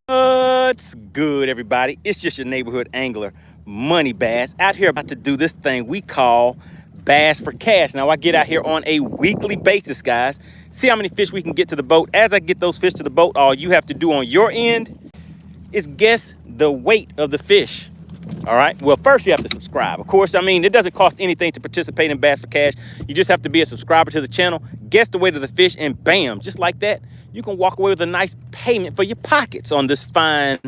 What's good, everybody? It's just your neighborhood angler, MoneyBass, out here about to do this thing we call Bass for Cash. Now, I get out here on a weekly basis, guys. See how many fish we can get to the boat. As I get those fish to the boat, all you have to do on your end is guess the weight of the fish. All right. Well, first you have to subscribe. Of course, I mean, it doesn't cost anything to participate in Bass for Cash. You just have to be a subscriber to the channel, guess the weight of the fish, and bam, just like that, you can walk away with a nice payment for your pockets on this fine,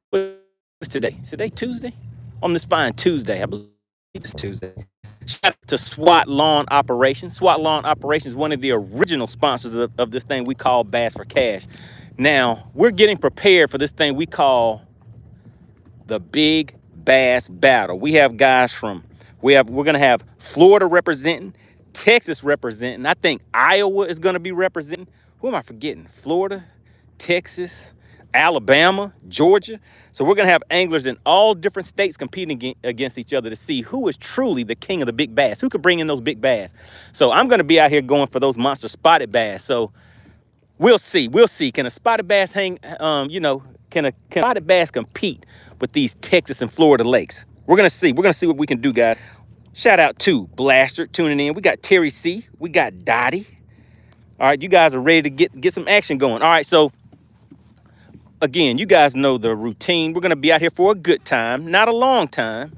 what's today? Is today Tuesday? On this fine Tuesday, I believe it's Tuesday. Shout out to SWAT Lawn Operations. SWAT Lawn Operations is one of the original sponsors of this thing we call Bass for Cash. Now, we're getting prepared for this thing we call the Big Bass Battle. We have guys from, we're gonna have Florida representing, Texas representing. I think Iowa is gonna be representing. Who am I forgetting? Florida, Texas, Alabama, Georgia. So we're gonna have anglers in all different states competing against each other to see who is truly the king of the big bass, who could bring in those big bass. So I'm gonna be out here going for those monster spotted bass. So we'll see. Can a spotted bass hang? Can a spotted bass compete with these Texas and Florida lakes? We're gonna see. We're gonna see what we can do, guys. Shout out to Blaster tuning in. We got Terry C. We got Dottie. All right, you guys are ready to get some action going. All right, so again, you guys know the routine. We're gonna be out here for a good time, not a long time.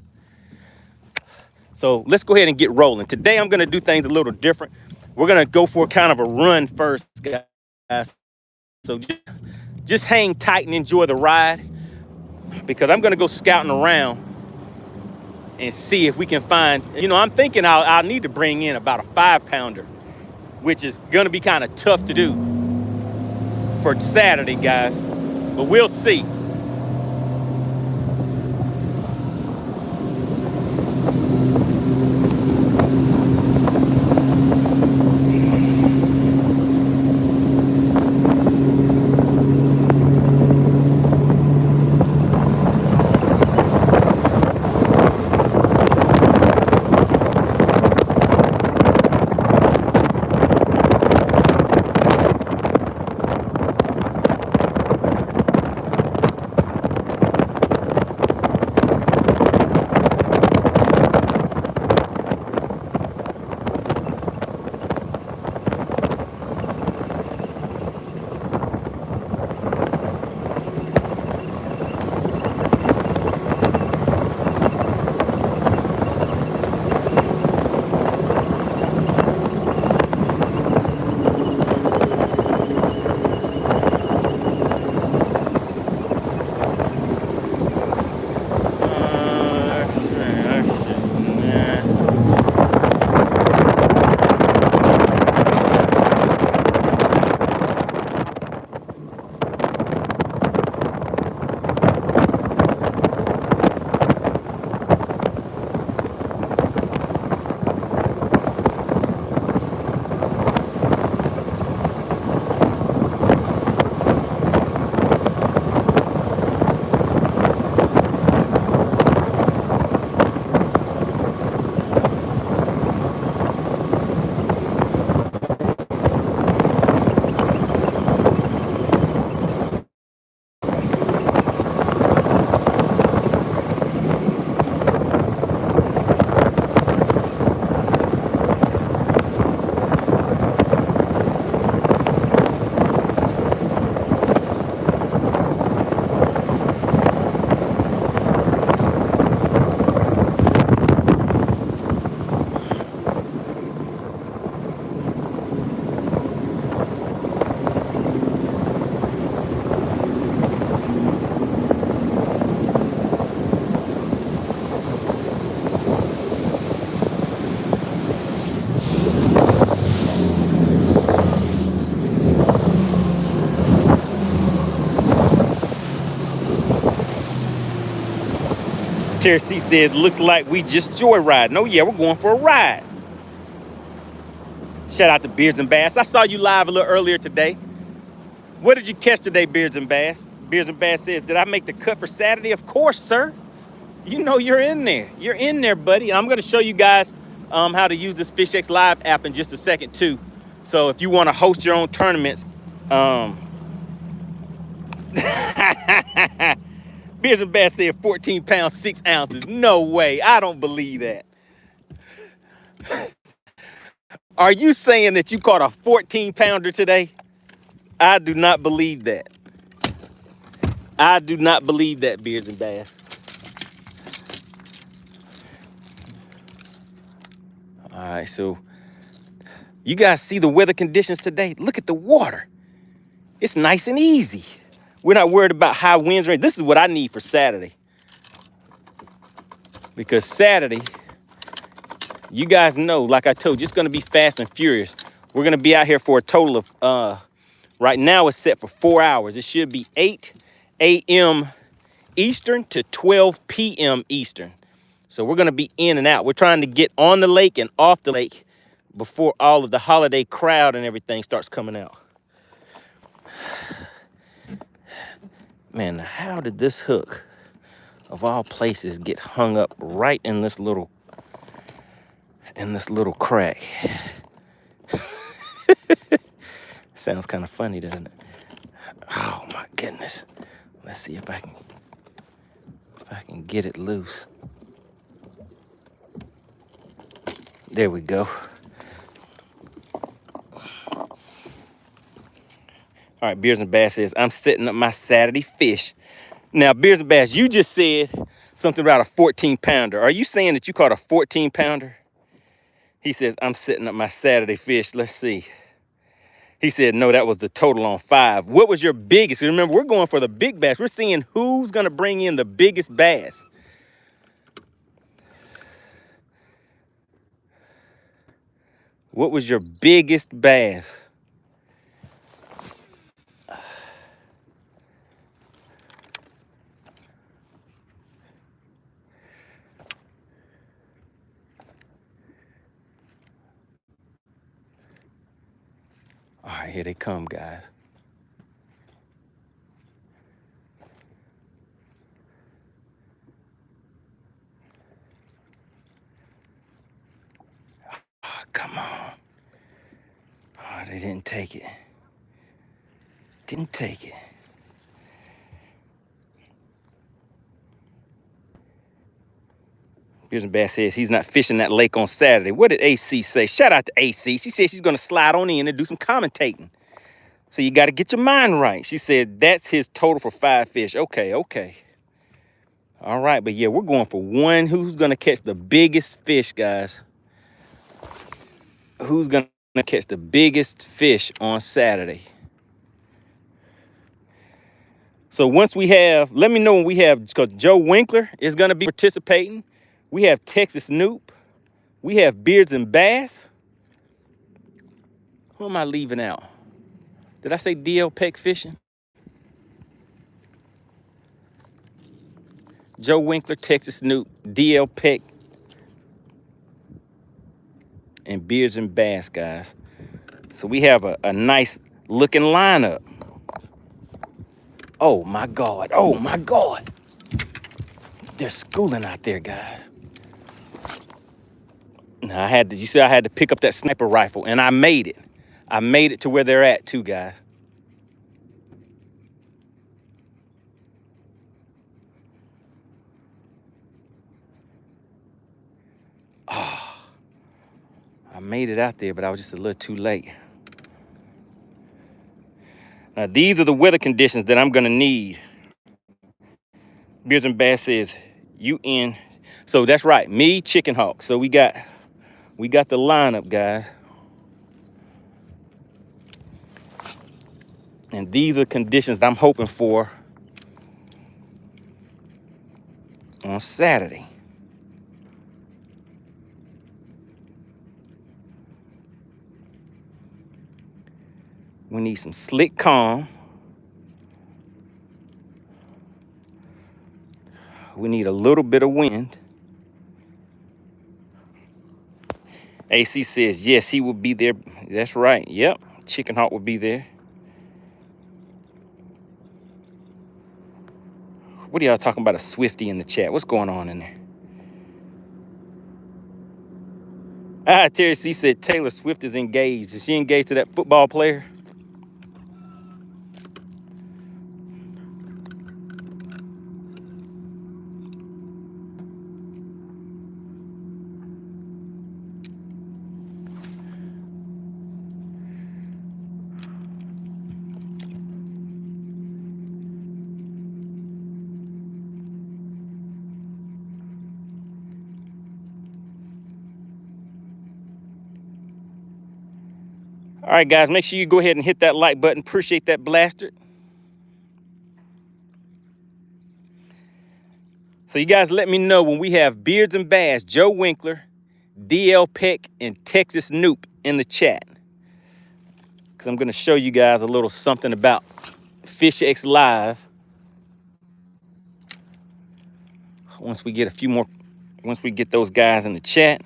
So let's go ahead and get rolling. Today I'm gonna do things a little different. We're gonna go for kind of a run first, guys. So just hang tight and enjoy the ride, because I'm gonna go scouting around and see if we can find, I'm thinking I'll need to bring in about a 5-pounder, which is gonna be kind of tough to do for Saturday, guys, but we'll see. Terry C said, looks like we just joyriding. Oh yeah, we're going for a ride. Shout out to Beards and Bass. I saw you live a little earlier today. What did you catch today, Beards and Bass? Beards and Bass says, did I make the cut for Saturday? Of course, sir. You know you're in there. You're in there, buddy. And I'm going to show you guys how to use this FishXLive app in just a second, too. So if you want to host your own tournaments, Um, Beers and Bass said 14 pounds, 6 ounces. No way. I don't believe that. Are you saying that you caught a 14 pounder today? I do not believe that. I do not believe that, Beers and Bass. All right, so you guys see the weather conditions today? Look at the water. It's nice and easy. We're not worried about high winds or anything. This is what I need for Saturday. Because Saturday, you guys know, like I told you, it's gonna be fast and furious. We're gonna be out here for a total of, right now it's set for 4 hours. It should be 8 a.m. Eastern to 12 p.m. Eastern. So we're gonna be in and out. We're trying to get on the lake and off the lake before all of the holiday crowd and everything starts coming out. Man, how did this hook, of all places, get hung up right in this little crack? Sounds kind of funny, doesn't it? Oh my goodness. Let's see if I can get it loose. There we go. All right, Beers and Bass says, I'm setting up my Saturday fish. Now, Beers and Bass, you just said something about a 14 pounder. Are you saying that you caught a 14 pounder? He says, I'm setting up my Saturday fish. Let's see. He said, no, that was the total on 5. What was your biggest? Remember, we're going for the big bass. We're seeing who's going to bring in the biggest bass. What was your biggest bass? All right, here they come, guys. Oh, come on. Oh, they didn't take it. Didn't take it. Beers and Bass says he's not fishing that lake on Saturday. What did AC say? Shout out to AC. She said she's going to slide on in and do some commentating. So you got to get your mind right. She said that's his total for 5 fish. Okay. All right, but yeah, we're going for one. Who's going to catch the biggest fish, guys? Who's going to catch the biggest fish on Saturday? So once we have, let me know when we have, because Joe Winkler is going to be participating. We have Texas Snoop. We have Beards and Bass. Who am I leaving out? Did I say DL Peck Fishing? Joe Winkler, Texas Snoop, DL Peck, and Beards and Bass, guys. So we have a nice looking lineup. Oh my God. Oh my God. They're schooling out there, guys. Now you see I had to pick up that sniper rifle, and I made it. I made it to where they're at too, guys. Oh, I made it out there, but I was just a little too late. Now, these are the weather conditions that I'm gonna need. Beards and Bass says, you in. So that's right, me, Chicken Hawk. So we got the lineup, guys. And these are conditions I'm hoping for on Saturday. We need some slick calm. We need a little bit of wind. AC says, yes, he will be there. That's right. Yep. Chicken Hawk will be there. What are y'all talking about a Swifty in the chat? What's going on in there? Terry C said Taylor Swift is engaged. Is she engaged to that football player? All right, guys, make sure you go ahead and hit that like button. Appreciate that, Blaster. So you guys let me know when we have Beards and Bass, Joe Winkler, DL Peck, and Texas Noop in the chat. Because I'm going to show you guys a little something about FishXLive. Once we get those guys in the chat.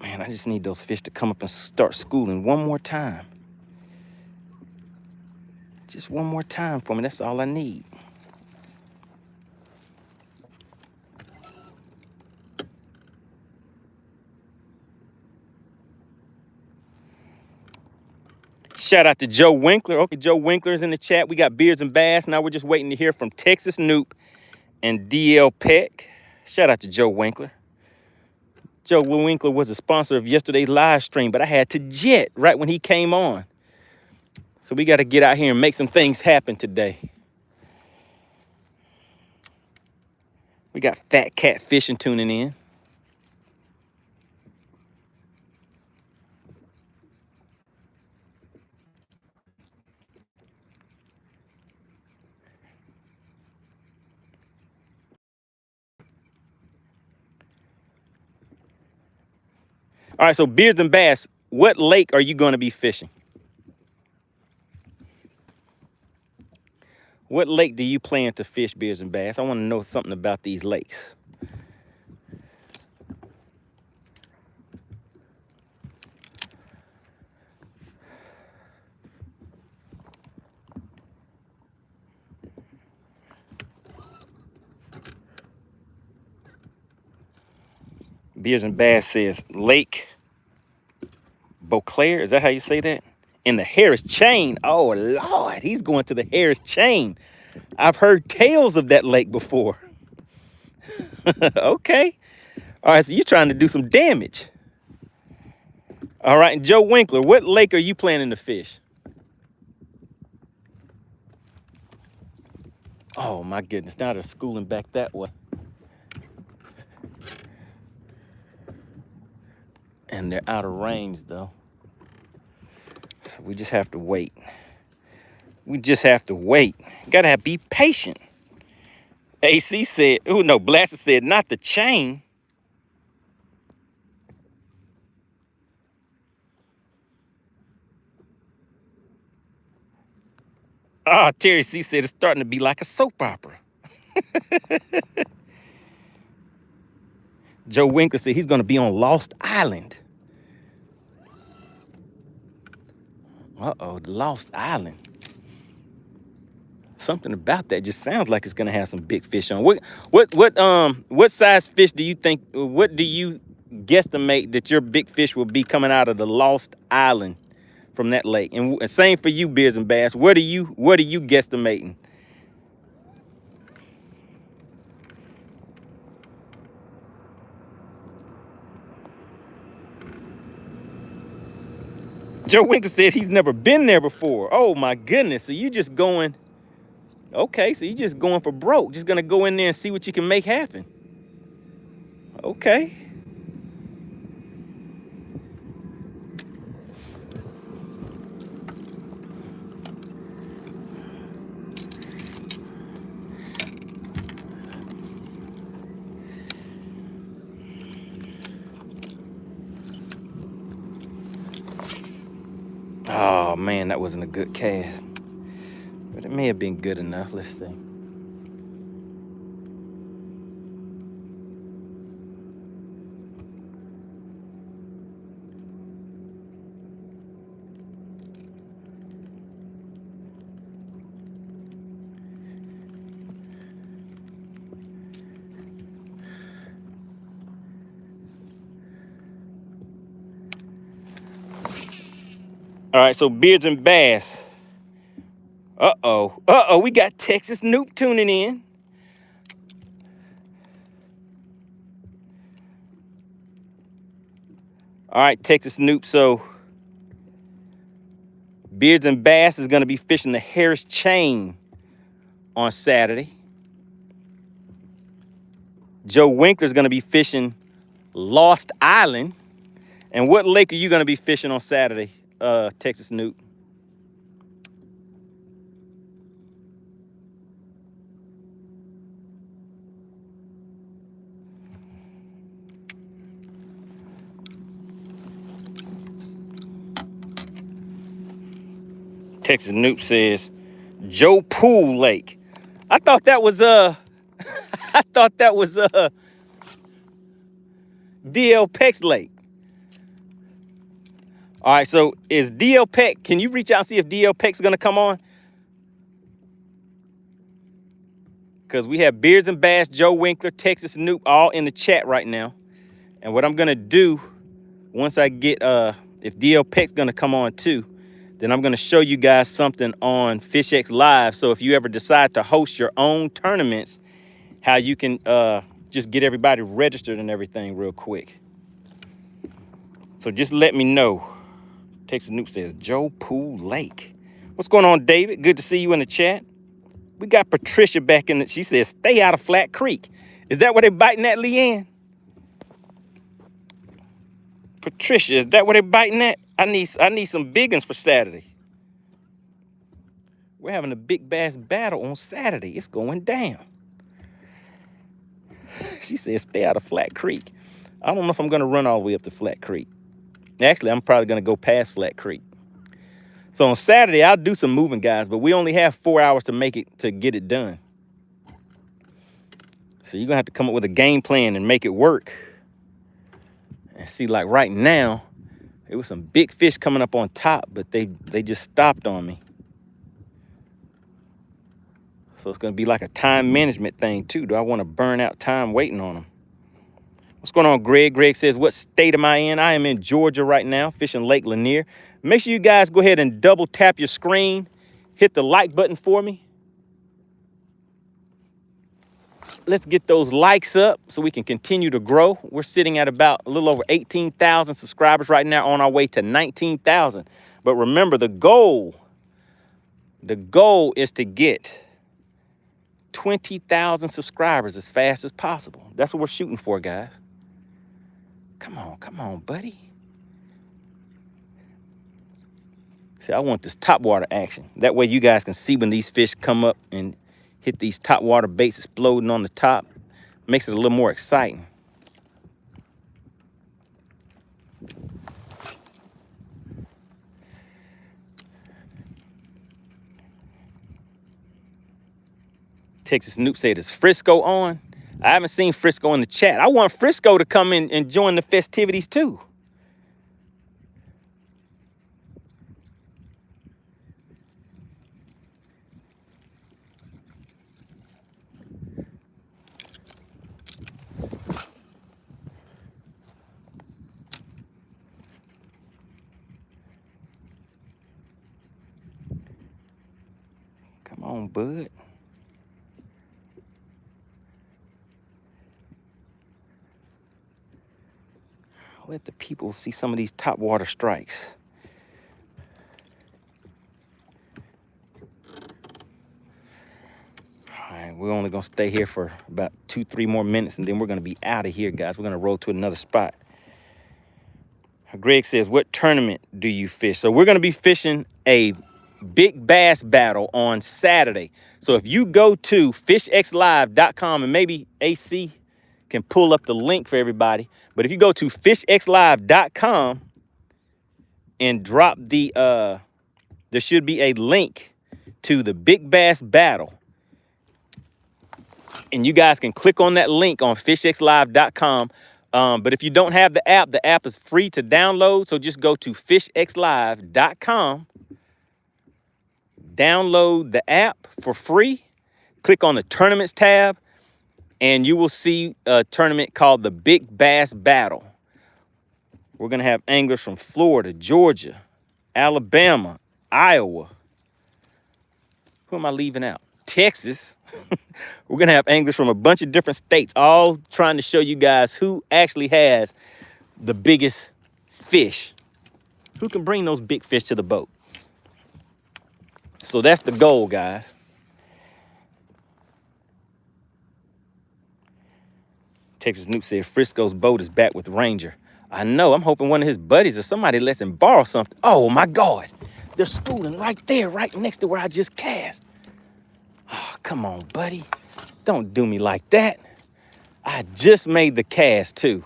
Man, I just need those fish to come up and start schooling one more time. Just one more time for me. That's all I need. Shout out to Joe Winkler. Okay, Joe Winkler's in the chat. We got Beards and Bass. Now we're just waiting to hear from Texas Noop and DL Peck. Shout out to Joe Winkler. Joe Winkler was a sponsor of yesterday's live stream, but I had to jet right when he came on. So we got to get out here and make some things happen today. We got Fat Cat Fishing tuning in. All right, so Beards and Bass, what lake are you going to be fishing? What lake do you plan to fish, Beards and Bass? I want to know something about these lakes. Beards and Bass says Lake Beauclair. Is that how you say that? In the Harris Chain. Oh, Lord, he's going to the Harris Chain. I've heard tales of that lake before. Okay. All right, so you're trying to do some damage. All right, and Joe Winkler, what lake are you planning to fish? Oh, my goodness. Now they're schooling back that way. And they're out of range, though. So we just have to wait. We just have to wait. Gotta be patient. AC said, oh no, Blaster said, not the chain. Ah, Terry C said it's starting to be like a soap opera. Joe Winkler said he's gonna be on Lost Island. Uh-oh, the Lost Island. Something about that just sounds like it's gonna have some big fish on. What size fish do you think? What do you guesstimate that your big fish will be coming out of the Lost Island from that lake? And same for you, Beards and Bass. What are you guesstimating? Joe Winkler says he's never been there before. Oh my goodness! So you just going? Okay, so you just going for broke. Just gonna go in there and see what you can make happen. Okay. Oh man, that wasn't a good cast. But it may have been good enough. Let's see. All right, so Beards and Bass. Uh-oh, we got Texas Noop tuning in. All right, Texas Noop, so Beards and Bass is gonna be fishing the Harris Chain on Saturday. Joe Winkler's going to be fishing Lost Island. And what lake are you going to be fishing on Saturday, Texas Newt? Texas Newt says Joe Pool Lake. I thought that was DL Peck's Lake. All right, so is DL Peck, can you reach out and see if DL Peck's gonna come on? Because we have Beards and Bass, Joe Winkler, Texas Newt all in the chat right now. And what I'm gonna do, once I get, if DL Peck's gonna come on too, then I'm gonna show you guys something on FishXLive. So if you ever decide to host your own tournaments, how you can just get everybody registered and everything real quick. So just let me know. Texas Newt says Joe Pool Lake. What's going on, David? Good to see you in the chat. We got Patricia back in it. She says, stay out of Flat Creek. Is that where they biting at, Leanne? Patricia, is that where they biting at? I need some big ones for Saturday. We're having a big bass battle on Saturday. It's going down. She says, stay out of Flat Creek. I don't know if I'm going to run all the way up to Flat Creek. Actually, I'm probably going to go past Flat Creek. So on Saturday, I'll do some moving, guys, but we only have 4 hours to get it done. So you're going to have to come up with a game plan and make it work. And see, like right now, there was some big fish coming up on top, but they just stopped on me. So it's going to be like a time management thing, too. Do I want to burn out time waiting on them? What's going on, Greg? Greg says, what state am I in? I am in Georgia right now, fishing Lake Lanier. Make sure you guys go ahead and double tap your screen. Hit the like button for me. Let's get those likes up so we can continue to grow. We're sitting at about a little over 18,000 subscribers right now, on our way to 19,000. But remember, the goal is to get 20,000 subscribers as fast as possible. That's what we're shooting for, guys. Come on, buddy. See, I want this topwater action. That way you guys can see when these fish come up and hit these topwater baits exploding on the top. Makes it a little more exciting. Texas Newt said, is Frisco on? I haven't seen Frisco in the chat. I want Frisco to come in and join the festivities too. Come on, bud. Let the people see some of these topwater strikes. All right, we're only gonna stay here for about 2-3 more minutes, and then we're gonna be out of here, guys. We're gonna roll to another spot. Greg says, what tournament do you fish? So we're gonna be fishing a big bass battle on Saturday. So if you go to FishXLive.com, and maybe AC can pull up the link for everybody, but if you go to FishXLive.com and drop the, there should be a link to the big bass battle. And you guys can click on that link on FishXLive.com. But if you don't have the app is free to download. So just go to FishXLive.com, download the app for free, click on the tournaments tab, and you will see a tournament called the Big Bass Battle. We're going to have anglers from Florida, Georgia, Alabama, Iowa. Who am I leaving out? Texas. We're going to have anglers from a bunch of different states, all trying to show you guys who actually has the biggest fish. Who can bring those big fish to the boat? So that's the goal, guys. Texas Newt said Frisco's boat is back with Ranger. I know. I'm hoping one of his buddies or somebody lets him borrow something. Oh, my God. They're schooling right there, right next to where I just cast. Oh, come on, buddy. Don't do me like that. I just made the cast, too.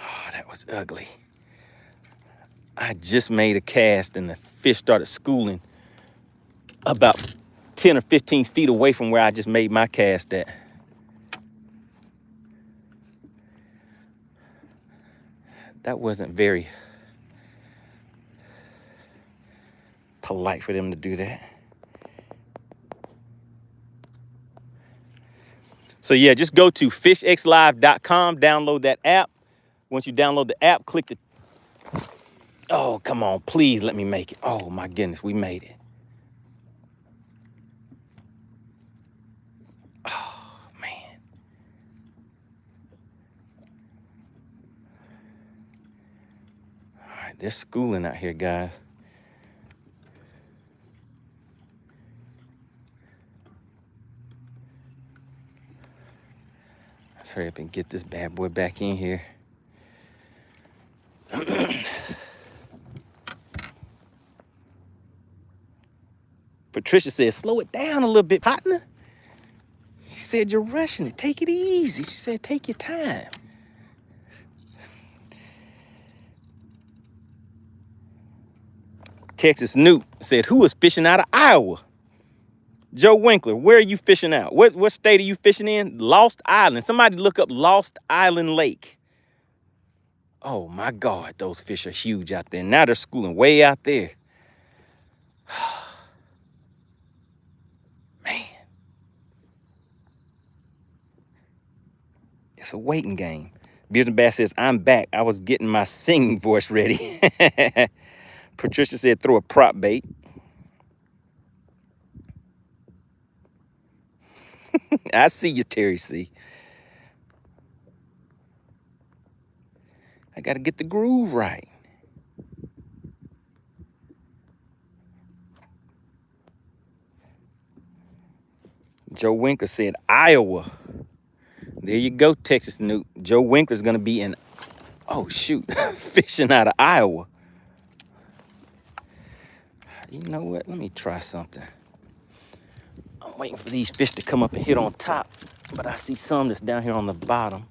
Oh, that was ugly. I just made a cast and the fish started schooling about 10 or 15 feet away from where I just made my cast at. That wasn't very polite for them to do that. So yeah, just go to FishXLive.com, download that app. Once you download the app, click the... Oh, come on, please let me make it. Oh my goodness, we made it. Oh, man. All right, they're schooling out here, guys. Let's hurry up and get this bad boy back in here. Patricia said, slow it down a little bit, partner. She said, you're rushing it. Take it easy. She said, take your time. Texas Newt said, who is fishing out of Iowa? Joe Winkler, where are you fishing out? What state are you fishing in? Lost Island. Somebody look up Lost Island Lake. Oh, my God, those fish are huge out there. Now they're schooling way out there. Man. It's a waiting game. Beard and Bass says, I'm back. I was getting my singing voice ready. Patricia said, throw a prop bait. I see you, Terry C. I got to get the groove right. Joe Winkler said, Iowa. There you go, Texas Newt. Joe Winkler's going to be in, oh, shoot, fishing out of Iowa. You know what? Let me try something. I'm waiting for these fish to come up and hit on top, but I see some that's down here on the bottom.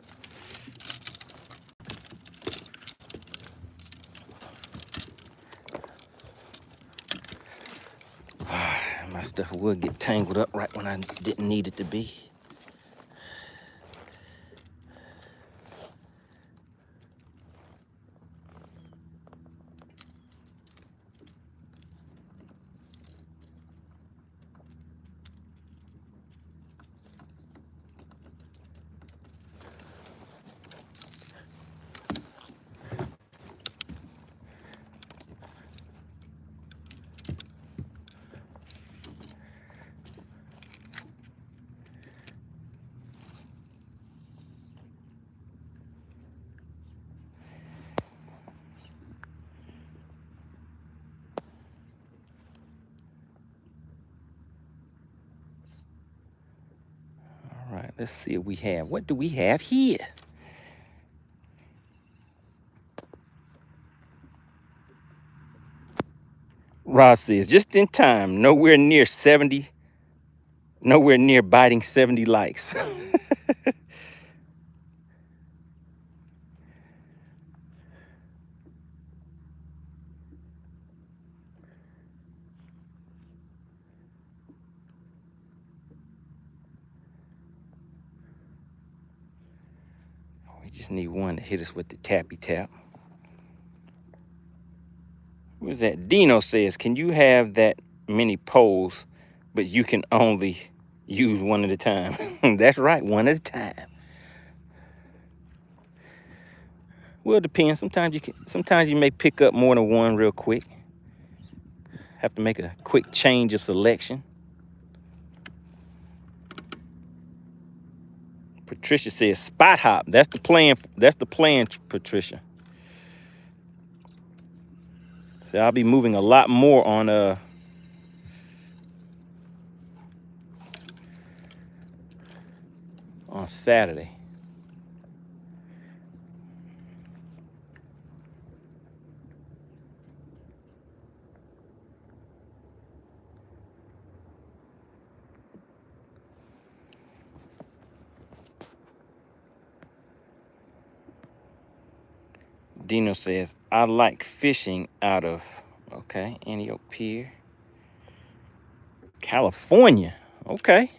My stuff would get tangled up right when I didn't need it to be. All right, let's see what we have. What do we have here? Rob says, just in time, nowhere near biting 70 likes. We just need one to hit us with the tappy tap. What's that? Dino says, can you have that many poles, but you can only use one at a time? That's right, one at a time. Well, it depends. Sometimes you may pick up more than one real quick. Have to make a quick change of selection. Patricia says spot hop. That's the plan. That's the plan, Patricia. So I'll be moving a lot more on Saturday. Dino says, I like fishing out of, okay, Antioch Pier, California. Okay.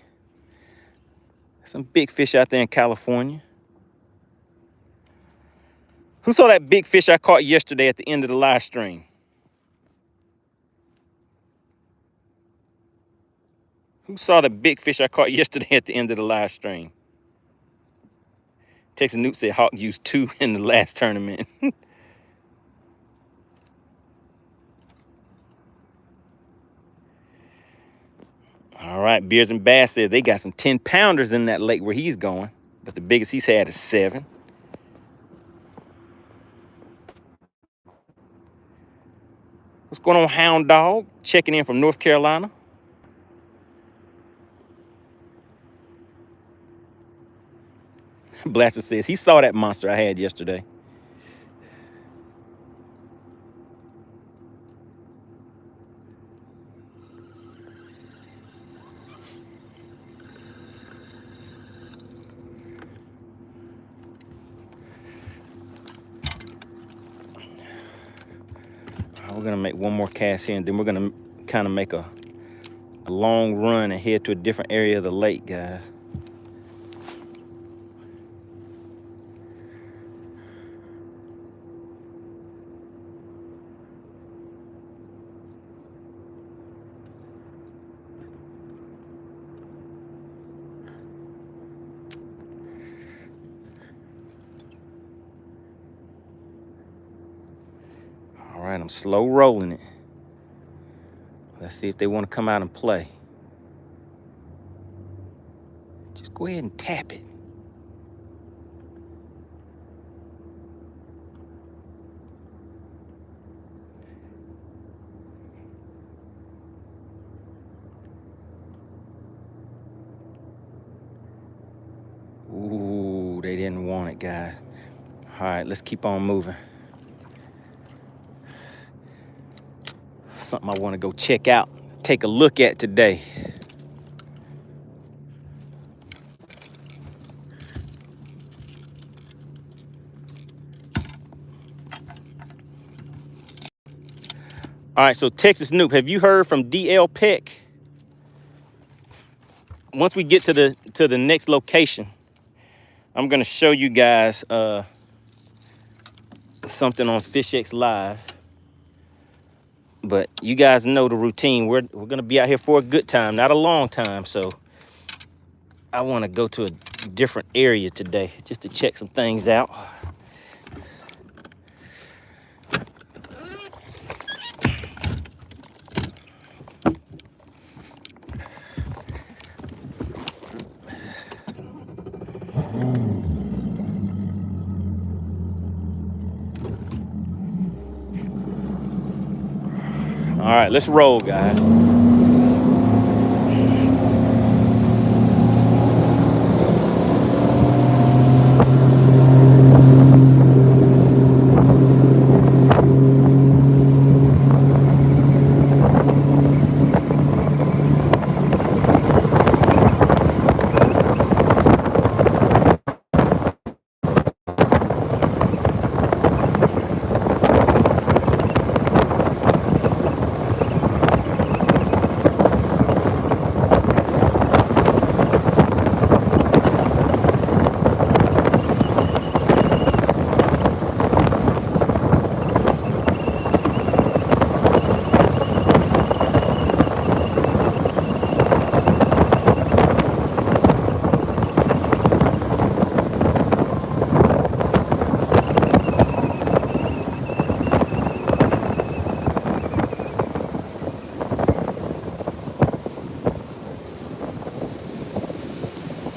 Some big fish out there in California. Who saw that big fish I caught yesterday at the end of the live stream? Who saw the big fish I caught yesterday at the end of the live stream? Texas Newt said Hawk used 2 in the last tournament. All right, Beers and Bass says they got some 10-pounders in that lake where he's going, but the biggest he's had is 7. What's going on, Hound Dog? Checking in from North Carolina. Blaster says he saw that monster I had yesterday. We're gonna make one more cast here, and then we're gonna kind of make a long run and head to a different area of the lake, guys. All right, I'm slow rolling it. Let's see if they want to come out and play. Just go ahead and tap it. Ooh, they didn't want it, guys. All right, let's keep on moving. Something I want to go check out, take a look at today. All right, so Texas Noob, have you heard from DL Peck? Once we get to the next location, I'm gonna show you guys something on FishXLive. But you guys know the routine. We're gonna be out here for a good time, not a long time. So I want to go to a different area today just to check some things out. All right, let's roll, guys.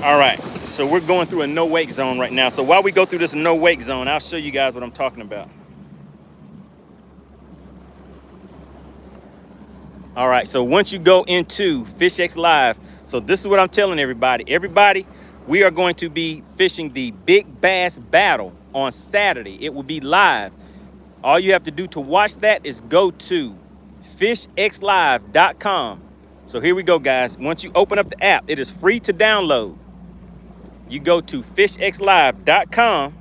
All right, so we're going through a no wake zone right now. So while we go through this no wake zone, I'll show you guys what I'm talking about. All right, so once you go into FishXLive, so this is what I'm telling everybody. Everybody, we are going to be fishing the Big Bass Battle on Saturday. It will be live. All you have to do to watch that is go to FishXLive.com. So here we go, guys. Once you open up the app, it is free to download. You go to FishXLive.com.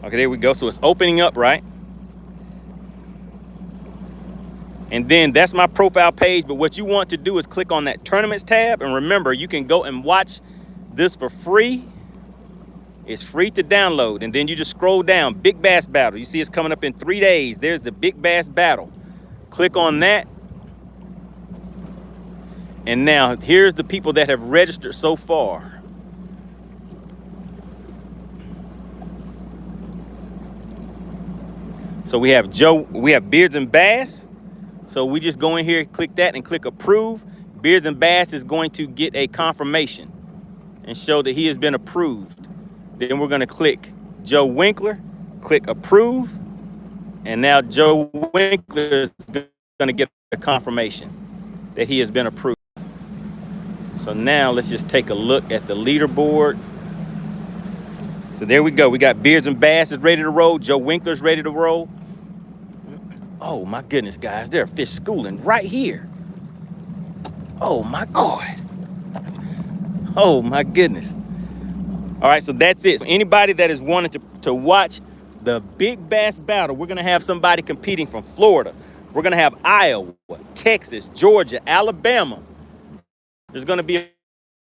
Okay, there we go. So it's opening up, right? And then that's my profile page. But what you want to do is click on that tournaments tab. And remember, you can go and watch this for free. It's free to download. And then you just scroll down, Big Bass Battle. You see it's coming up in 3 days. There's the Big Bass Battle. Click on that. And now here's the people that have registered so far. So we have Beards and Bass. So we just go in here, click that and click approve. Beards and Bass is going to get a confirmation and show that he has been approved. Then we're gonna click Joe Winkler, click approve. And now Joe Winkler is gonna get a confirmation that he has been approved. So now let's just take a look at the leaderboard. So there we go. We got Beards and Bass is ready to roll. Joe Winkler's ready to roll. Oh my goodness, guys, there are fish schooling right here. Oh my God. Oh my goodness. All right, so that's it. So anybody that is wanting to watch the Big Bass Battle, we're gonna have somebody competing from Florida. We're gonna have Iowa, Texas, Georgia, Alabama. There's gonna be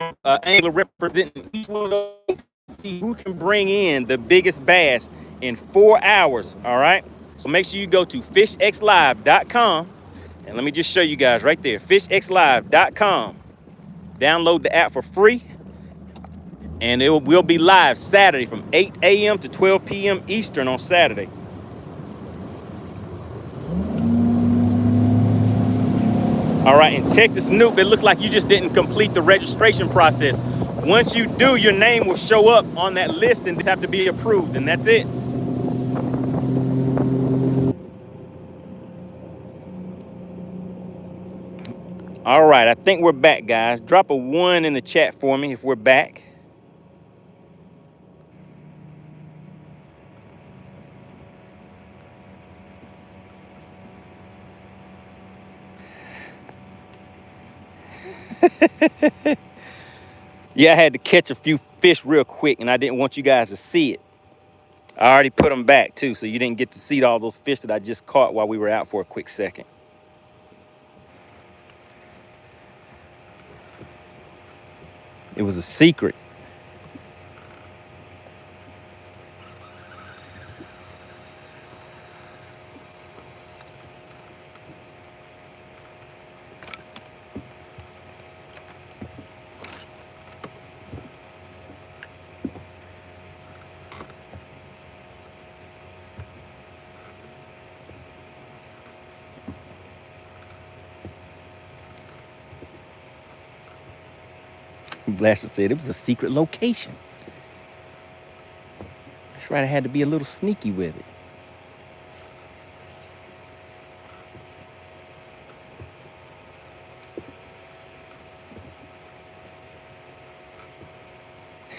an angler representing each one of those to see who can bring in the biggest bass in 4 hours, all right? So make sure you go to FishXLive.com, and let me just show you guys right there, FishXLive.com. Download the app for free, and it will be live Saturday from 8 a.m. to 12 p.m. Eastern on Saturday. All right, in Texas Noob, it looks like you just didn't complete the registration process. Once you do, your name will show up on that list and just have to be approved, and that's it. All right, I think we're back, guys. Drop a 1 in the chat for me if we're back. Yeah, I had to catch a few fish real quick, and I didn't want you guys to see it. I already put them back, too, so you didn't get to see all those fish that I just caught while we were out for a quick second. It was a secret. Blaster said it was a secret location. That's right, I had to be a little sneaky with it.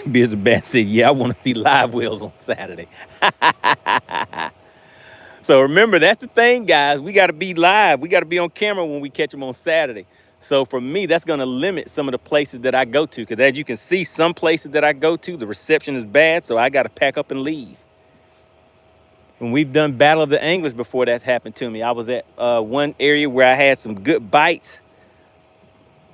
Beers and Bass said, yeah, I want to see live whales on Saturday. So remember, that's the thing, guys. We got to be live. We got to be on camera when we catch them on Saturday. So for me, that's going to limit some of the places that I go to. Because as you can see, some places that I go to, the reception is bad. So I got to pack up and leave. When we've done Battle of the Anglers before, that's happened to me. I was at one area where I had some good bites.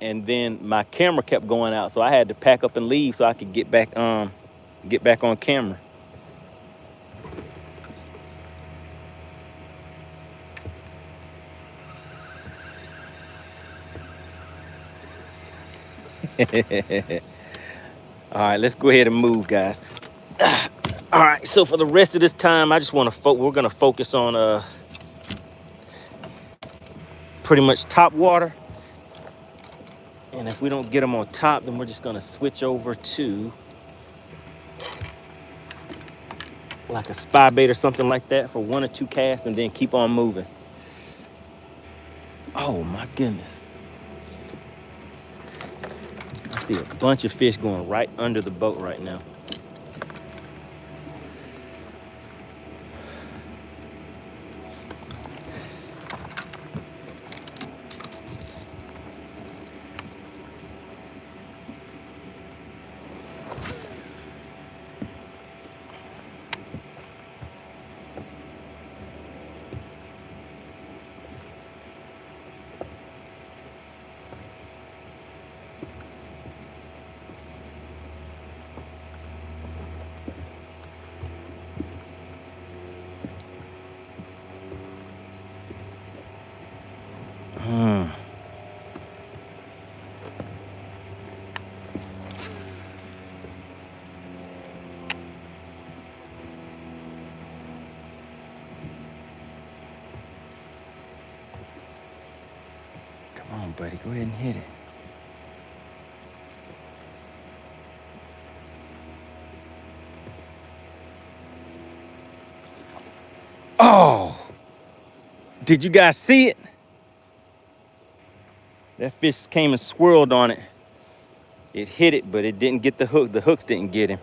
And then my camera kept going out. So I had to pack up and leave so I could get back on camera. All right, let's go ahead and move, guys. All right, so for the rest of this time, I just want to we're going to focus on pretty much Topwater. And if we don't get them on top, then we're just going to switch over to like a spy bait or something like that for 1 or 2 casts and then keep on moving. Oh my goodness. I see a bunch of fish going right under the boat right now. Come on, buddy, go ahead and hit it. Oh, did you guys see it? That fish came and swirled on it. It hit it, but it didn't get the hook. The hooks didn't get him.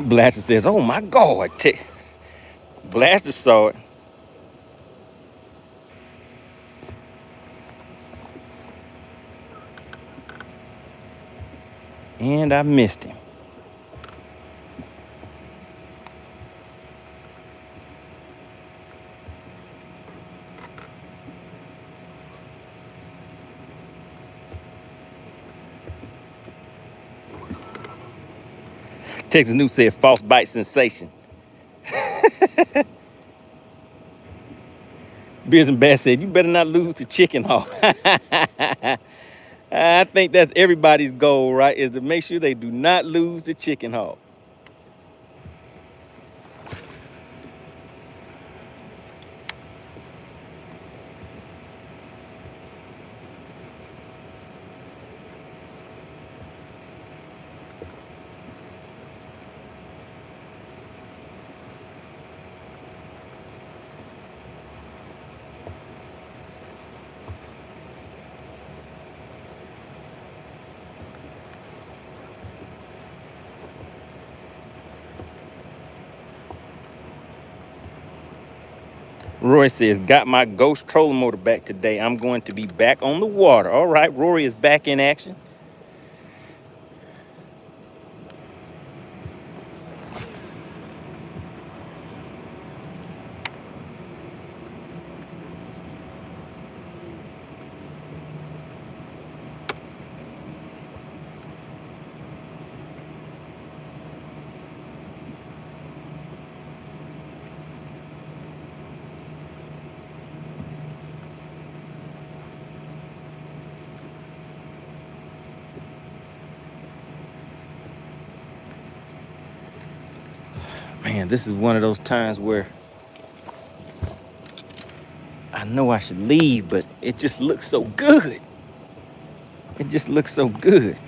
Blaster says, oh my God. Blaster saw it. And I missed him. Texas News said false bite sensation. Beers and Bass said, you better not lose the chicken hawk. I think that's everybody's goal, right? Is to make sure they do not lose the chicken hawk. Roy says, got my ghost trolling motor back today. I'm going to be back on the water. All right, Rory is back in action. Man, this is one of those times where I know I should leave, but it just looks so good. It just looks so good.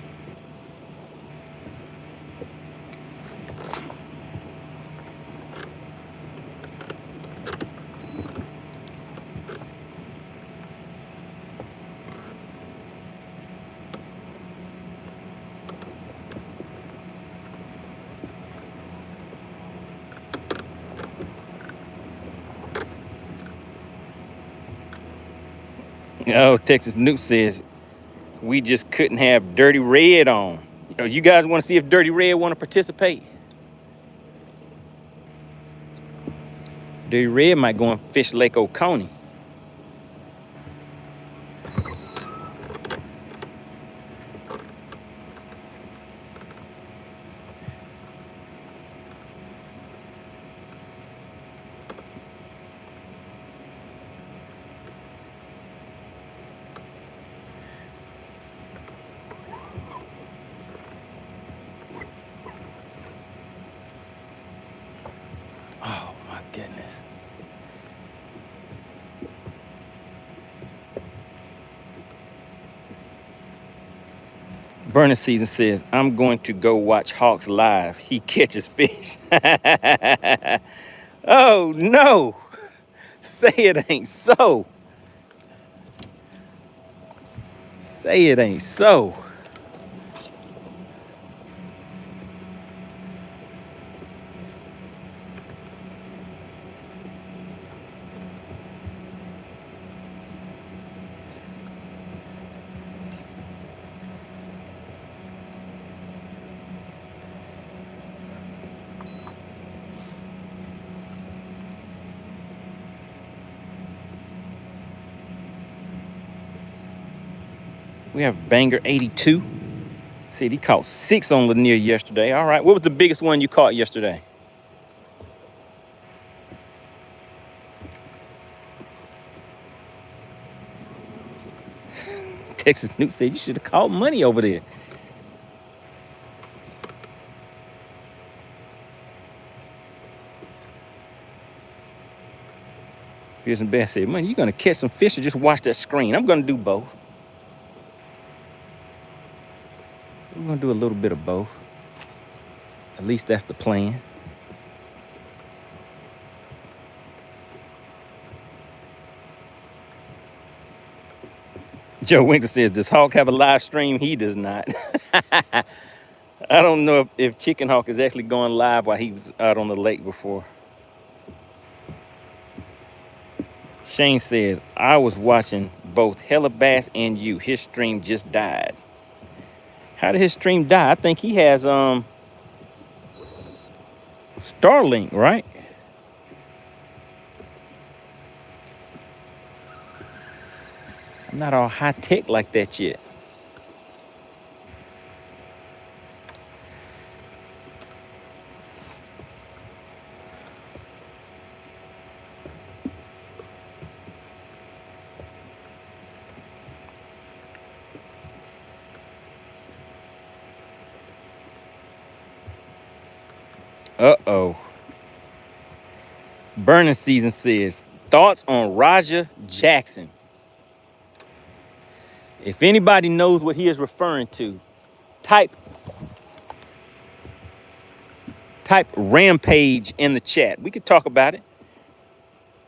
Oh, Texas Newt says, we just couldn't have Dirty Red on. You guys want to see if Dirty Red want to participate? Dirty Red might go and fish Lake Oconee. Oh my goodness. Burning Season says, I'm going to go watch Hawks live. He catches fish. Oh, no. Say it ain't so. Say it ain't so. We have Banger 82. Said he caught 6 on Lanier yesterday. All right. What was the biggest one you caught yesterday? Texas Newt said you should have caught money over there. Fisherman Bass said, man, you're going to catch some fish or just watch that screen? I'm going to do both. We're going to do a little bit of both. At least that's the plan. Joe Winker says, does Hawk have a live stream? He does not. I don't know if Chicken Hawk is actually going live while he was out on the lake before. Shane says, I was watching both Hella Bass and you. His stream just died. How did his stream die? I think he has Starlink, right? I'm not all high tech like that yet. Uh-oh. Burning Season says, thoughts on Raja Jackson? If anybody knows what he is referring to, type rampage in the chat. We could talk about it.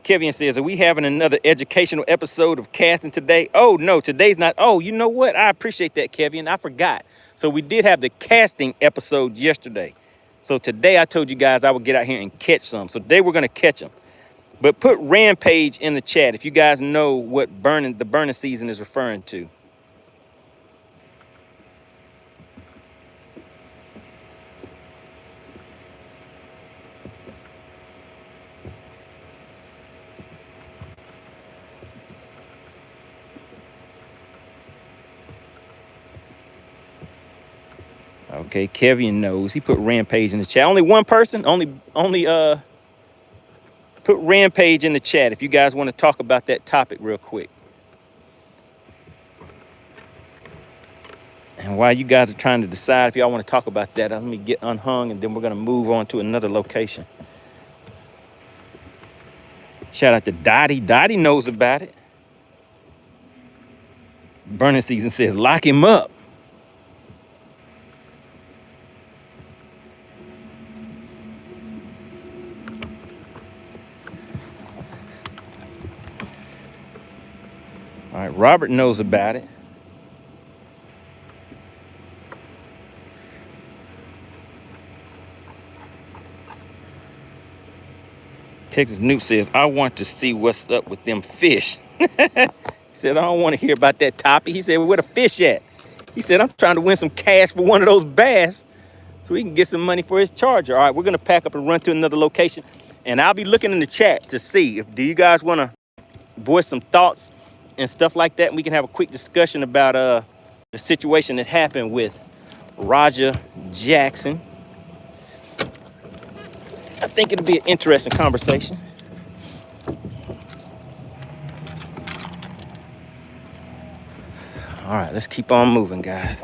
Kevin says, are we having another educational episode of casting today? Oh, no, today's not. Oh, you know what? I appreciate that, Kevin. I forgot. So we did have the casting episode yesterday. So today I told you guys I would get out here and catch some. So today we're going to catch them. But put rampage in the chat if you guys know what the burning season is referring to. Okay, Kevin knows. He put rampage in the chat. Only one person. Only put rampage in the chat if you guys want to talk about that topic real quick. And while you guys are trying to decide if y'all want to talk about that, let me get unhung and then we're going to move on to another location. Shout out to Dottie. Dottie knows about it. Burning Season says, lock him up. All right, Robert knows about it. Texas Newt says, I want to see what's up with them fish. He said, I don't want to hear about that topic. He said, well, where the fish at? He said, I'm trying to win some cash for one of those bass so he can get some money for his charger. All right, we're going to pack up and run to another location. And I'll be looking in the chat to see do you guys want to voice some thoughts and stuff like that. And we can have a quick discussion about the situation that happened with Raja Jackson. I think it'll be an interesting conversation. All right, let's keep on moving, guys.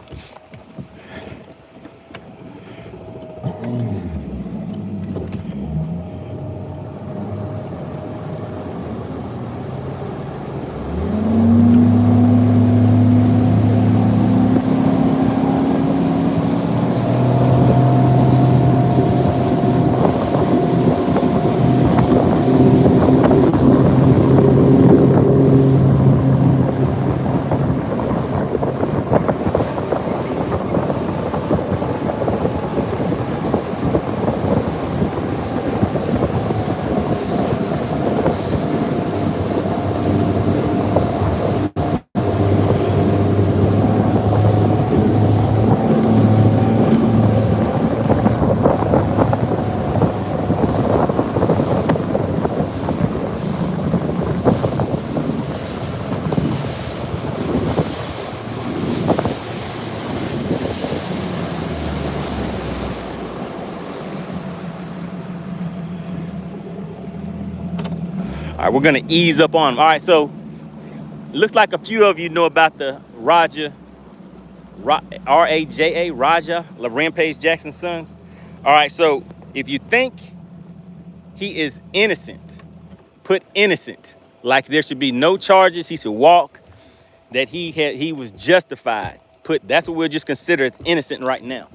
right, we're gonna ease up on him. All right, so looks like a few of you know about the R-A-J-A, Raja, Rampage Jackson's sons. All right, so if you think he is innocent, put innocent. Like there should be no charges, he should walk, that he was justified. That's what we'll just consider as innocent right now.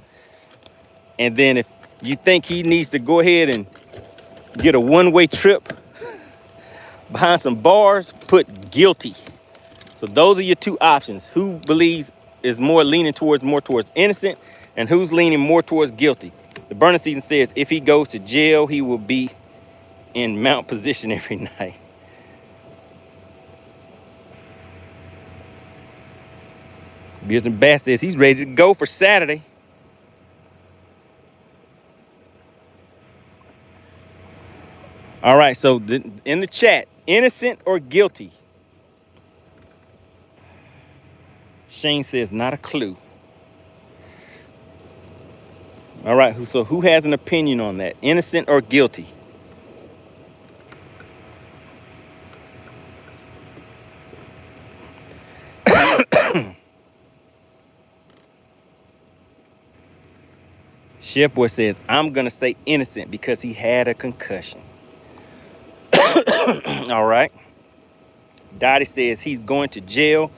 And then if you think he needs to go ahead and get a one-way trip behind some bars, put guilty. So those are your two options. Who believes is more towards innocent, and who's leaning more towards guilty? The burning season says if he goes to jail, he will be in mount position every night. Beers and Bass says he's ready to go for Saturday. All right, so in the chat, innocent or guilty? Shane says not a clue. All right, so who has an opinion on that? Innocent or guilty? Chef Boy says, I'm gonna say innocent because he had a concussion. All right. Dottie says he's going to jail,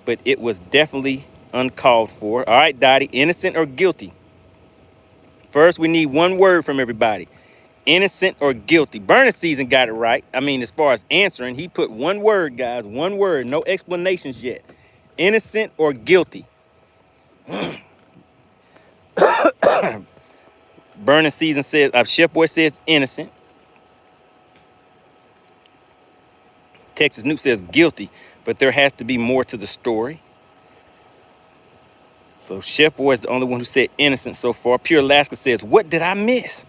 but it was definitely uncalled for. All right, Dottie, innocent or guilty? First, we need one word from everybody. Innocent or guilty? Burning Season got it right. I mean, as far as answering, he put one word, guys. One word. No explanations yet. Innocent or guilty? Burning Season says, Chef Boy says innocent. Texas Noob says guilty, but there has to be more to the story. So Chef Boy is the only one who said innocent so far. Pure Alaska says, what did I miss?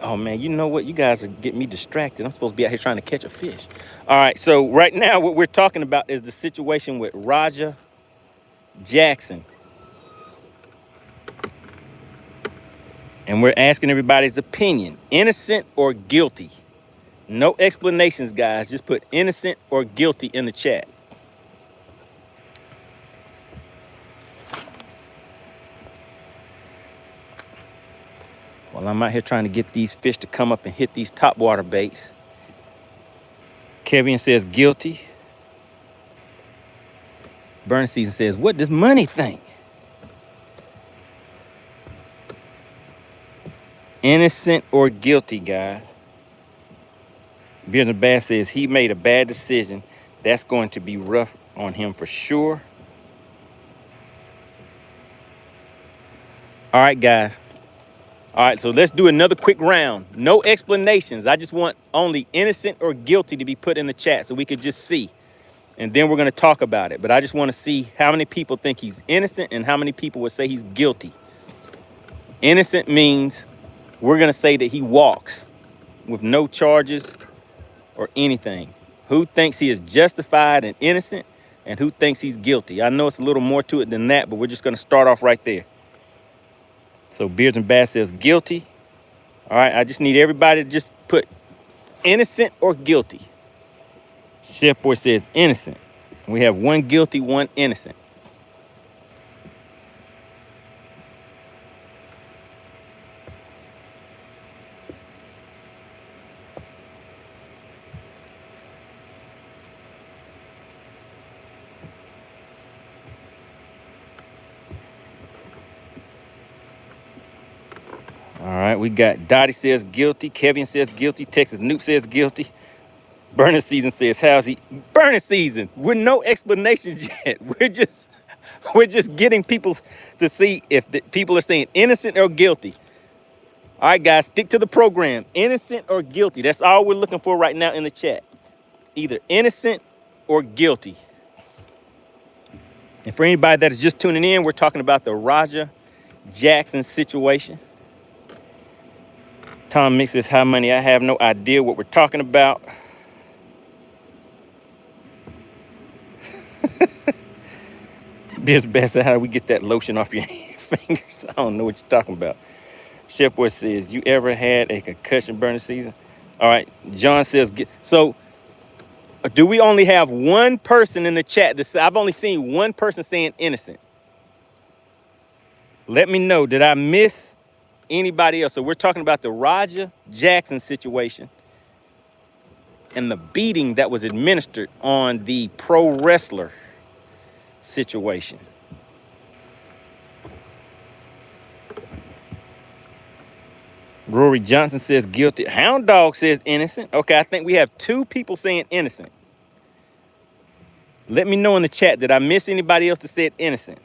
Oh man, you know what? You guys are getting me distracted. I'm supposed to be out here trying to catch a fish. All right, so right now what we're talking about is the situation with Raja Jackson. And we're asking everybody's opinion. Innocent or guilty? No explanations, guys. Just put innocent or guilty in the chat. Well, I'm out here trying to get these fish to come up and hit these topwater baits. Kevin says guilty. Burn Season says, what does money think? Innocent or guilty, guys? Beard and Bass says he made a bad decision. That's going to be rough on him for sure. All right, guys. All right, so let's do another quick round. No explanations. I just want only innocent or guilty to be put in the chat so we could just see. And then we're going to talk about it. But I just want to see how many people think he's innocent and how many people would say he's guilty. Innocent means we're going to say that he walks with no charges or anything. Who thinks he is justified and innocent, and who thinks he's guilty? I know it's a little more to it than that, but we're just going to start off right there. So Beards and Bass says guilty. All right, I just need everybody to just put innocent or guilty. Chef Boy says innocent. We have one guilty, one innocent. All right, we got Dottie says guilty. Kevin says guilty. Texas Noob says guilty. Burning Season says, how's he? Burning Season, with no explanations yet. We're just getting people to see if the people are saying innocent or guilty. All right, guys, stick to the program. Innocent or guilty. That's all we're looking for right now in the chat. Either innocent or guilty. And for anybody that is just tuning in, we're talking about the Raja Jackson situation. Tom Mix says, how money? I have no idea what we're talking about. This best, how do we get that lotion off your fingers? I don't know what you're talking about. Chef Boy says, you ever had a concussion, Burning Season? All right. John says, so do we only have one person in the chat? I've only seen one person saying innocent. Let me know. Did I miss anybody else? So we're talking about the Roger Jackson situation and the beating that was administered on the pro wrestler situation. Rory Johnson says guilty. Hound Dog says innocent. Okay, I think we have two people saying innocent. Let me know in the chat, did I miss anybody else that said innocent?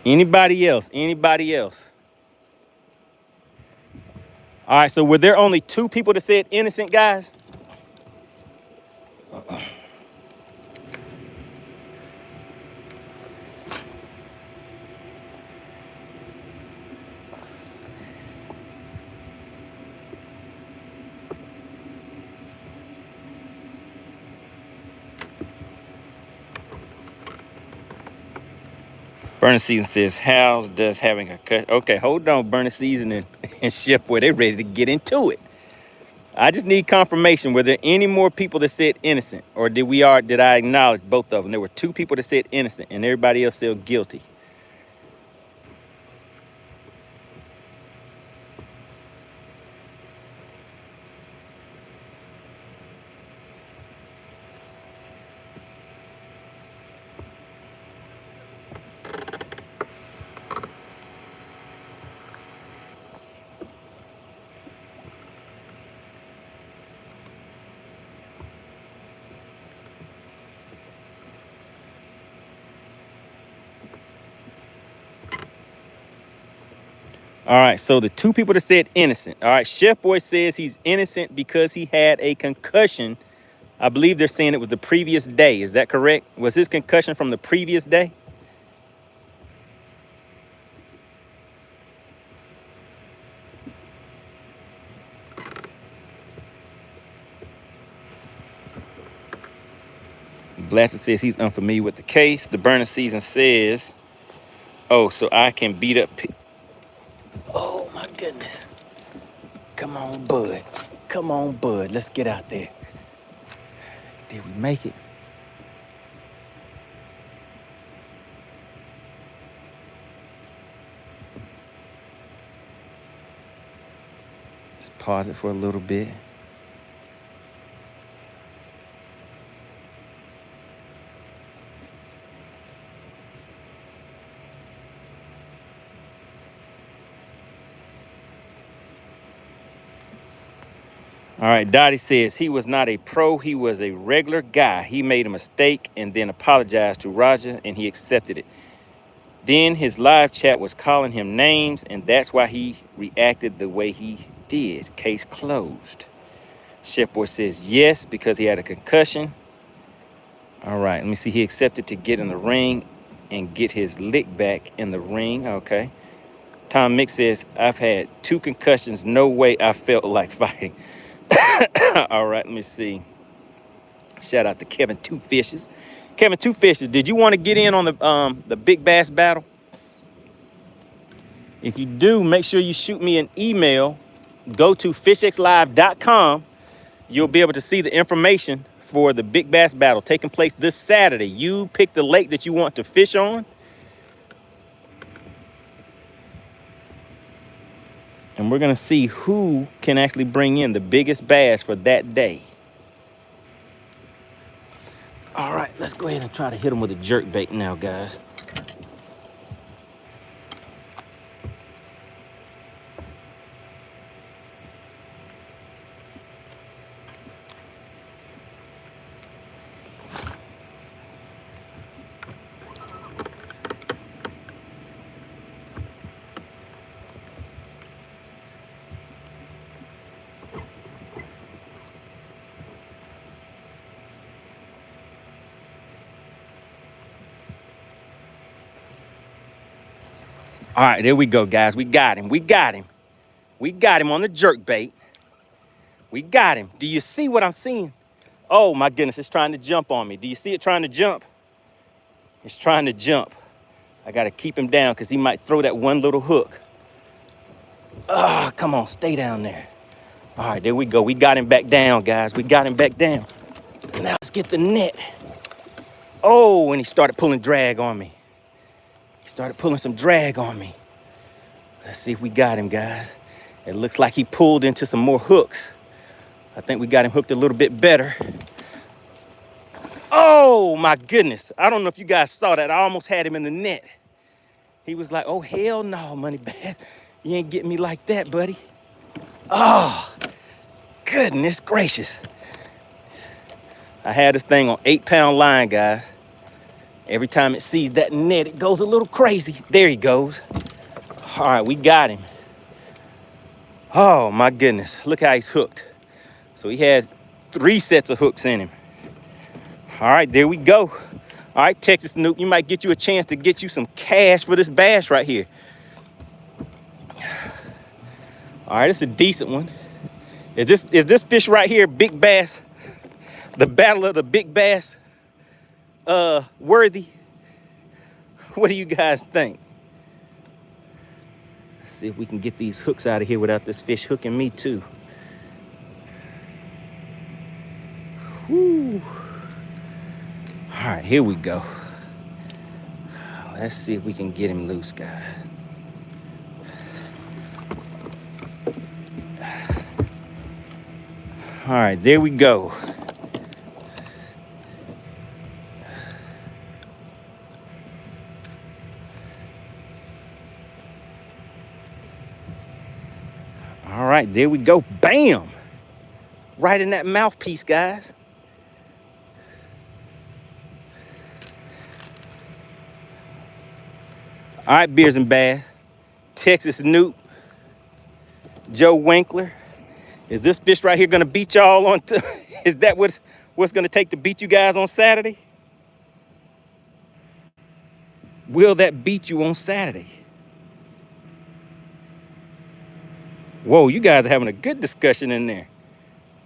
Anybody else? Anybody else? All right, so were there only two people that said innocent, guys? Burning Season says, how does having a cut? Okay, hold on, Burning Season and Chef Boy, they ready to get into it. I just need confirmation. Were there any more people that said innocent? Or did I acknowledge both of them? There were two people that said innocent and everybody else said guilty. All right, so the two people that said innocent. All right, Chef Boy says he's innocent because he had a concussion. I believe they're saying it was the previous day. Is that correct? Was his concussion from the previous day? Blaster says he's unfamiliar with the case. The Burner Season says, oh, so I can beat up. Oh, my goodness. Come on, bud. Come on, bud. Let's get out there. Did we make it? Let's pause it for a little bit. All right, Dottie says he was not a pro. He was a regular guy. He made a mistake and then apologized to Roger, and he accepted it. Then his live chat was calling him names, and that's why he reacted the way he did. Case closed. Chef Boy says yes, because he had a concussion. All right, let me see. He accepted to get in the ring and get his lick back in the ring. Okay. Tom Mick says, I've had 2 concussions. No way I felt like fighting. All right, let me see. Shout out to Kevin Two Fishes. Kevin Two Fishes, did you want to get in on the big bass battle? If you do, make sure you shoot me an email. Go to FishXLive.com. You'll be able to see the information for the big bass battle taking place this Saturday. You pick the lake that you want to fish on. And we're going to see who can actually bring in the biggest bass for that day. All right, let's go ahead and try to hit them with a jerk bait now, guys. All right, there we go, guys. We got him. We got him. We got him on the jerk bait. We got him. Do you see what I'm seeing? Oh my goodness, it's trying to jump on me. Do you see it trying to jump? It's trying to jump. I gotta keep him down because he might throw that one little hook. Ah, come on, stay down there. All right, there we go. We got him back down, guys. We got him back down. Now let's get the net. Oh, and he started pulling drag on me. He started pulling some drag on me. Let's see if we got him, guys. It looks like he pulled into some more hooks. I think we got him hooked a little bit better. Oh, my goodness. I don't know if you guys saw that. I almost had him in the net. He was like, oh, hell no, MoneyBass. You ain't getting me like that, buddy. Oh, goodness gracious. I had this thing on 8-pound line, guys. Every time it sees that net, it goes a little crazy. There he goes. All right, we got him. Oh, my goodness. Look how he's hooked. So he had 3 sets of hooks in him. All right, there we go. All right, Texas Snoop, you might get you a chance to get you some cash for this bass right here. All right, it's a decent one. Is this fish right here, big bass, the battle of the big bass, worthy? What do you guys think? Let's see if we can get these hooks out of here without this fish hooking me too. Woo. All right, here we go. Let's see if we can get him loose, guys. All right, there we go. All right, there we go. Bam! Right in that mouthpiece, guys. All right, Beers and Bass, Texas Snoop, Joe Winkler. Is this fish right here gonna beat y'all on? Is that what's gonna take to beat you guys on Saturday? Will that beat you on Saturday? Whoa, you guys are having a good discussion in there.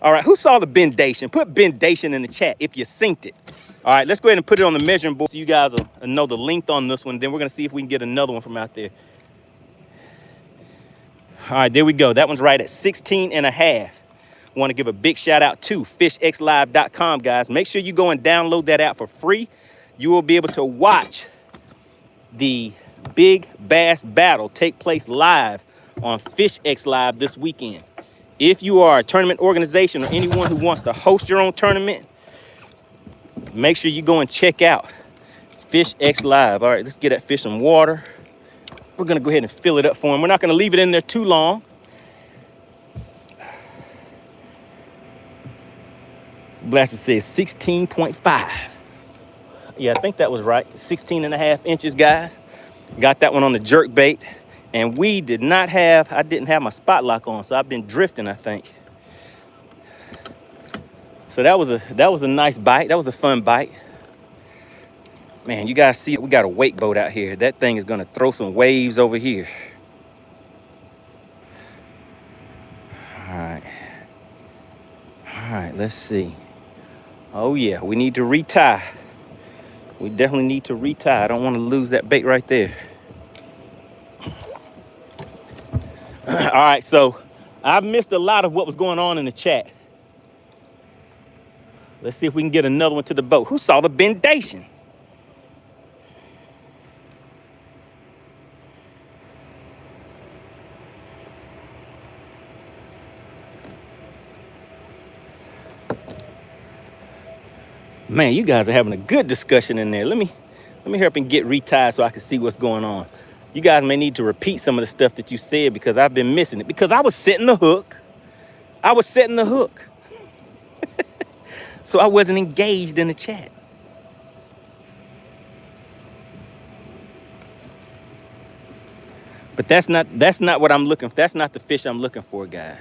All right, who saw the bendation? Put bendation in the chat if you synced it. All right, let's go ahead and put it on the measuring board so you guys will know the length on this one. Then we're gonna see if we can get another one from out there. All right, there we go. That one's right at 16 and a half. Want to give a big shout out to FishXLive.com, guys. Make sure you go and download that app for free. You will be able to watch the Big Bass Battle take place live on FishXLive this weekend. If you are a tournament organization or anyone who wants to host your own tournament, make sure you go and check out FishXLive. All right, let's get that fish some water. We're gonna go ahead and fill it up for him. We're not gonna leave it in there too long. Blaster says 16.5. Yeah, I think that was right. 16 and a half inches, guys. Got that one on the jerk bait. And I didn't have my spot lock on, so I've been drifting, I think. So that was a nice bite. That was a fun bite. Man, you guys see, we got a wake boat out here. That thing is gonna throw some waves over here. All right, let's see. Oh yeah, we need to retie. We definitely need to retie. I don't want to lose that bait right there. All right, so I've missed a lot of what was going on in the chat. Let's see if we can get another one to the boat. Who saw the bendation? Man, you guys are having a good discussion in there. Let me hurry up and get retied so I can see what's going on. You guys may need to repeat some of the stuff that you said because I've been missing it. Because I was setting the hook. So I wasn't engaged in the chat. But that's not what I'm looking for. That's not the fish I'm looking for, guys.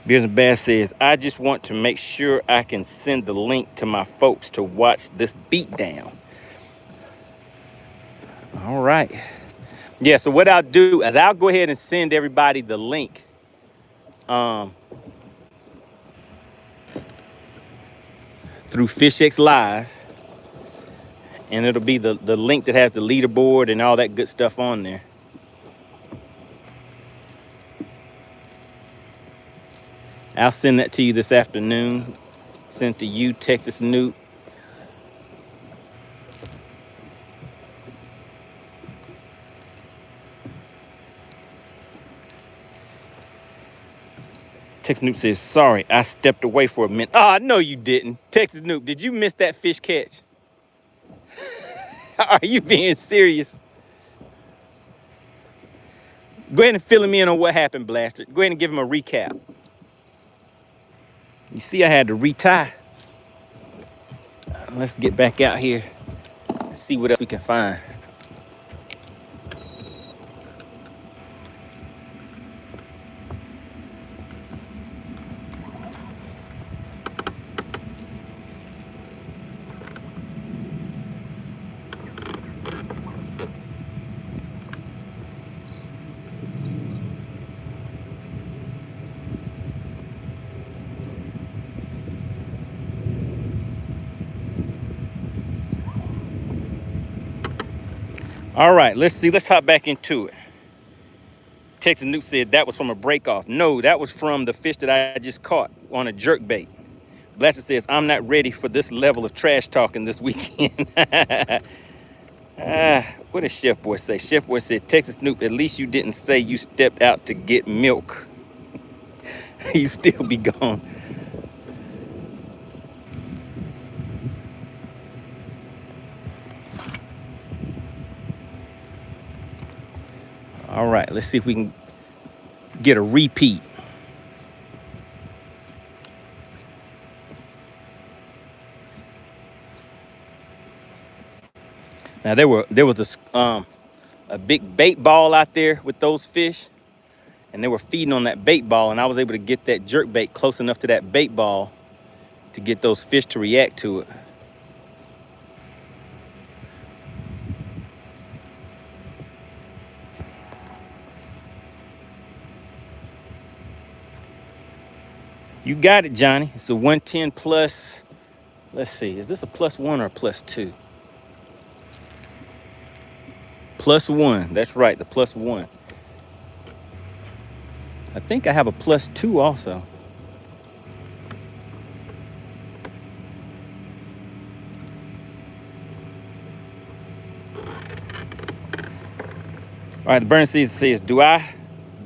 Beers and Bass says, I just want to make sure I can send the link to my folks to watch this beatdown. All right. Yeah, so what I'll do is I'll go ahead and send everybody the link. Through FishXLive. And it'll be the link that has the leaderboard and all that good stuff on there. I'll send that to you this afternoon. Send it to you, Texas Newt. Texas Newt says, sorry, I stepped away for a minute. Oh, no, you didn't. Texas Newt, did you miss that fish catch? Are you being serious? Go ahead and fill him in on what happened, Blaster. Go ahead and give him a recap. You see, I had to retie. Let's get back out here and see what else we can find. All right, let's see. Let's hop back into it. Texas Newt said that was from a break off. No, that was from the fish that I just caught on a jerk bait. Blaster says, I'm not ready for this level of trash talking this weekend. What did Chef Boy say? Chef Boy said, Texas Newt, at least you didn't say you stepped out to get milk. You still be gone. All right, let's see if we can get a repeat. Now there was a big bait ball out there with those fish, and they were feeding on that bait ball, and I was able to get that jerk bait close enough to that bait ball to get those fish to react to it. You got it, Johnny. It's a 110 plus. Let's see, is this a +1 or a +2? +1, that's right, the +1. I think I have a +2 also. All right, the burn season says, do I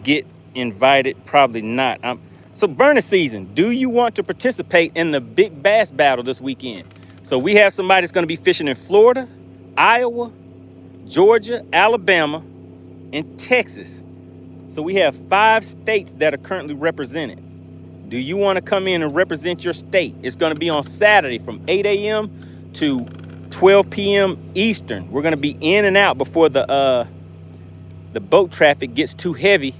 get invited? Probably not. So burner season, do you want to participate in the big bass battle this weekend? So we have somebody that's going to be fishing in Florida, Iowa, Georgia, Alabama, and Texas. So we have 5 states that are currently represented. Do you want to come in and represent your state? It's going to be on Saturday from 8 a.m. to 12 p.m. Eastern. We're going to be in and out before the boat traffic gets too heavy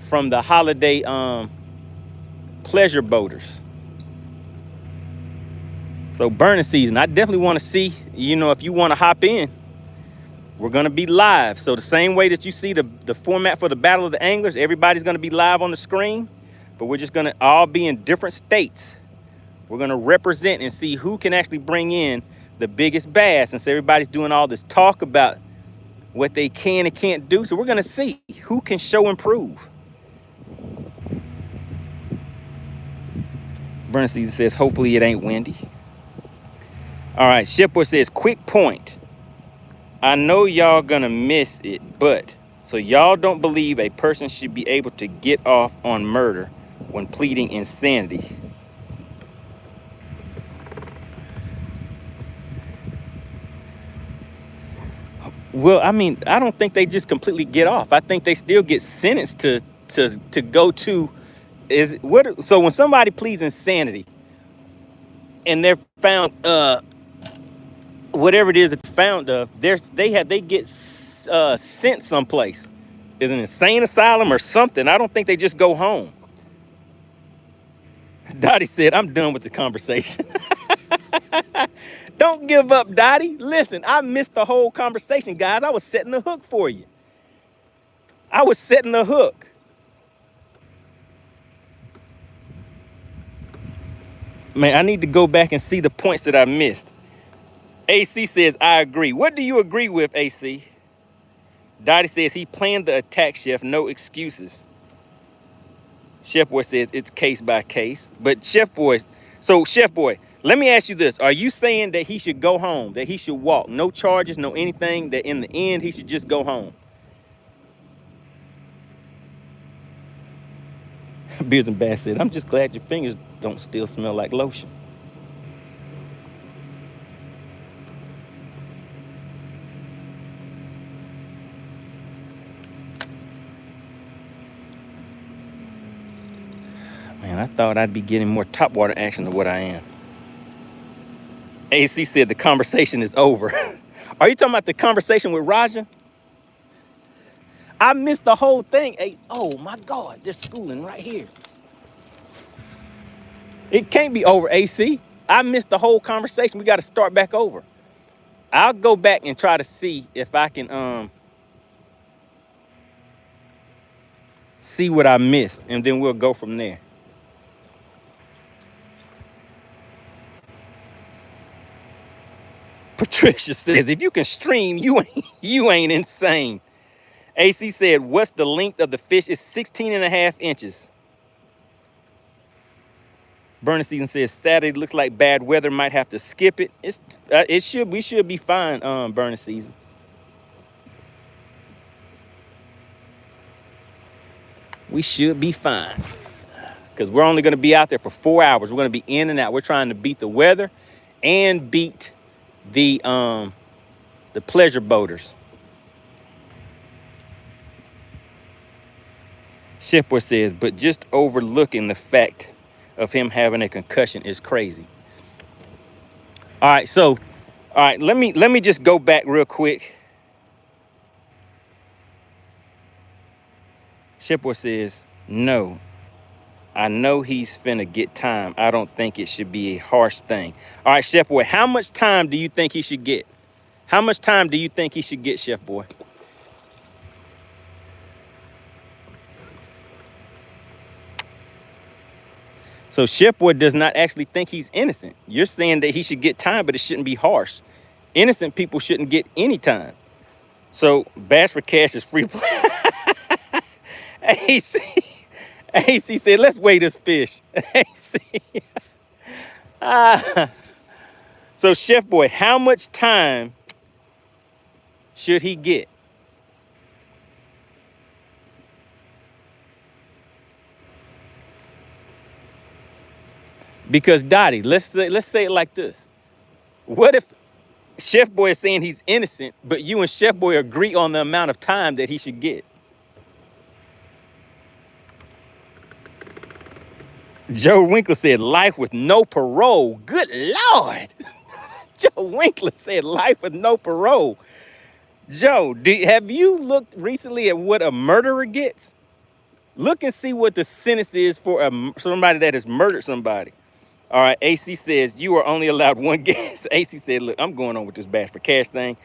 from the holiday pleasure boaters. So burning season, I definitely want to see, if you want to hop in, we're going to be live. So the same way that you see the format for the Battle of the Anglers, everybody's going to be live on the screen, but we're just going to all be in different states. We're going to represent and see who can actually bring in the biggest bass, since everybody's doing all this talk about what they can and can't do. So we're going to see who can show and prove. Burn season says, hopefully it ain't windy. All right, Shipboy says, quick point. I know y'all gonna miss it, but so y'all don't believe a person should be able to get off on murder when pleading insanity. Well, I mean, I don't think they just completely get off. I think they still get sentenced to go to so when somebody pleads insanity and they're found whatever it is that they're found of, they get sent someplace. Is an insane asylum or something. I don't think they just go home. Dottie said, I'm done with the conversation. Don't give up, Dottie. Listen, I missed the whole conversation, guys. I was setting the hook for you. I was setting the hook. Man, I need to go back and see the points that I missed. AC says, I agree. What do you agree with, AC? Dottie says he planned the attack, Chef. No excuses. Chef Boy says it's case by case. But Chef Boy, Chef Boy, let me ask you this. Are you saying that he should go home, that he should walk? No charges, no anything, that in the end he should just go home? Beards and Bass said, I'm just glad your fingers don't still smell like lotion. Man, I thought I'd be getting more Topwater action than what I am. AC said the conversation is over. Are you talking about the conversation with Raja? I missed the whole thing. Hey, oh my God, they're schooling right here. It can't be over, AC. I missed the whole conversation. We got to start back over. I'll go back and try to see if I can see what I missed, and then we'll go from there. Patricia says, if you can stream, you ain't insane. AC said, what's the length of the fish? It's 16.5 inches. Burning Season says, Saturday looks like bad weather, might have to skip it. We should be fine, Burning Season. We should be fine. Because we're only going to be out there for 4 hours. We're going to be in and out. We're trying to beat the weather and beat the pleasure boaters. Shipper says, but just overlooking the fact of him having a concussion is crazy. All right, let me just go back real quick. Shipper says, no, I know he's finna get time. I don't think it should be a harsh thing. All right, Chef Boy, how much time do you think he should get? How much time do you think he should get, Chef Boy? So Chef Boy does not actually think he's innocent. You're saying that he should get time, but it shouldn't be harsh. Innocent people shouldn't get any time. So Bass for Cash is free play. AC said, let's weigh this fish. AC. So Chef Boy, how much time should he get? Because Dottie, let's say it like this. What if Chef Boy is saying he's innocent, but you and Chef Boy agree on the amount of time that he should get? Joe Winkler said life with no parole. Good Lord. Joe Winkler said life with no parole. Joe, have you looked recently at what a murderer gets? Look and see what the sentence is for somebody that has murdered somebody. All right, AC says you are only allowed one guess. AC said, look, I'm going on with this Bass for Cash thing.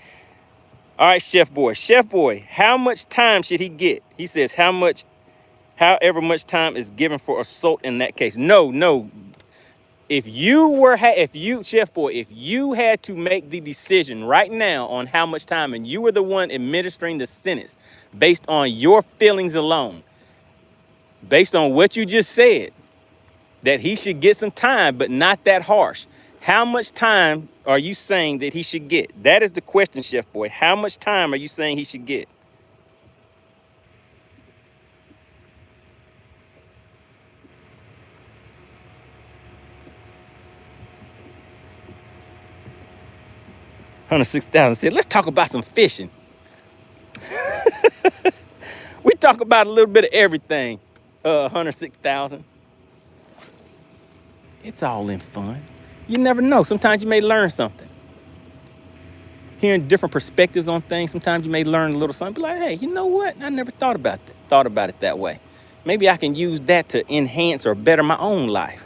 All right, Chef Boy, how much time should he get? He says however much time is given for assault in that case. No. If you, Chef Boy, if you had to make the decision right now on how much time, and you were the one administering the sentence based on your feelings alone, based on what you just said, that he should get some time, but not that harsh. How much time are you saying that he should get? That is the question, Chef Boy. How much time are you saying he should get? $106,000 said, let's talk about some fishing. We talk about a little bit of everything. 106,000. It's all in fun. You never know. Sometimes you may learn something. Hearing different perspectives on things, sometimes you may learn a little something. Be like, hey, you know what? I never thought about it that way. Maybe I can use that to enhance or better my own life.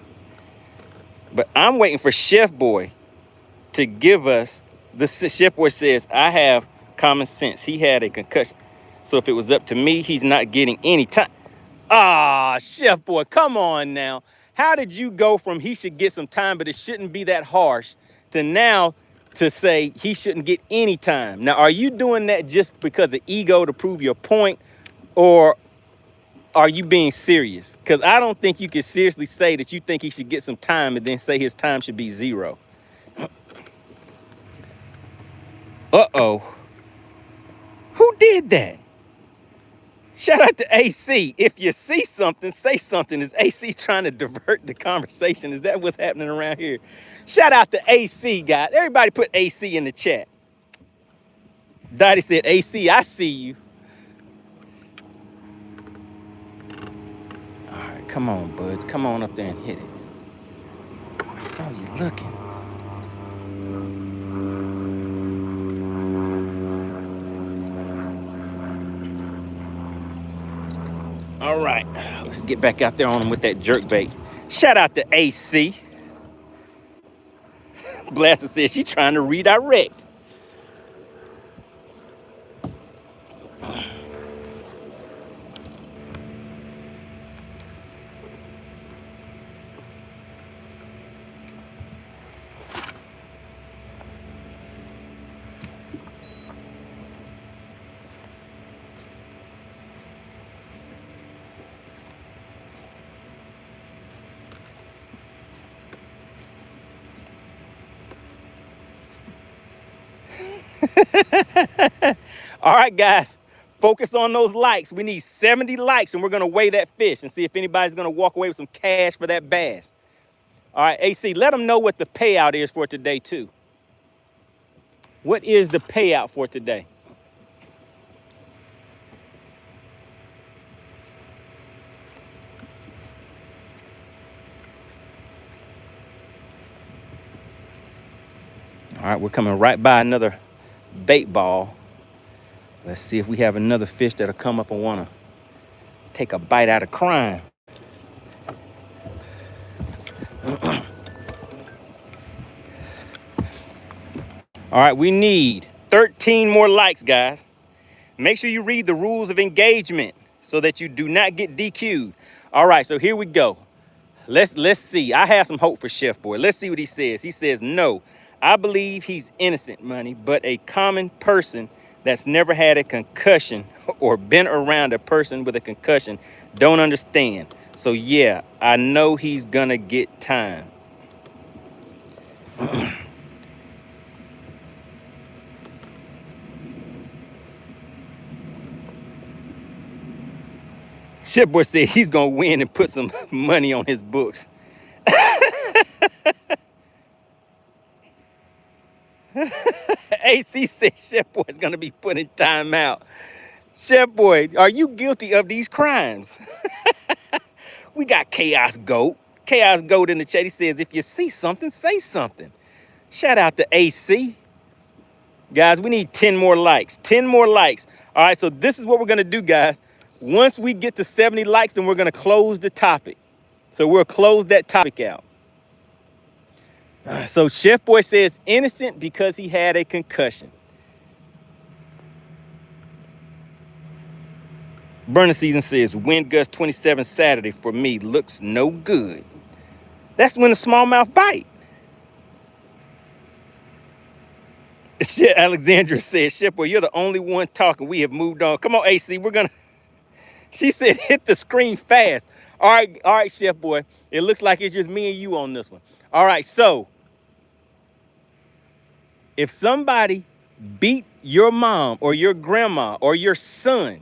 But I'm waiting for Chef Boy to give us the Chef Boy says, I have common sense. He had a concussion. So if it was up to me, he's not getting any time. Ah, Chef Boy, come on now. How did you go from he should get some time, but it shouldn't be that harsh, to now to say he shouldn't get any time? Now, are you doing that just because of ego to prove your point, or are you being serious? Because I don't think you can seriously say that you think he should get some time and then say his time should be 0. Uh-oh. Who did that? Shout out to AC. If you see something, say something. Is AC trying to divert the conversation? Is that what's happening around here? Shout out to AC, guys. Everybody put AC in the chat. Dottie said, AC, I see you. All right, come on, buds. Come on up there and hit it. I saw you looking. All right, let's get back out there on him with that jerk bait. Shout out to AC. Blaster says she's trying to redirect. All right, guys, focus on those likes. We need 70 likes, and we're going to weigh that fish and see if anybody's going to walk away with some cash for that bass. All right, AC, let them know what the payout is for today, too. What is the payout for today? All right, we're coming right by another bait ball. Let's see if we have another fish that'll come up and want to take a bite out of crime. All right, we need 13 more likes, guys. Make sure you read the rules of engagement so that you do not get DQ'd. All right, so here we go. Let's see. I have some hope for Chef Boy. Let's see what he says. He says, no, I believe he's innocent, Money, but a common person that's never had a concussion or been around a person with a concussion don't understand. So yeah, I know he's gonna get time. Chef Boy said he's gonna win and put some money on his books. AC said Chef Boy's gonna be put in timeout. Chef Boy, are you guilty of these crimes? We got Chaos Goat. Chaos Goat in the chat. He says, if you see something, say something. Shout out to AC. Guys, we need 10 more likes. 10 more likes. All right, so this is what we're gonna do, guys. Once we get to 70 likes, then we're gonna close the topic. So we'll close that topic out. So Chef Boy says innocent because he had a concussion. Burner Season says wind gust 27 Saturday for me looks no good. That's when the smallmouth bite. Alexandra says, Chef Boy, you're the only one talking. We have moved on. Come on, AC, we're gonna. She said, hit the screen fast. All right, Chef Boy. It looks like it's just me and you on this one. All right, so if somebody beat your mom or your grandma or your son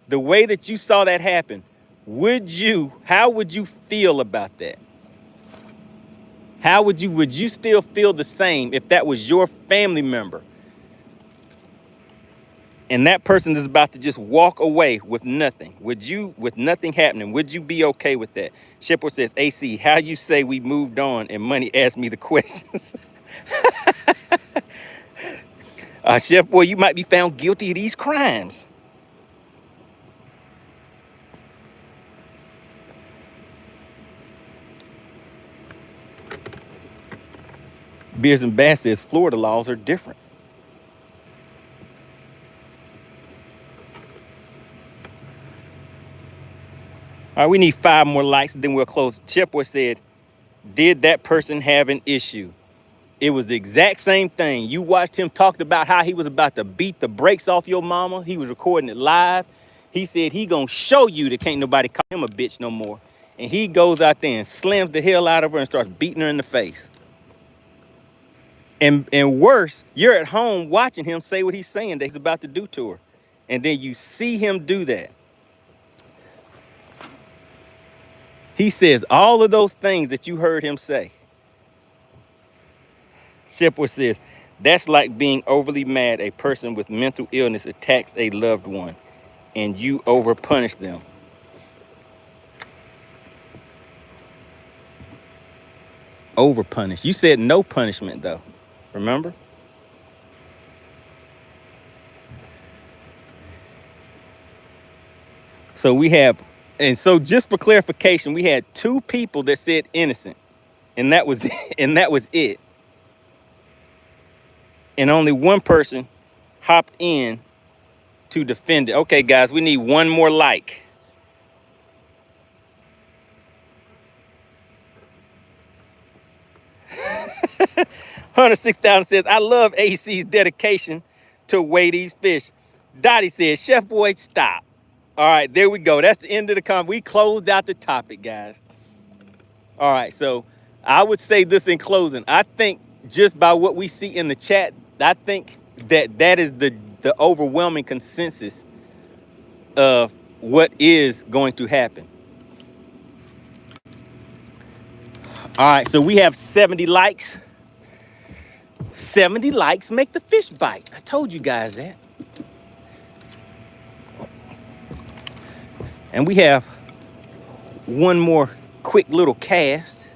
the way that you saw that happen, how would you feel about that? Would you still feel the same if that was your family member and that person is about to just walk away with nothing? With nothing happening, would you be okay with that? Shipper says, AC, how you say we moved on and Money asked me the questions? Chef Boy, you might be found guilty of these crimes. Beers and Bass says Florida laws are different. All right, we need 5 more likes, then we'll close. Chipboy said, did that person have an issue? It was the exact same thing. You watched him talk about how he was about to beat the brakes off your mama. He was recording it live. He said he gonna show you that can't nobody call him a bitch no more. And he goes out there and slams the hell out of her and starts beating her in the face. And worse, you're at home watching him say what he's saying that he's about to do to her. And then you see him do that. He says all of those things that you heard him say. Shipper says, that's like being overly mad. A person with mental illness attacks a loved one and you overpunish them. Overpunish. You said no punishment though. Remember? So we have, and so just for clarification, we had 2 people that said innocent, and that was and that was it. And only 1 person hopped in to defend it. Okay, guys, we need 1 more like. $106,000 says, I love AC's dedication to weigh these fish. Dottie says, Chef Boy, stop. All right, there we go. That's the end of the comment. We closed out the topic, guys. All right, so I would say this in closing. I think just by what we see in the chat, I think that is the overwhelming consensus of what is going to happen. All right, so we have 70 likes. 70 likes make the fish bite. I told you guys that. And we have 1 more quick little cast.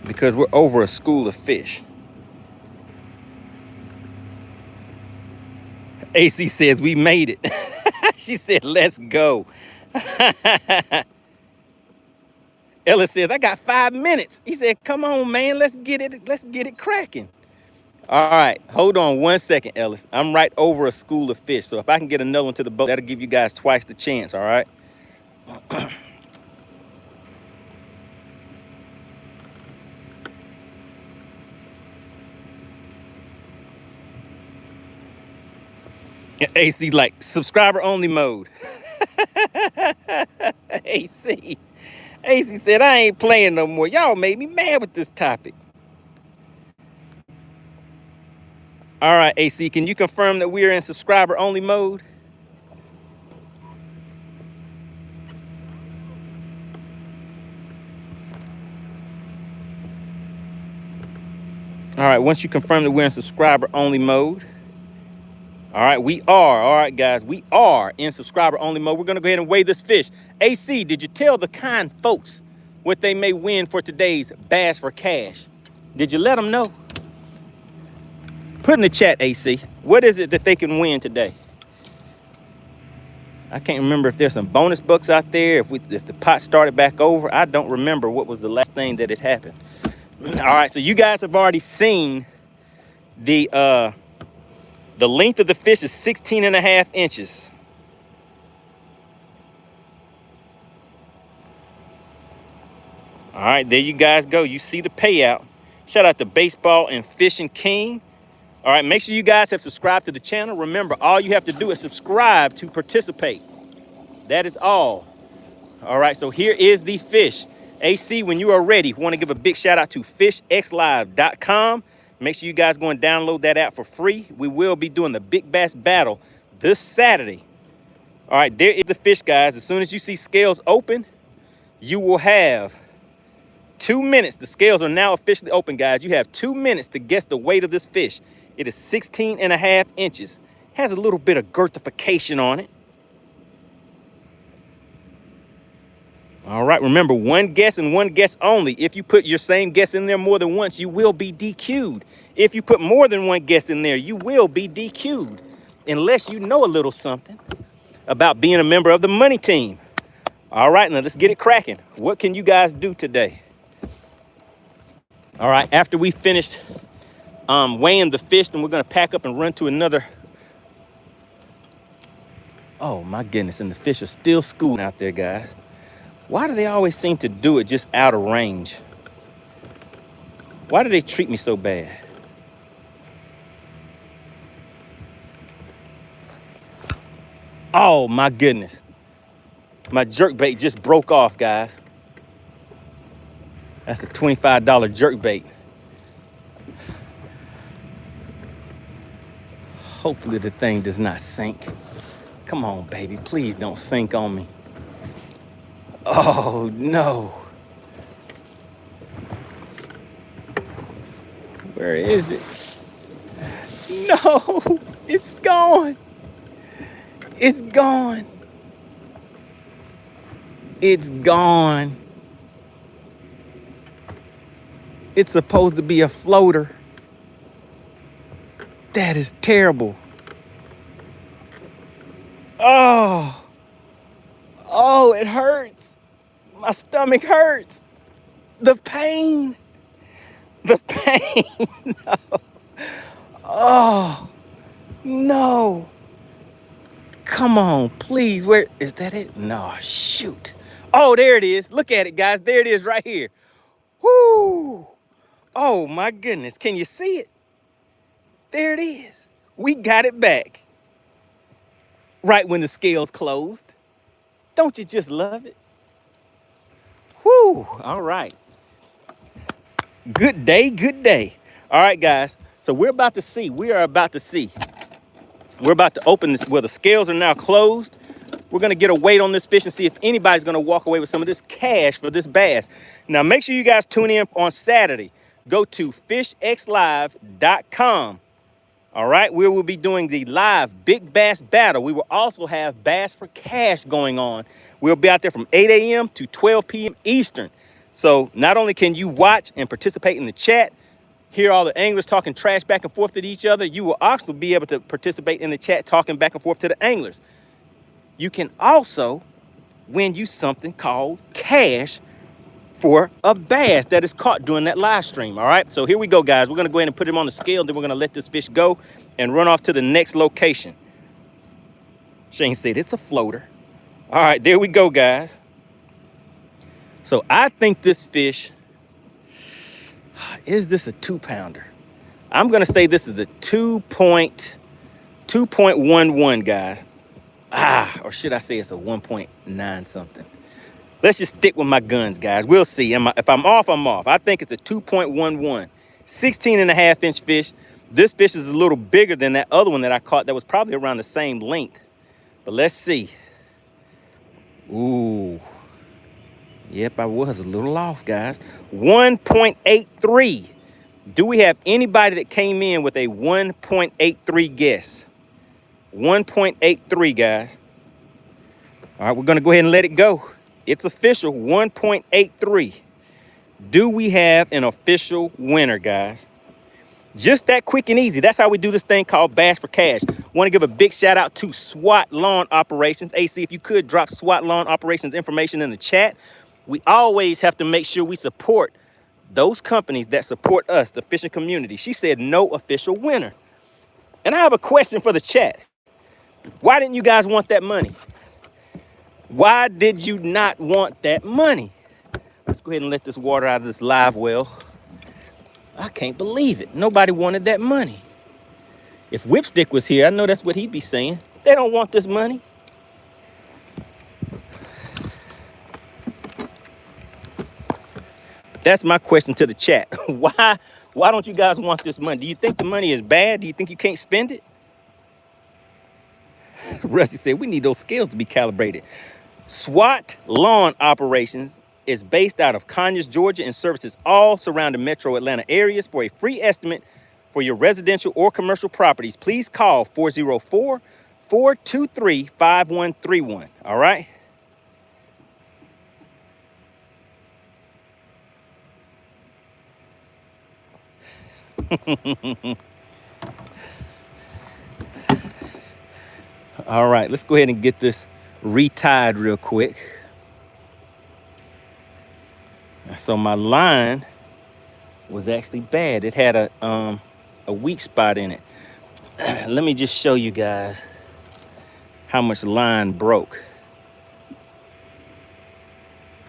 Because we're over a school of fish. AC says we made it. She said, let's go. Ella says, I got 5 minutes. He said, come on, man, let's get it cracking. All right, hold on 1 second, Ellis. I'm right over a school of fish. So if I can get another one to the boat, that'll give you guys twice the chance, all right? AC like subscriber only mode. AC said, I ain't playing no more. Y'all made me mad with this topic. All right, AC, can you confirm that we're in subscriber only mode? All right, once you confirm that we're in subscriber only mode. All right, we are. All right, guys, we are in subscriber only mode. We're going to go ahead and weigh this fish. AC, did you tell the kind folks what they may win for today's Bass for Cash? Did you let them know? Put in the chat, AC. What is it that they can win today? I can't remember if there's some bonus bucks out there, if the pot started back over. I don't remember what was the last thing that had happened. All right, so you guys have already seen the length of the fish is 16.5 inches. All right, there you guys go. You see the payout. Shout out to Baseball and Fishing King. All right, make sure you guys have subscribed to the channel. Remember, all you have to do is subscribe to participate. That is all. All right, so here is the fish. AC, when you are ready, we want to give a big shout out to FishXLive.com. Make sure you guys go and download that app for free. We will be doing the Big Bass Battle this Saturday. All right, there is the fish, guys. As soon as you see scales open, you will have 2 minutes. The scales are now officially open, guys. You have 2 minutes to guess the weight of this fish. It is 16.5 inches. Has a little bit of girthification on it. All right, remember, one guess and one guess only. If you put your same guess in there more than once, you will be DQ'd. If you put more than one guess in there, you will be DQ'd. Unless you know a little something about being a member of the money team. All right, now let's get it cracking. What can you guys do today? All right, after we finish weighing the fish, then we're gonna pack up and run to another. Oh my goodness, and the fish are still schooling out there, guys. Why do they always seem to do it just out of range? Why do they treat me so bad? Oh my goodness. My jerkbait just broke off, guys. That's a $25 jerkbait. Hopefully the thing does not sink. Come on, baby, please don't sink on me. Oh no. Where is it? No, it's gone. It's gone. It's gone. It's supposed to be a floater. That is terrible. Oh. Oh, it hurts. My stomach hurts. The pain. The pain. No. Oh, no. Come on, please. Where is that it? No, shoot. Oh, there it is. Look at it, guys. There it is right here. Whoo. Oh, my goodness. Can you see it? There it is. We got it back. Right when the scales closed. Don't you just love it? Whoo. All right. Good day, good day. All right, guys. So we are about to see. We're about to open this. Well, the scales are now closed. We're going to get a weight on this fish and see if anybody's going to walk away with some of this cash for this bass. Now, make sure you guys tune in on Saturday. Go to FishXLive.com. All right, we will be doing the live big bass battle. We will also have Bass for Cash going on. We'll be out there from 8 a.m. to 12 p.m. Eastern. So not only can you watch and participate in the chat, hear all the anglers talking trash back and forth to each other, you will also be able to participate in the chat talking back and forth to the anglers. You can also win you something called cash for a bass that is caught during that live stream. All right, so here we go, guys. We're gonna go ahead and put him on the scale, then we're gonna let this fish go and run off to the next location. Shane said it's a floater. All right, there we go, guys. So I think this fish, is this a 2-pounder? I'm gonna say this is a 2.11, guys. Or should I say it's a 1.9 something? Let's just stick with my guns, guys. We'll see. If I'm off, I'm off. I think it's a 2.11, 16.5-inch fish. This fish is a little bigger than that other one that I caught that was probably around the same length. But let's see. Ooh. Yep, I was a little off, guys. 1.83. Do we have anybody that came in with a 1.83 guess? 1.83, guys. All right, we're going to go ahead and let it go. It's official, 1.83. Do we have an official winner, guys? Just that quick and easy. That's how we do this thing called Bass for Cash. Want to give a big shout out to SWAT Lawn Operations. AC, if you could drop SWAT Lawn Operations information in the chat. We always have to make sure we support those companies that support us, the fishing community. She said no official winner. And I have a question for the chat. Why didn't you guys want that money? Why did you not want that money? Let's go ahead and let this water out of this live well. I can't believe it. Nobody wanted that money. If Whipstick was here, I know that's what he'd be saying. They don't want this money. That's my question to the chat. Why don't you guys want this money? Do you think the money is bad? Do you think you can't spend it? Rusty said, we need those scales to be calibrated. SWAT Lawn Operations is based out of Conyers, Georgia, and services all surrounding metro Atlanta areas. For a free estimate for your residential or commercial properties, please call 404-423-5131. All right? All right, let's go ahead and get this retied real quick. So my line was actually bad. It had a weak spot in it. Let me just show you guys how much line broke.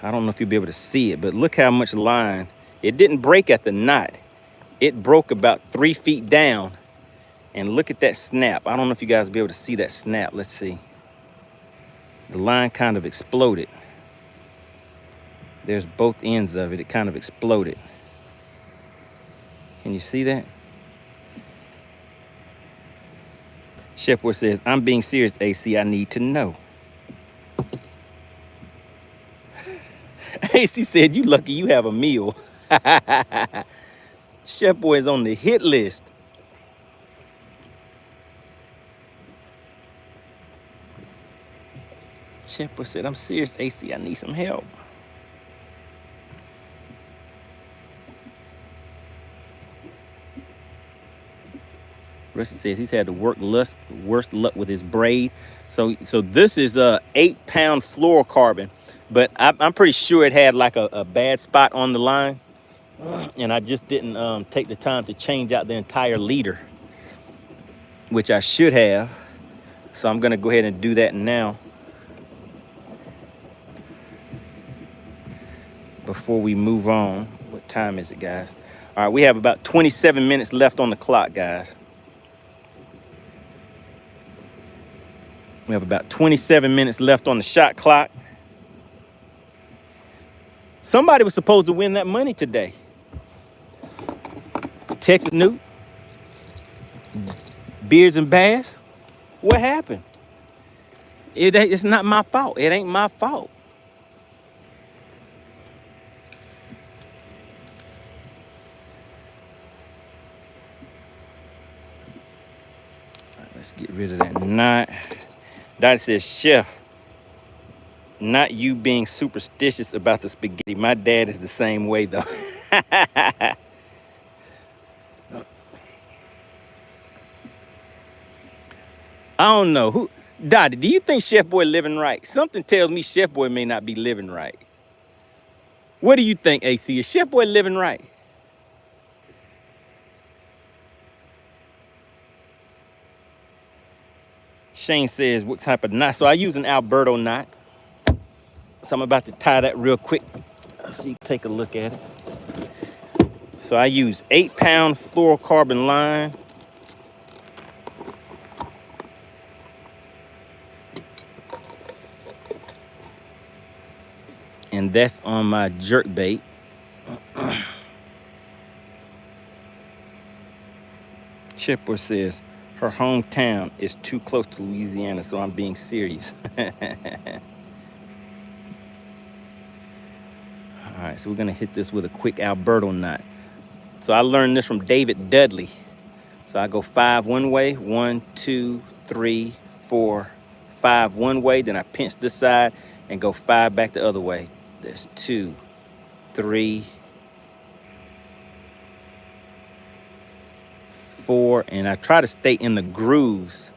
I don't know if you'll be able to see it, but look how much line. It didn't break at the knot. It broke about 3 feet down. And look at that snap. I don't know if you guys will be able to see that snap. Let's see. The line kind of exploded. There's both ends of it. It kind of exploded. Can you see that? Shepard says, I'm being serious, AC. I need to know. AC said, you lucky you have a meal. Chef Boy is on the hit list. Chef Boy said, I'm serious, AC. I need some help. Rusty says he's had the worst luck with his braid. So this is a 8-pound fluorocarbon, but I'm pretty sure it had like a bad spot on the line, and I just didn't take the time to change out the entire leader, which I should have. So I'm gonna go ahead and do that now before we move on. What time is it, guys? All right, we have about 27 minutes left on the clock, guys. We have about 27 minutes left on the shot clock. Somebody was supposed to win that money today. Texas Newt, Beards and Bass. What happened? It's not my fault. It ain't my fault. All right, let's get rid of that knot. Dottie says, Chef, not you being superstitious about the spaghetti. My dad is the same way, though. I don't know. Who, Dottie, do you think Chef Boy living right? Something tells me Chef Boy may not be living right. What do you think, AC? Is Chef Boy living right? Shane says, what type of knot? So I use an Alberto knot. So I'm about to tie that real quick so you can take a look at it. So I use 8-pound fluorocarbon line. And that's on my jerk bait. Chipper says, her hometown is too close to Louisiana, so I'm being serious. All right, so we're gonna hit this with a quick Alberto knot. So I learned this from David Dudley. So I go 5 one way, 1, 2, 3, 4, 5 one way. Then I pinch this side and go 5 back the other way. There's 2, 3, 4, and I try to stay in the grooves,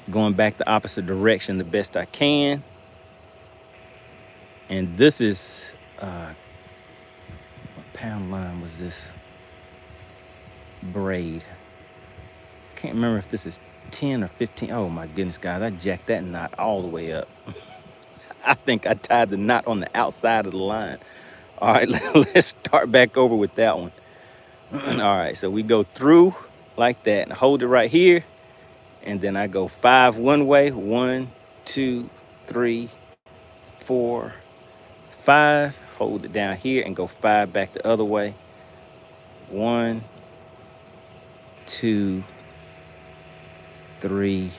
going back the opposite direction the best I can. And this is, what pound line was this braid? Can't remember if this is 10 or 15. Oh my goodness, guys, I jacked that knot all the way up. I think I tied the knot on the outside of the line. All right, let's start back over with that one. All right, so we go through like that and hold it right here. And then I go 5 one way, 1, 2, 3, 4, 5. Hold it down here and go 5 back the other way. 1, 2, 3,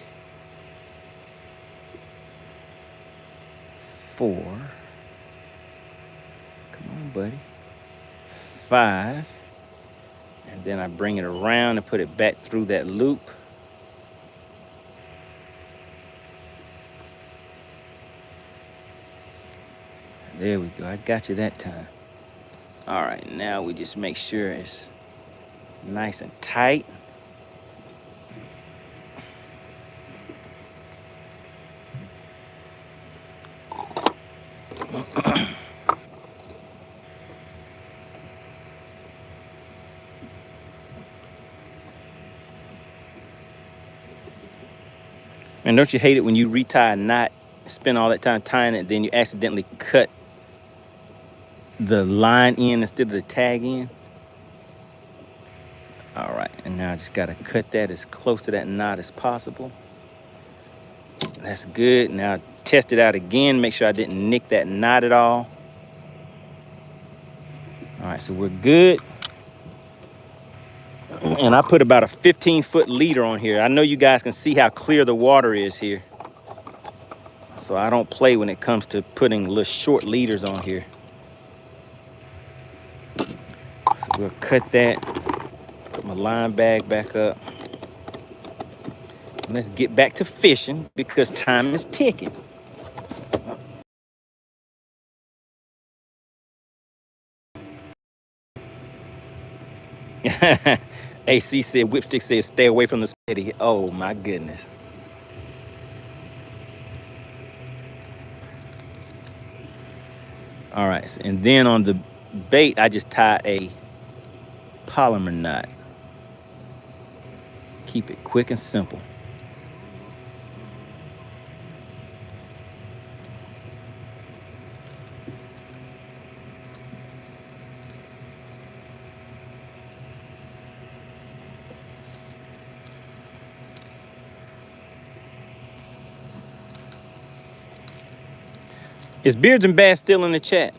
4. Come on, buddy. 5. And then I bring it around and put it back through that loop. There we go. I got you that time. All right, now we just make sure it's nice and tight. And don't you hate it when you retie a knot, spend all that time tying it, then you accidentally cut the line in instead of the tag in? All right, and now I just gotta cut that as close to that knot as possible. That's good. Now test it out again, make sure I didn't nick that knot at all. All right, so we're good. And I put about a 15-foot leader on here. I know you guys can see how clear the water is here. So I don't play when it comes to putting little short leaders on here. So we'll cut that, put my line bag back up. And let's get back to fishing because time is ticking. AC said, Whipstick said, stay away from the spaghetti. Oh my goodness. All right, and then on the bait, I just tie a polymer knot. Keep it quick and simple. Is Beards and Bass still in the chat?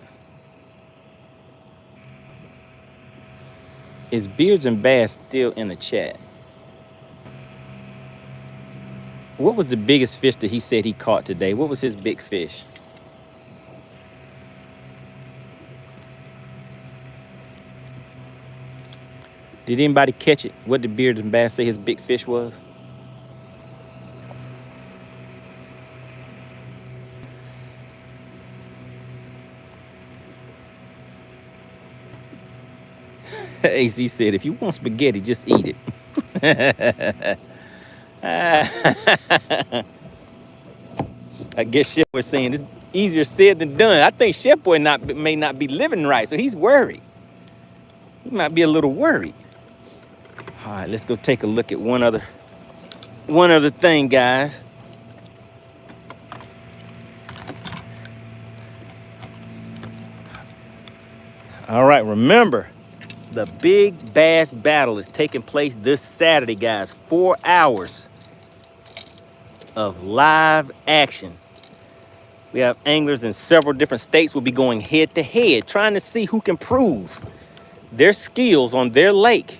Is Beards and Bass still in the chat? What was the biggest fish that he said he caught today? What was his big fish? Did anybody catch it? What did Beards and Bass say his big fish was? AC said, if you want spaghetti, just eat it. I guess Chef was saying it's easier said than done. I think Chef Boy may not be living right, so he's worried. He might be a little worried. All right, let's go take a look at one other thing, guys. All right, remember, the Big Bass Battle is taking place this Saturday, guys. 4 hours of live action. We have anglers in several different states. We'll be going head to head, trying to see who can prove their skills on their lake.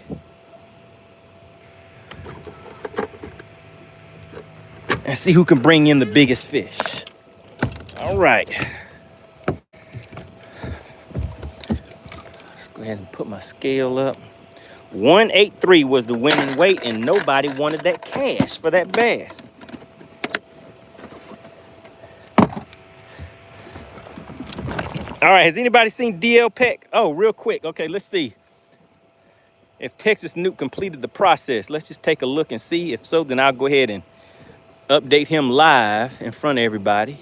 And see who can bring in the biggest fish. All right. Let's go ahead and put my scale up. 183 was the winning weight, and nobody wanted that cash for that bass. All right, has anybody seen DL Peck? Oh, real quick. Okay, let's see if Texas Nuke completed the process. Let's just take a look and see. If so, then I'll go ahead and update him live in front of everybody.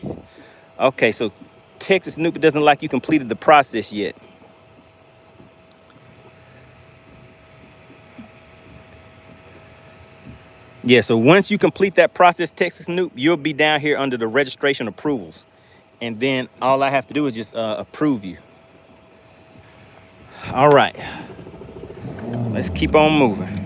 Okay, so Texas Nuke doesn't like you completed the process yet. Yeah, so once you complete that process, Texas Nuke, you'll be down here under the registration approvals. And then all I have to do is just approve you. All right, let's keep on moving.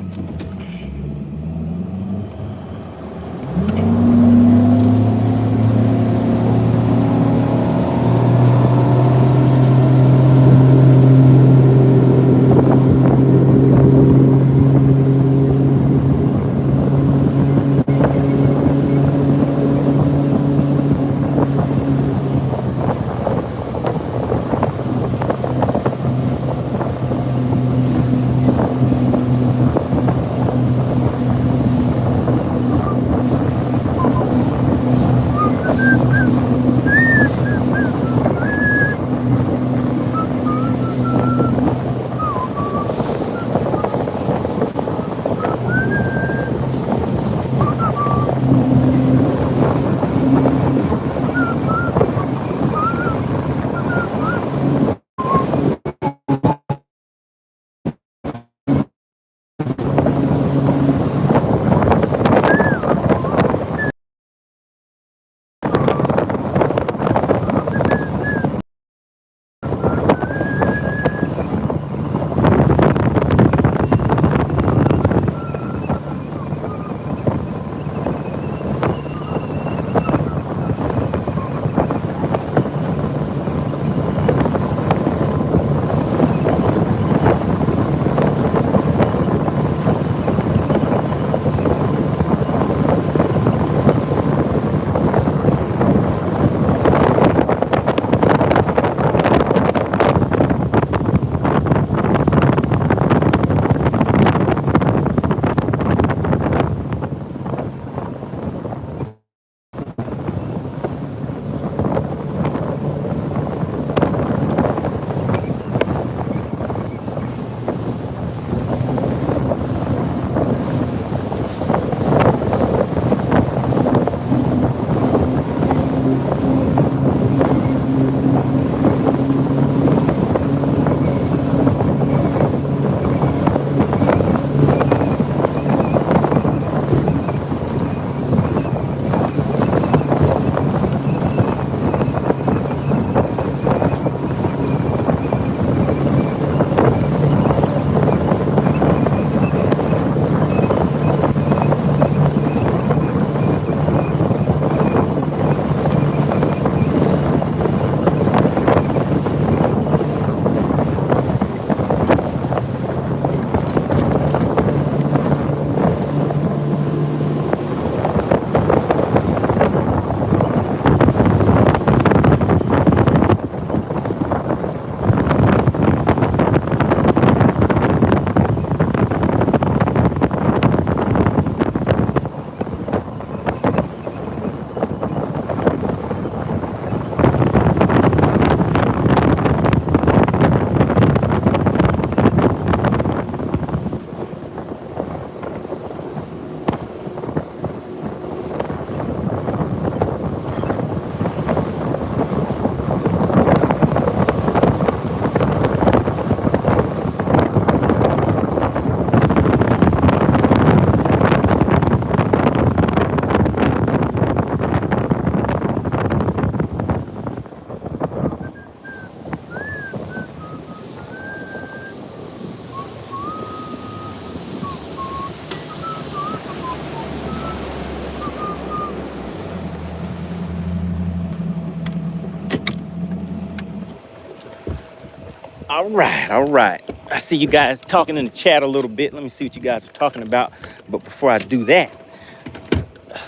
All right, all right. I see you guys talking in the chat a little bit. Let me see what you guys are talking about. But before I do that,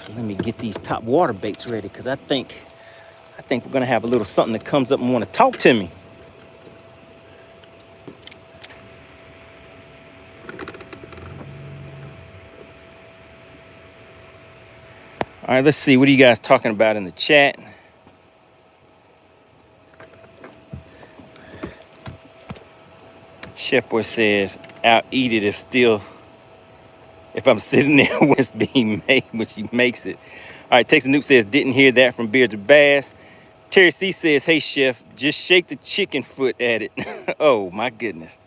let me get these top water baits ready, because I think we're gonna have a little something that comes up and want to talk to me. All right, let's see. What are you guys talking about in the chat? Chef Boy says, "I'll eat it if I'm sitting there when it's being made, when she makes it." All right, Texas Nuke says, "Didn't hear that from Beards and Bass." Terry C says, "Hey, Chef, just shake the chicken foot at it." Oh, my goodness.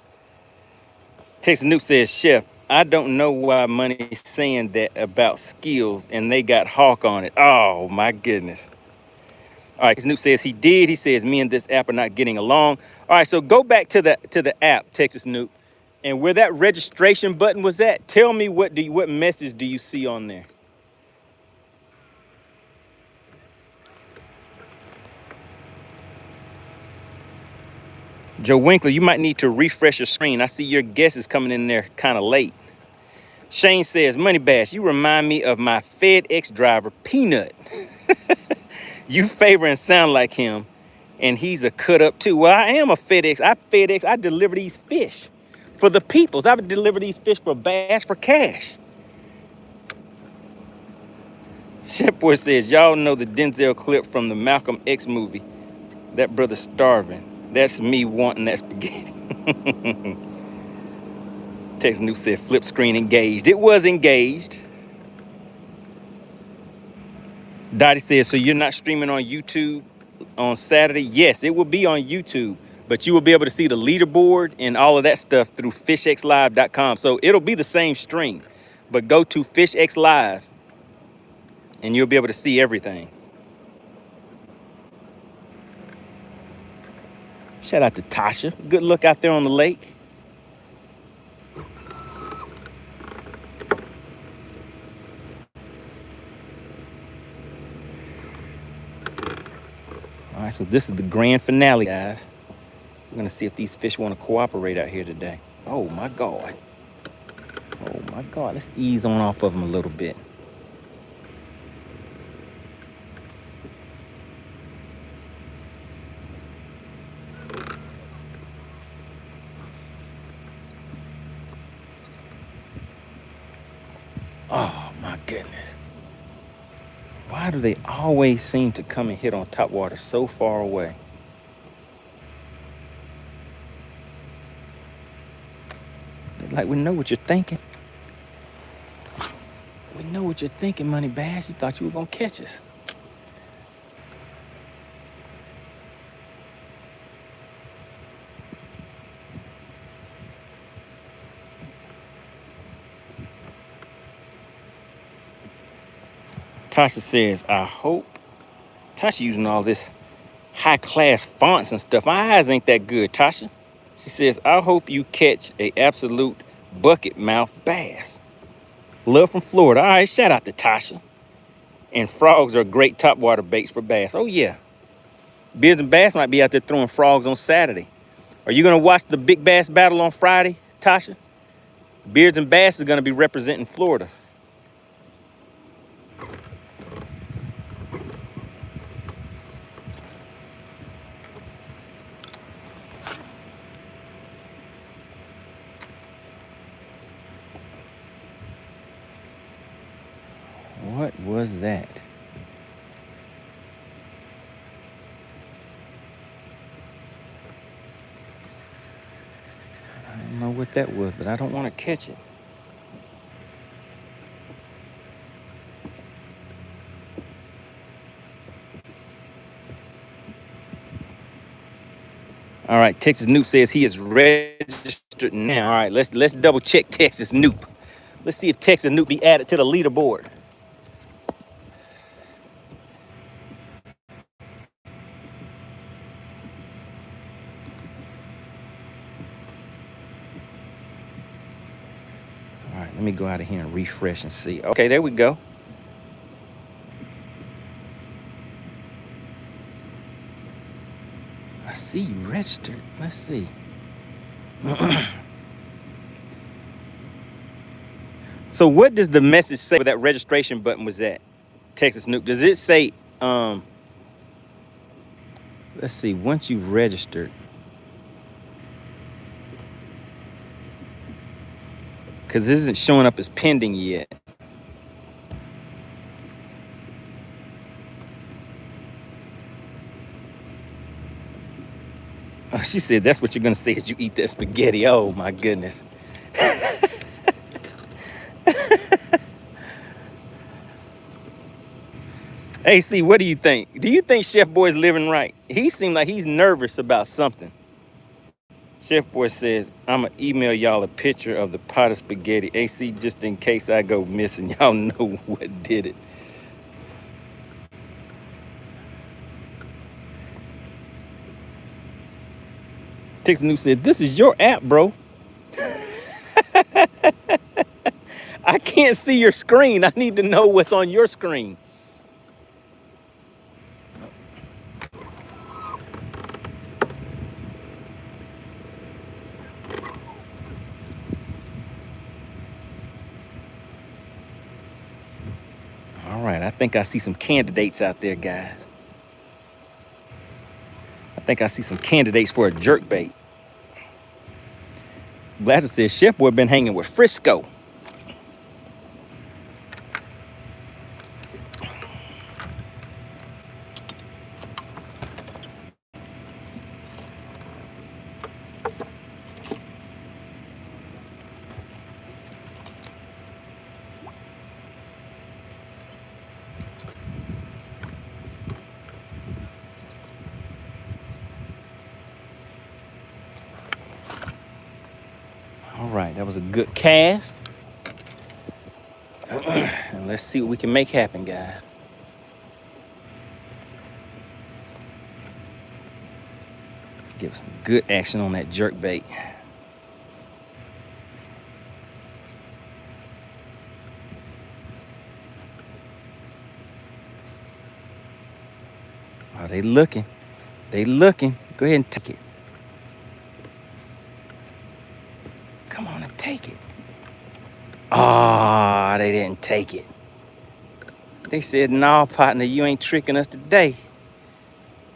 Texas Nuke says, "Chef, I don't know why Money's saying that about skills and they got Hawk on it." Oh, my goodness. All right, Texas Nuke says he did. He says, "Me and this app are not getting along." All right, so go back to the app, Texas Nuke, and where that registration button was at, tell me what message do you see on there? Joe Winkler, you might need to refresh your screen. I see your guess is coming in there kind of late. Shane says, MoneyBass, you remind me of my FedEx driver, Peanut. You favor and sound like him, and he's a cut up too. Well, I am a FedEx. I deliver these fish for the peoples. I would deliver these fish for Bass for Cash. Chef Boy says, y'all know the Denzel clip from the Malcolm X movie. That brother starving. That's me wanting that spaghetti. Text New said, flip screen engaged. It was engaged. Dottie says, so you're not streaming on YouTube on Saturday? Yes, it will be on YouTube, but you will be able to see the leaderboard and all of that stuff through FishXLive.com. So it'll be the same stream, but go to FishXLive and you'll be able to see everything. Shout out to Tasha. Good look out there on the lake. All right, so this is the grand finale, guys. We're gonna see if these fish want to cooperate out here today. Oh my God. Oh my God, let's ease on off of them a little bit. Oh my goodness. Why do they always seem to come and hit on Topwater so far away? Like, we know what you're thinking. We know what you're thinking, MoneyBass. You thought you were gonna catch us. Tasha says, I hope. Tasha using all this high class fonts and stuff. My eyes ain't that good, Tasha. She says, I hope you catch a absolute bucket mouth bass. Love from Florida. All right, shout out to Tasha. And frogs are great topwater baits for bass. Oh yeah. Beards and Bass might be out there throwing frogs on Saturday. Are you gonna watch the big bass battle on Friday, Tasha? Beards and Bass is gonna be representing Florida. What was that? I don't know what that was, but I don't want to catch it. All right, Texas Noop says he is registered now. All right, let's double check Texas Noop. Let's see if Texas Noop be added to the leaderboard. All right, let me go out of here and refresh and see. Okay, there we go. I see you registered. Let's see. So what does the message say where that registration button was at? Texas Nuke. Does it say, let's see, once you've registered, because this isn't showing up as pending yet. Oh, she said that's what you're gonna say as you eat that spaghetti. Oh my goodness. Hey, see, what do you think? Do you think Chef Boy's living right? He seemed like he's nervous about something. Chef Boy says, I'ma email y'all a picture of the pot of spaghetti. AC, just in case I go missing. Y'all know what did it. Texas News said, this is your app, bro. I can't see your screen. I need to know what's on your screen. All right, I think I see some candidates out there, guys. I think I see some candidates for a jerkbait. Blaster says, Chef Boy been hanging with Frisco. All right, that was a good cast. And let's see what we can make happen, guys. Give some good action on that jerkbait. Oh, they looking. They looking. Go ahead and take it. Come on and take it. Ah, they didn't take it. They said, no, partner, you ain't tricking us today.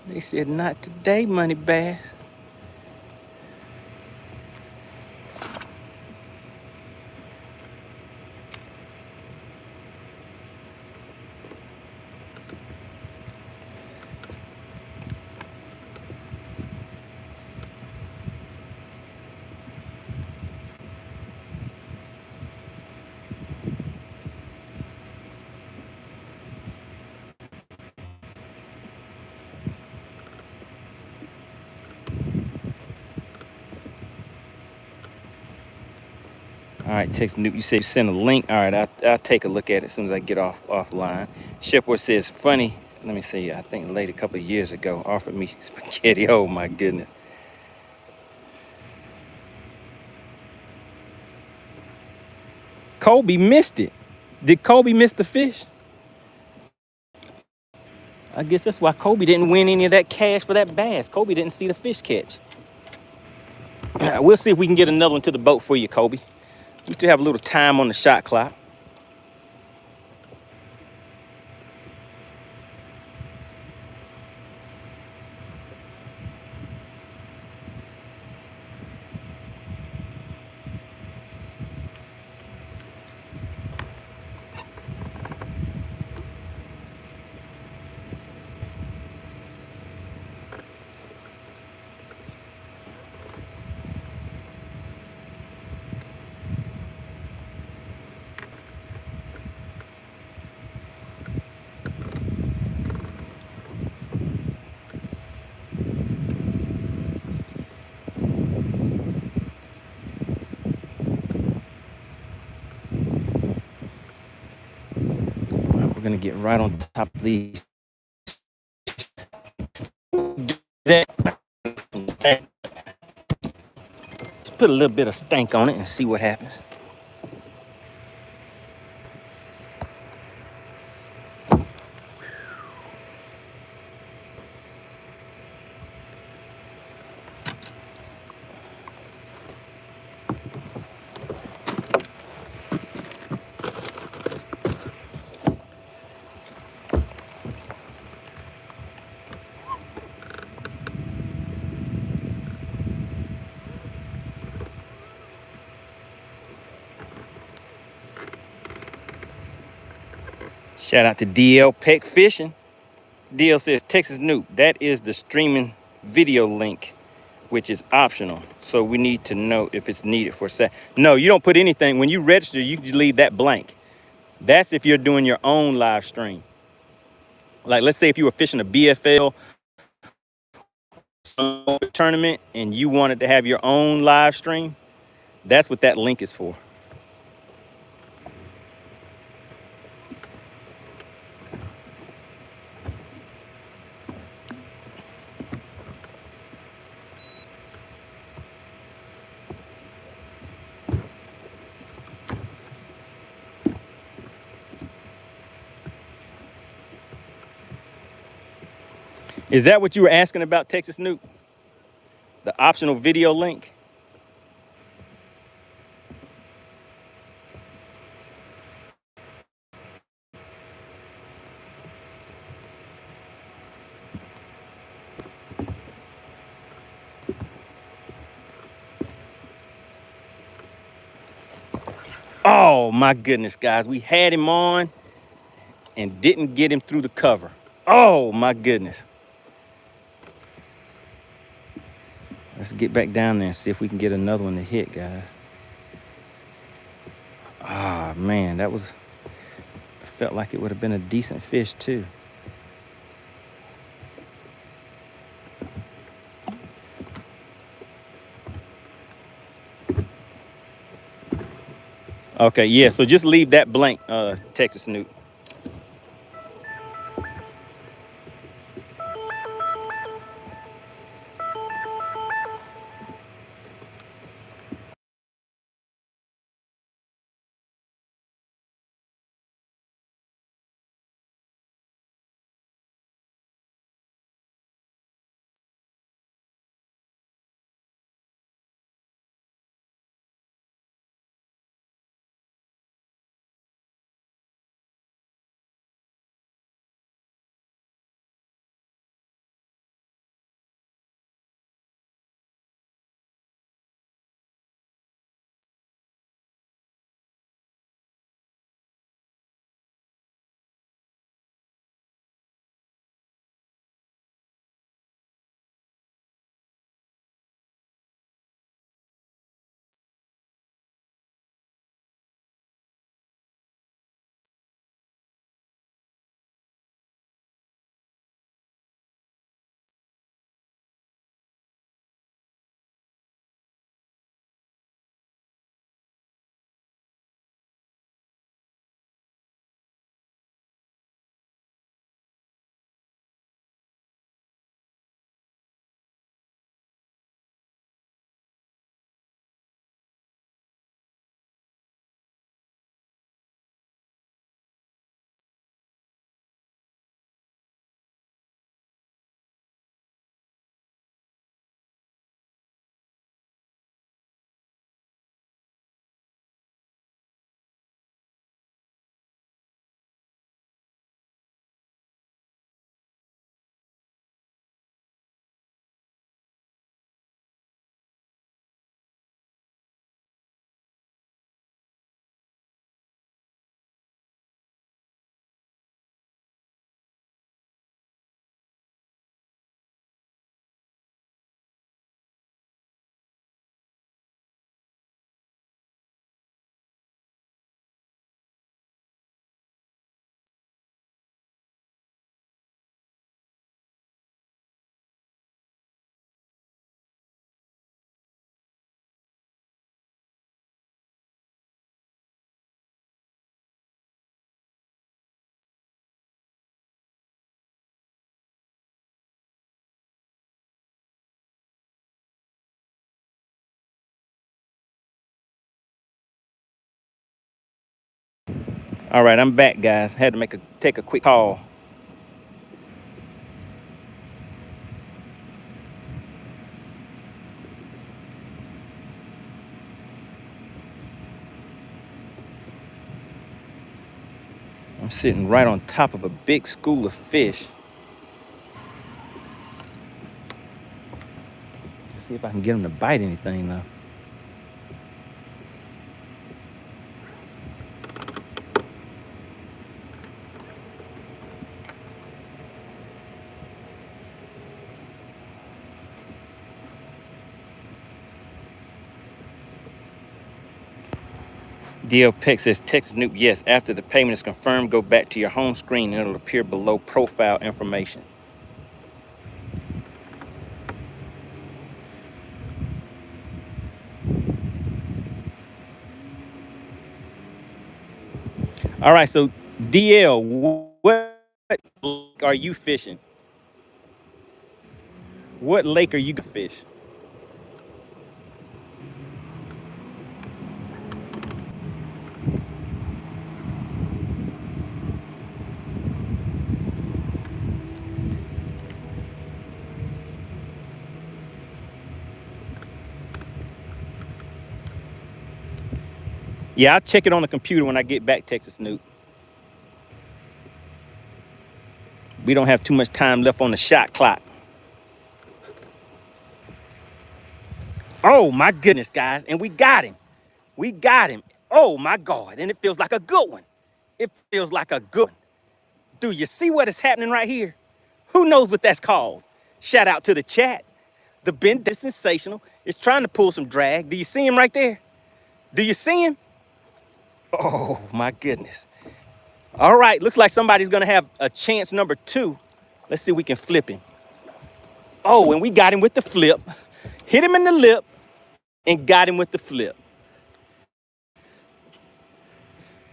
They said, not today, MoneyBass. All right, text Newt. You said you sent a link. All right, I'll take a look at it as soon as I get offline. Shepard says, funny. Let me see. I think late a couple of years ago offered me spaghetti. Oh my goodness. Kobe missed it. Did Kobe miss the fish? I guess that's why Kobe didn't win any of that cash for that bass. Kobe didn't see the fish catch. We'll see if we can get another one to the boat for you, Kobe. We still have a little time on the shot clock. We're gonna get right on top of these. Let's put a little bit of stank on it and see what happens. Shout out to DL Peck Fishing. DL says Texas Nuke. That is the streaming video link, which is optional. So we need to know if it's needed for set. No, you don't put anything. When you register, you just leave that blank. That's if you're doing your own live stream. Like, let's say if you were fishing a BFL tournament and you wanted to have your own live stream, that's what that link is for. Is that what you were asking about, Texas Nuke? The optional video link? Oh my goodness, guys. We had him on and didn't get him through the cover. Oh my goodness. Let's get back down there and see if we can get another one to hit, guys. Ah, man, that was, felt like it would have been a decent fish too. Okay, yeah, so just leave that blank, Texas Nuke. All right, I'm back, guys. Had to take a quick call. I'm sitting right on top of a big school of fish. See if I can get them to bite anything though. DL Peck says, Texas Snoop, yes, after the payment is confirmed, go back to your home screen and it'll appear below profile information. All right, so DL, what lake are you fishing? What lake are you gonna fish? Yeah, I'll check it on the computer when I get back, Texas Snoop. We don't have too much time left on the shot clock. Oh my goodness, guys, and we got him. We got him. Oh my God, and it feels like a good one. It feels like a good one. Do you see what is happening right here? Who knows what that's called? Shout out to the chat. The Ben is sensational. It's trying to pull some drag. Do you see him right there? Do you see him? Oh my goodness. All right, looks like somebody's gonna have a chance number 2. Let's see if we can flip him. Oh, and we got him with the flip. Hit him in the lip and got him with the flip.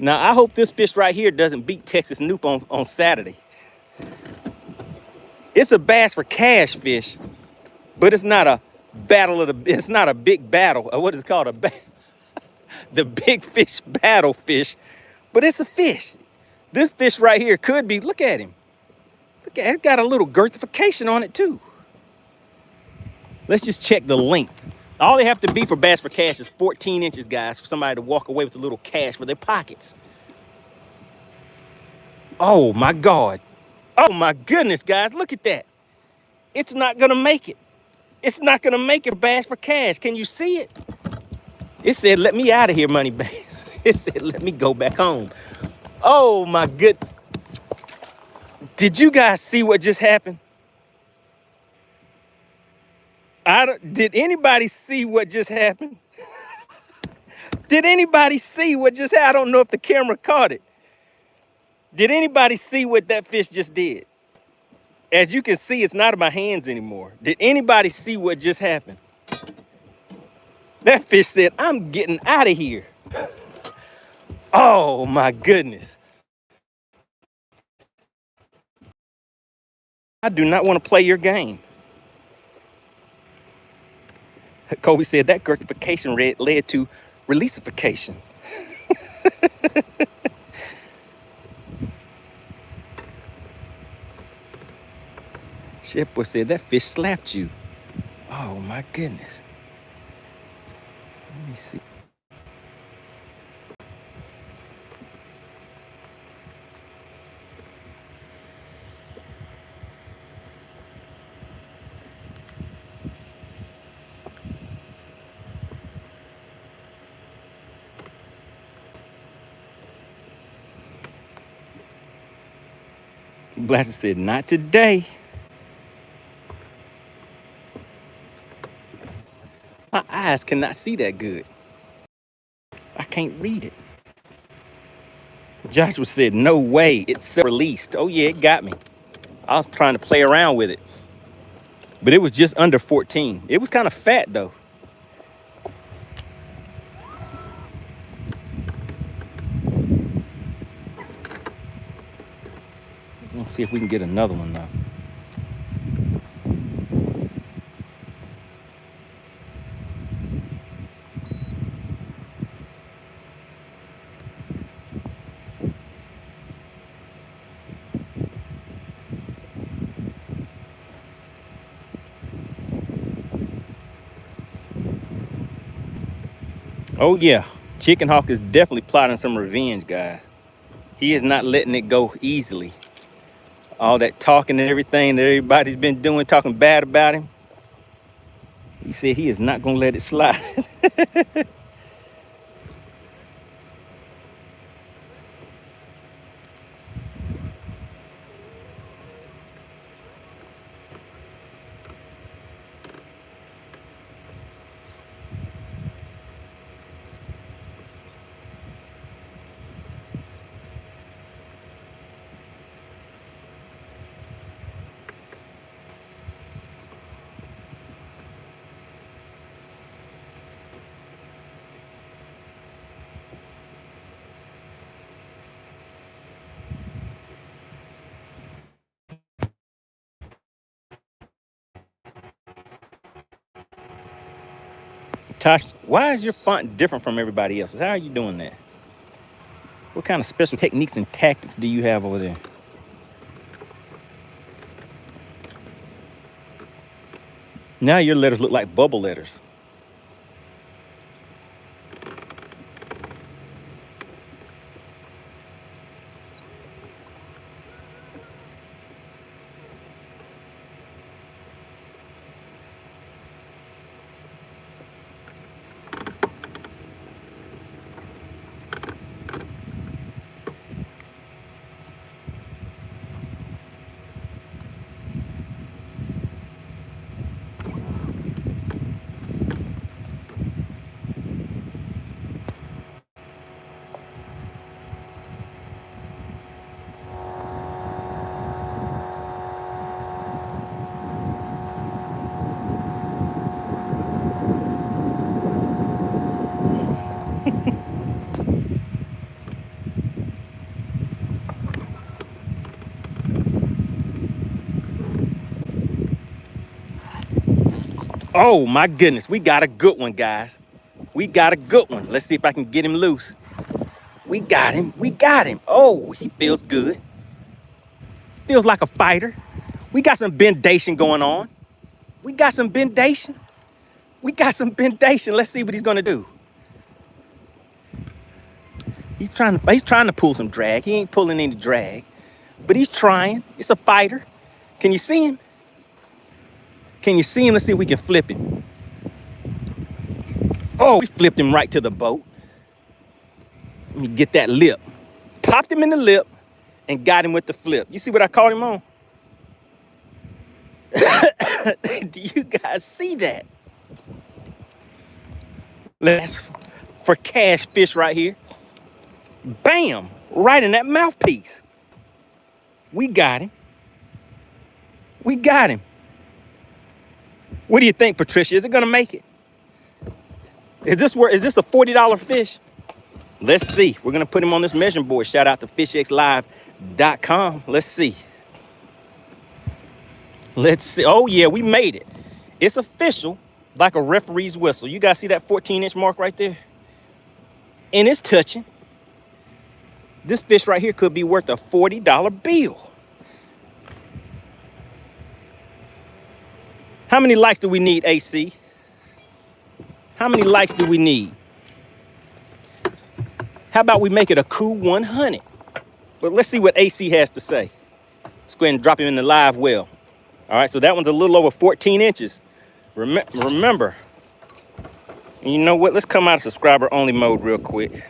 Now, I hope this fish right here doesn't beat Texas Snoop on Saturday. It's a bass for cash fish, but it's not a battle of it's not a big battle. Or what is it called? The big fish battle fish, but it's a fish. This fish right here could be, look at him. Look at it, got a little girthification on it too. Let's just check the length. All they have to be for bass for cash is 14 inches, guys, for somebody to walk away with a little cash for their pockets. Oh my God. Oh my goodness, guys, look at that. It's not gonna make it. It's not gonna make it bass for cash. Can you see it? It said, let me out of here, MoneyBass. It said, let me go back home. Oh my good. Did you guys see what just happened? Did anybody see what just happened? Did anybody see what just happened? I don't know if the camera caught it. Did anybody see what that fish just did? As you can see, it's not in my hands anymore. Did anybody see what just happened? That fish said, I'm getting out of here. Oh my goodness. I do not want to play your game. Kobe said that girtification led to releasification. Shipper said that fish slapped you. Oh my goodness. Let me see. Blaster said, not today. My eyes cannot see that good. I can't read it. Joshua said, no way, it's released. Oh yeah, it got me. I was trying to play around with it, but it was just under 14. It was kind of fat though. Let's see if we can get another one now. Oh yeah, Chicken Hawk is definitely plotting some revenge, guys. He is not letting it go easily. All that talking and everything that everybody's been doing, talking bad about him. He said he is not gonna let it slide. Tosh, why is your font different from everybody else's? How are you doing that? What kind of special techniques and tactics do you have over there? Now your letters look like bubble letters. Oh my goodness, we got a good one, guys. We got a good one. Let's see if I can get him loose. We got him. We got him. Oh, he feels good. Feels like a fighter. We got some bendation going on. We got some bendation. We got some bendation. Let's see what he's gonna do. He's trying to pull some drag. He ain't pulling any drag, but he's trying. It's a fighter. Can you see him? Can you see him? Let's see if we can flip him. Oh, we flipped him right to the boat. Let me get that lip. Popped him in the lip and got him with the flip. You see what I caught him on? Do you guys see that? Let's for cash fish right here. Bam! Right in that mouthpiece. We got him. We got him. What do you think, Patricia? Is it gonna make it? Is this a $40 fish? Let's see. We're gonna put him on this measuring board. Shout out to FishXLive.com. Let's see. Let's see. Oh yeah, we made it. It's official, like a referee's whistle. You guys see that 14-inch mark right there? And it's touching. This fish right here could be worth a $40 bill. How many likes do we need, AC? How many likes do we need? How about we make it a cool 100? But let's see what AC has to say. Let's go ahead and drop him in the live well. All right, so that one's a little over 14 inches. Remember, and you know what? Let's come out of subscriber only mode real quick.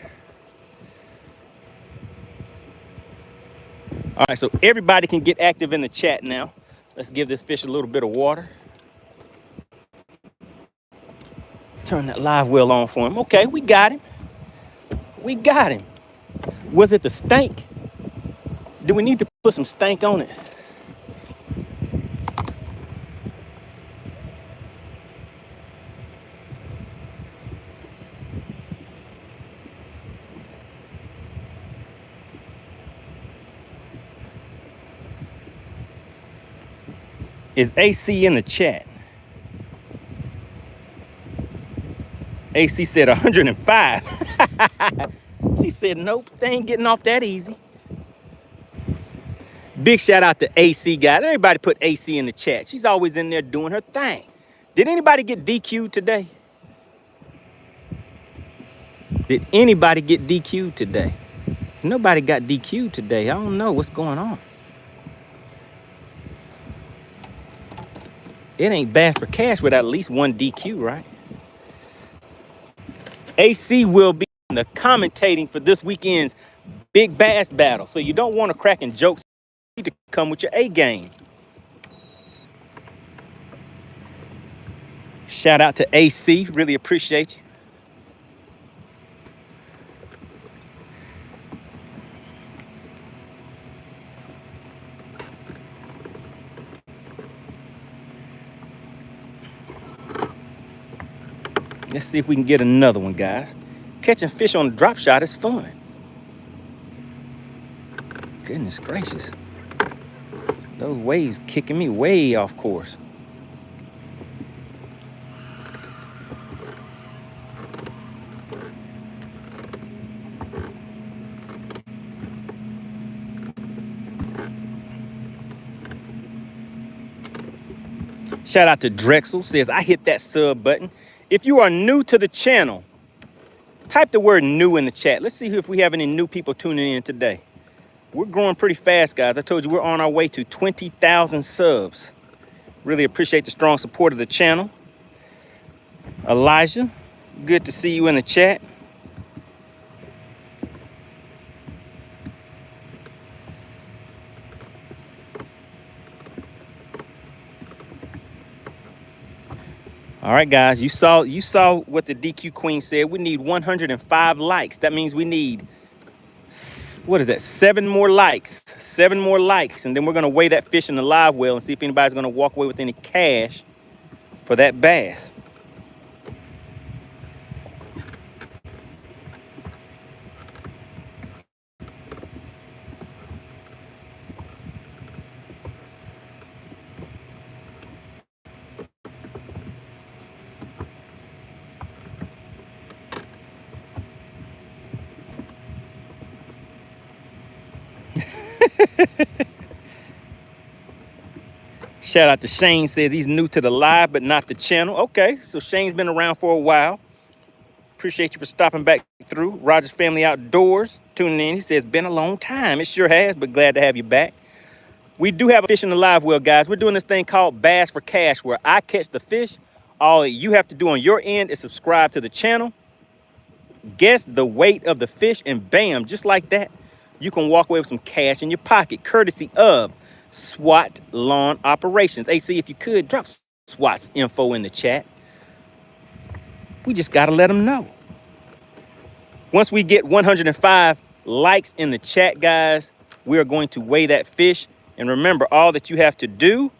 All right, so everybody can get active in the chat now. Let's give this fish a little bit of water. Turn that live well on for him. Okay, we got him. We got him. Was it the stank? Do we need to put some stank on it? Is AC in the chat? AC said 105. She said, nope, they ain't getting off that easy. Big shout out to AC, guys. Everybody put AC in the chat. She's always in there doing her thing. Did anybody get DQ'd today? Did anybody get DQ'd today? Nobody got DQ'd today. I don't know what's going on. It ain't Bass for Cash without at least one DQ, right? AC will be in the commentating for this weekend's big bass battle. So you don't want to cracking jokes. You need to come with your A game. Shout out to AC. Really appreciate you. Let's see if we can get another one, guys. Catching fish on a drop shot is fun. Goodness gracious. Those waves kicking me way off course. Shout out to Drexel, says, I hit that sub button. If you are new to the channel, type the word new in the chat. Let's see if we have any new people tuning in today. We're growing pretty fast, guys. I told you we're on our way to 20,000 subs. Really appreciate the strong support of the channel. Elijah, good to see you in the chat. All right, guys, you saw what the DQ Queen said. We need 105 likes. That means we need, what is that, 7 more likes. 7 more likes, and then we're going to weigh that fish in the live well and see if anybody's going to walk away with any cash for that bass. Shout out to Shane, says he's new to the live but not the channel. Okay, so Shane's been around for a while. Appreciate you for stopping back through. Rogers Family Outdoors tuning in. He says, been a long time. It sure has, but glad to have you back. We do have a fish in the live well, guys. We're doing this thing called Bass for Cash, where I catch the fish. All you have to do on your end is subscribe to the channel, guess the weight of the fish, and bam, just like that, you can walk away with some cash in your pocket, courtesy of SWAT Lawn Operations. AC, if you could, drop SWAT's info in the chat. We just got to let them know. Once we get 105 likes in the chat, guys, we are going to weigh that fish. And remember, all that you have to do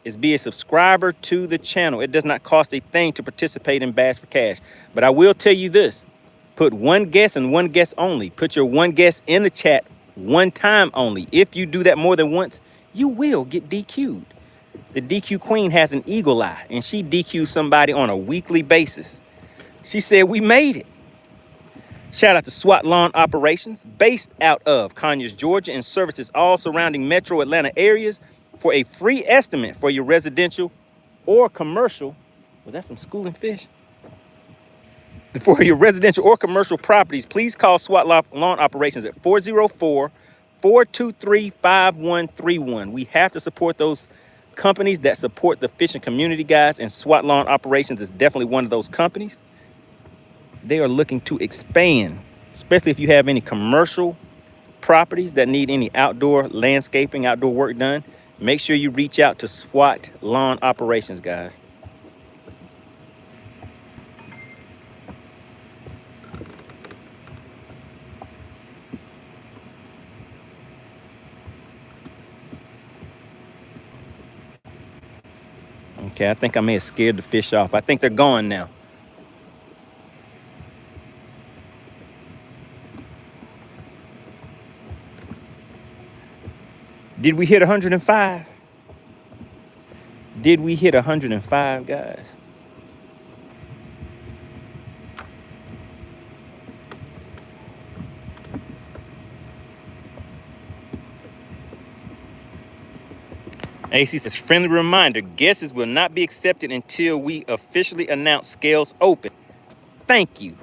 is be a subscriber to the channel. It does not cost a thing to participate in Bass for Cash. But I will tell you this. Put one guess and one guess only. Put your one guess in the chat one time only. If you do that more than once, you will get DQ'd. The DQ Queen has an eagle eye, and she DQs somebody on a weekly basis. She said, we made it. Shout out to SWAT Lawn Operations, based out of Conyers, Georgia, and services all surrounding metro Atlanta areas. For a free estimate for your residential or commercial, was that some schooling fish? For your residential or commercial properties, please call SWAT Lawn Operations at 404-423-5131. We have to support those companies that support the fishing community, guys, and SWAT Lawn Operations is definitely one of those companies. They are looking to expand, especially if you have any commercial properties that need any outdoor landscaping, outdoor work done. Make sure you reach out to SWAT Lawn Operations, guys. Okay, I think I may have scared the fish off. I think they're gone now. Did we hit 105? Did we hit 105, guys? AC says, friendly reminder, guesses will not be accepted until we officially announce scales open. Thank you.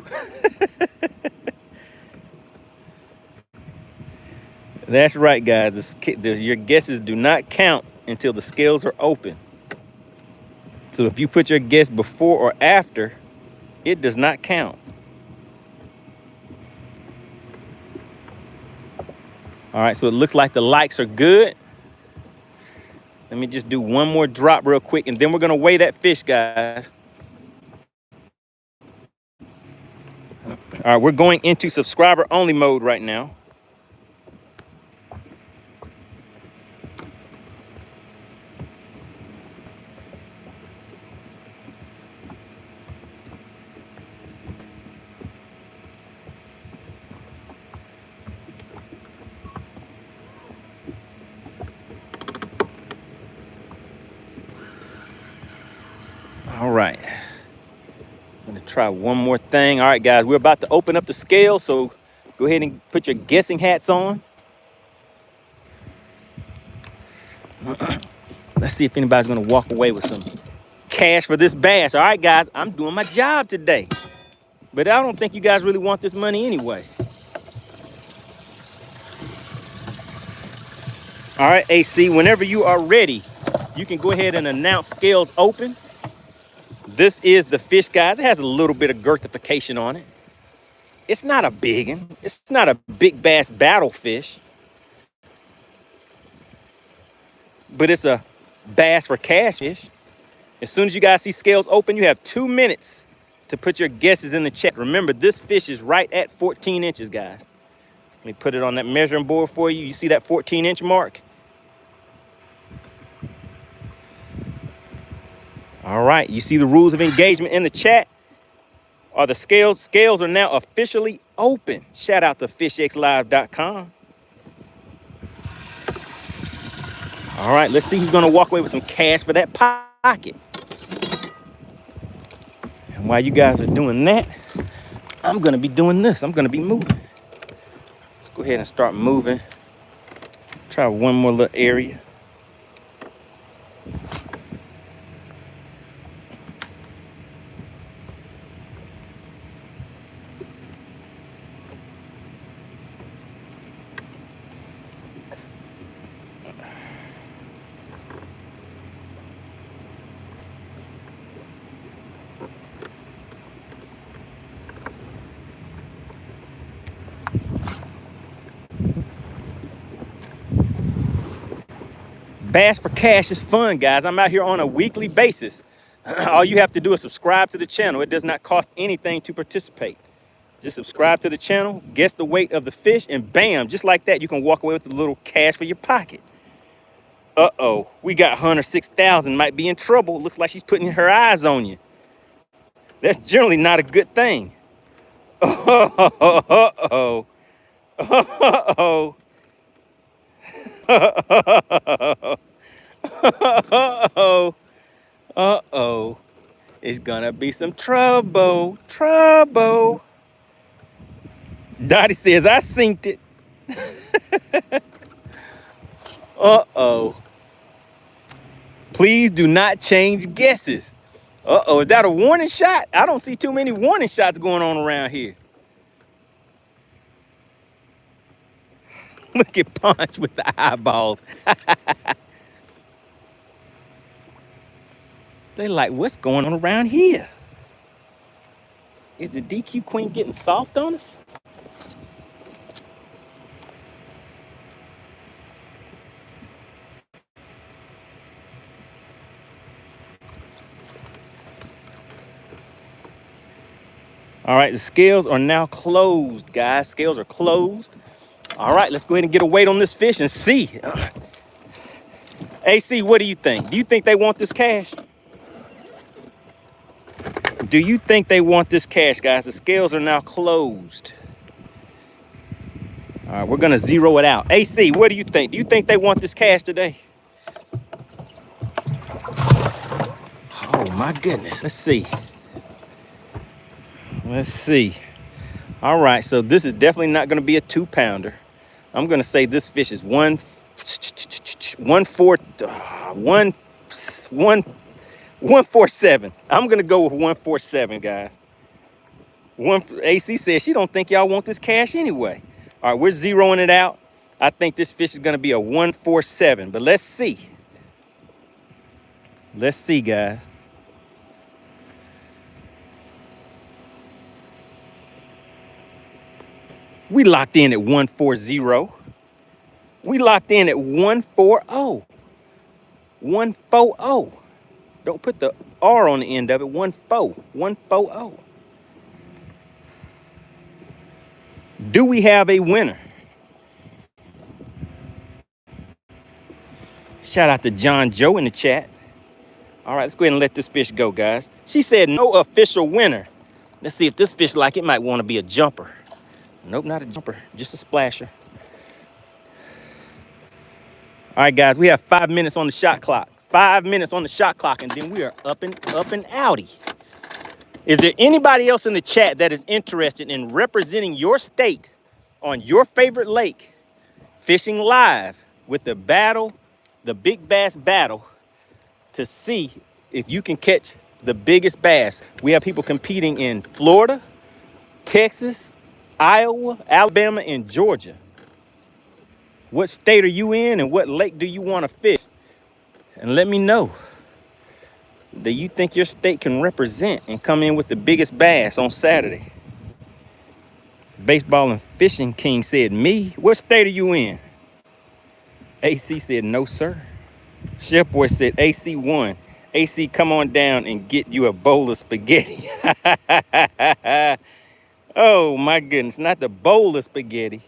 That's right, guys. Your guesses do not count until the scales are open. So if you put your guess before or after, it does not count. All right, so it looks like the likes are good. Let me just do one more drop real quick, and then we're going to weigh that fish, guys. All right, we're going into subscriber-only mode right now. All right, I'm gonna try one more thing. All right, guys, we're about to open up the scale, so go ahead and put your guessing hats on. Let's see if anybody's gonna walk away with some cash for this bass. All right, guys, I'm doing my job today. But I don't think you guys really want this money anyway. All right, AC, whenever you are ready, you can go ahead and announce scales open. This is the fish, guys. It has a little bit of girthification on it. It's not a big one. It's not a big bass battle fish. But it's a bass for cash fish. As soon as you guys see scales open, you have 2 minutes to put your guesses in the chat. Remember, this fish is right at 14 inches, guys. Let me put it on that measuring board for you. You see that 14-inch mark? All right, you see the rules of engagement in the chat. Are the scales? Scales are now officially open. Shout out to FishXLive.com. All right, let's see who's gonna walk away with some cash for that pocket. And while you guys are doing that, I'm gonna be doing this. I'm gonna be moving. Let's go ahead and start moving. Try one more little area. Bass for cash is fun, guys. I'm out here on a weekly basis. All you have to do is subscribe to the channel. It does not cost anything to participate. Just subscribe to the channel, guess the weight of the fish, and bam, just like that, you can walk away with a little cash for your pocket. Uh-oh, we got Hunter 6000, might be in trouble. Looks like she's putting her eyes on you. That's generally not a good thing. Uh-oh. Uh-oh. Uh-oh. Uh-oh. It's gonna be some trouble. Trouble. Dottie says, I synced it. Uh-oh. Please do not change guesses. Uh-oh, is that a warning shot? I don't see too many warning shots going on around here. Look at Punch with the eyeballs. They like, what's going on around here? Is the DQ queen getting soft on us? All right, the scales are now closed, guys. Scales are closed. All right, let's go ahead and get a weight on this fish and see. AC, what do you think? Do you think they want this cash? Do you think they want this cash, guys? The scales are now closed. All right, we're gonna zero it out. AC, what do you think? Do you think they want this cash today? Oh my goodness, let's see. Let's see. All right, so this is definitely not gonna be a 2-pounder. I'm gonna say this fish is 147. I'm gonna go with 147, guys. AC says she don't think y'all want this cash anyway. All right, we're zeroing it out. I think this fish is gonna be a 147, but let's see. Let's see, guys. We locked in at 140. We locked in at 140. 140. Don't put the R on the end of it. 140. Do we have a winner? Shout out to John Joe in the chat. All right, let's go ahead and let this fish go, guys. She said no official winner. Let's see if this fish like it might want to be a jumper. Nope, not a jumper, just a splasher. All right, guys, we have 5 minutes on the shot clock. 5 minutes on the shot clock, and then we are up and outie. Is there anybody else in the chat that is interested in representing your state on your favorite lake, fishing live with the battle, the big bass battle to see if you can catch the biggest bass. We have people competing in Florida, Texas, Iowa, Alabama, and Georgia. What state are you in and what lake do you want to fish? And let me know that you think your state can represent and come in with the biggest bass on Saturday. Baseball and Fishing King said, me? What state are you in? AC said, no, sir. Chef Boy said, AC won. AC, come on down and get you a bowl of spaghetti. Oh, my goodness. Not the bowl of spaghetti.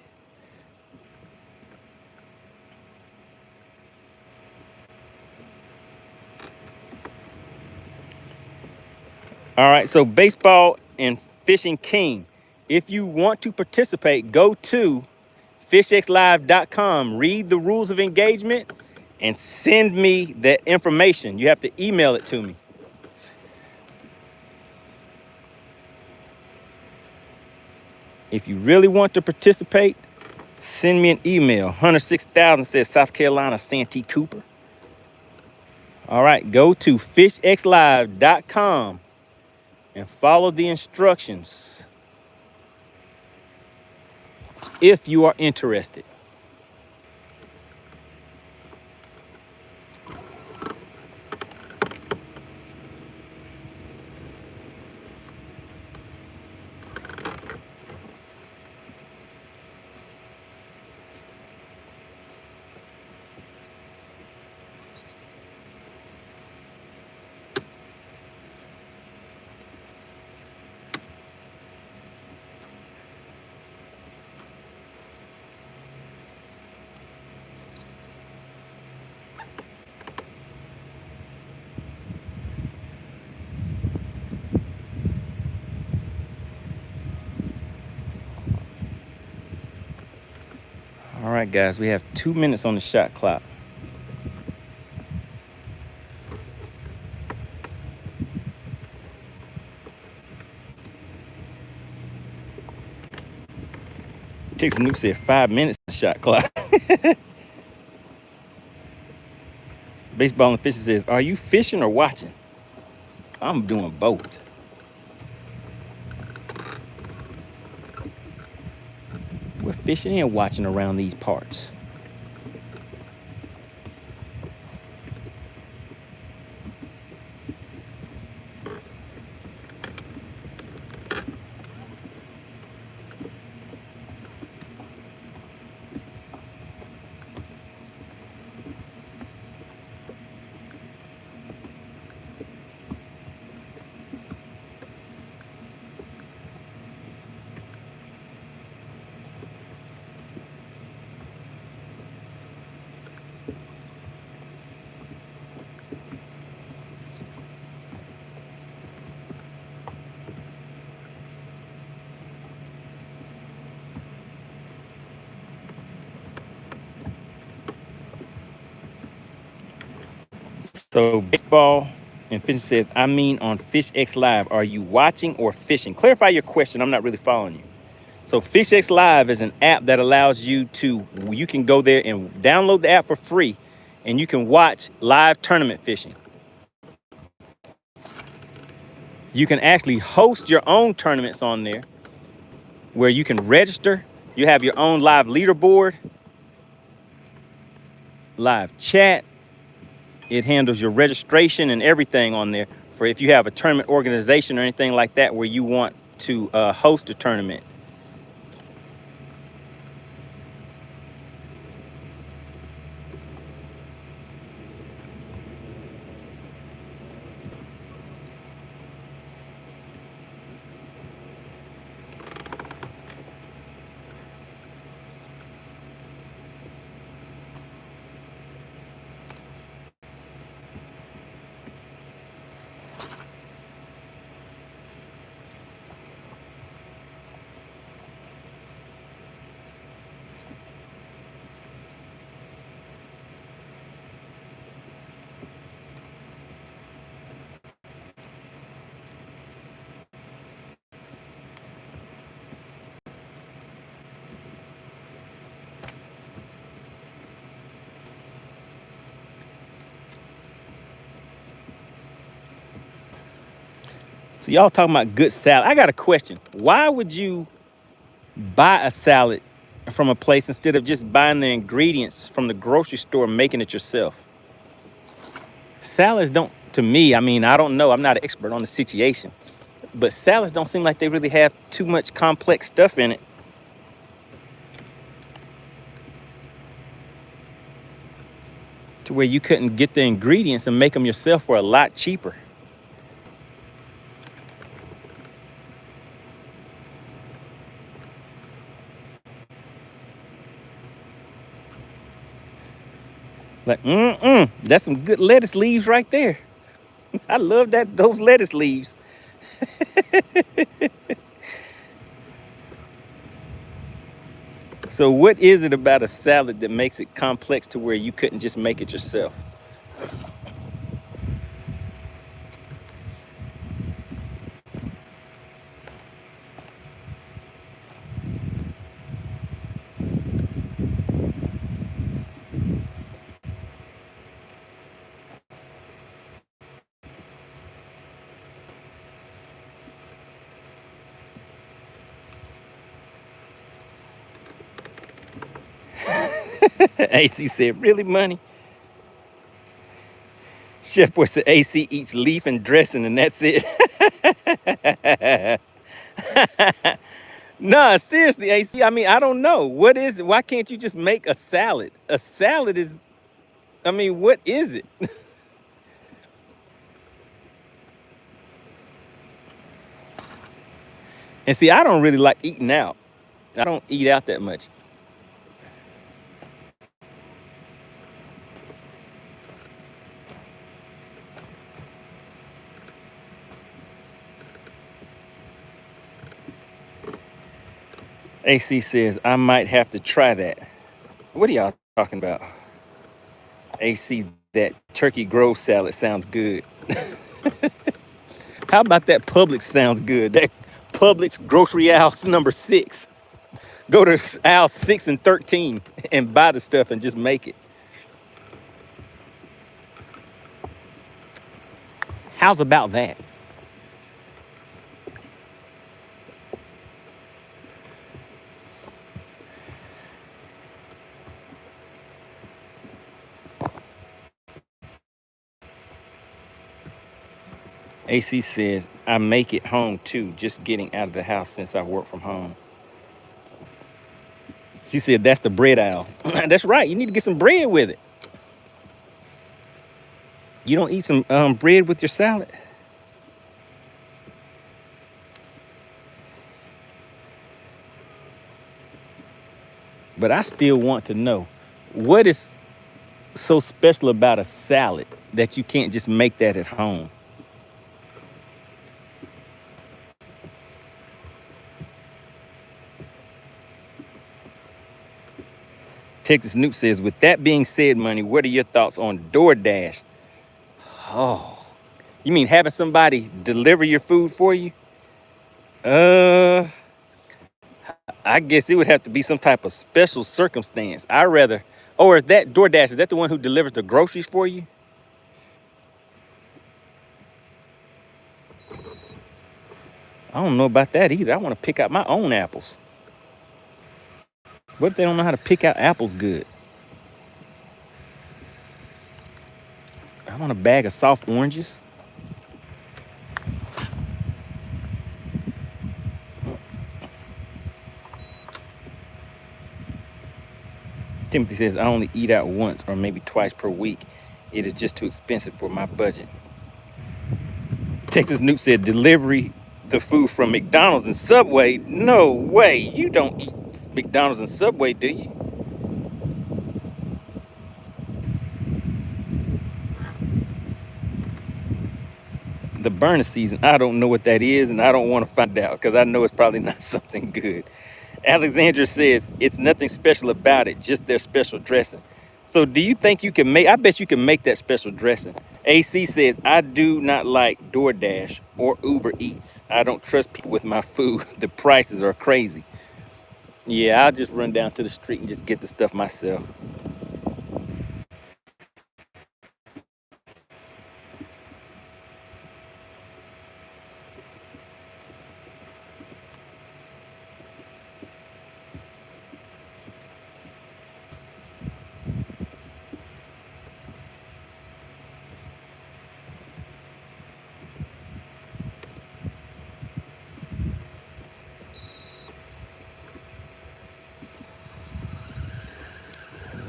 All right, so Baseball and Fishing King. If you want to participate, go to FishXLive.com, read the rules of engagement, and send me that information. You have to email it to me. If you really want to participate, send me an email. Hunter 6000 says South Carolina, Santee Cooper. All right, go to FishXLive.com and follow the instructions if you are interested. All right, guys, we have 2 minutes on the shot clock. Texas Nuke said 5 minutes on the shot clock. Baseball and Fishing says, are you fishing or watching? I'm doing both. We're fishing and watching around these parts. So Baseball and Fishing says, I mean on FishXLive, are you watching or fishing? Clarify your question. I'm not really following you. So FishXLive is an app that allows you can go there and download the app for free, and you can watch live tournament fishing. You can actually host your own tournaments on there where you can register. You have your own live leaderboard, live chat. It handles your registration and everything on there for if you have a tournament organization or anything like that where you want to host a tournament. So y'all talking about good salad. I got a question. Why would you buy a salad from a place instead of just buying the ingredients from the grocery store and making it yourself? Salads don't, to me, I mean, I don't know. I'm not an expert on the situation, but salads don't seem like they really have too much complex stuff in it. To where you couldn't get the ingredients and make them yourself for a lot cheaper. Like, that's some good lettuce leaves right there. I love those lettuce leaves. So what is it about a salad that makes it complex to where you couldn't just make it yourself? AC said, really, money? Chef Boy said, AC eats leaf and dressing and that's it. Nah, seriously, AC. I mean, I don't know. What is it? Why can't you just make a salad? A salad is, I mean, what is it? And see, I don't really like eating out. I don't eat out that much. AC says, I might have to try that. What are y'all talking about? AC, that turkey grove salad sounds good. How about that Publix sounds good? That Publix grocery aisle number 6. Go to aisle 6 and 13 and buy the stuff and just make it. How's about that? AC says, I make it home too, just getting out of the house since I work from home. She said, that's the bread aisle. That's right. You need to get some bread with it. You don't eat some bread with your salad? But I still want to know, what is so special about a salad that you can't just make that at home? Texas Snoop says, with that being said, money, what are your thoughts on DoorDash? Oh, you mean having somebody deliver your food for you? Uh, I guess it would have to be some type of special circumstance. I rather, or is that DoorDash, is that the one who delivers the groceries for you? I don't know about that either. I want to pick out my own apples. What if they don't know how to pick out apples good? I want a bag of soft oranges. Timothy says, I only eat out once or maybe twice per week. It is just too expensive for my budget. Texas Newt said, delivery the food from McDonald's and Subway? No way. You don't eat McDonald's and Subway, do you? The burner season, I don't know what that is, and I don't want to find out because I know it's probably not something good. Alexandra says, it's nothing special about it, just their special dressing. So do you think you can make, I bet you can make that special dressing. AC says, I do not like DoorDash or Uber Eats. I don't trust people with my food. The prices are crazy. Yeah, I'll just run down to the street and just get the stuff myself.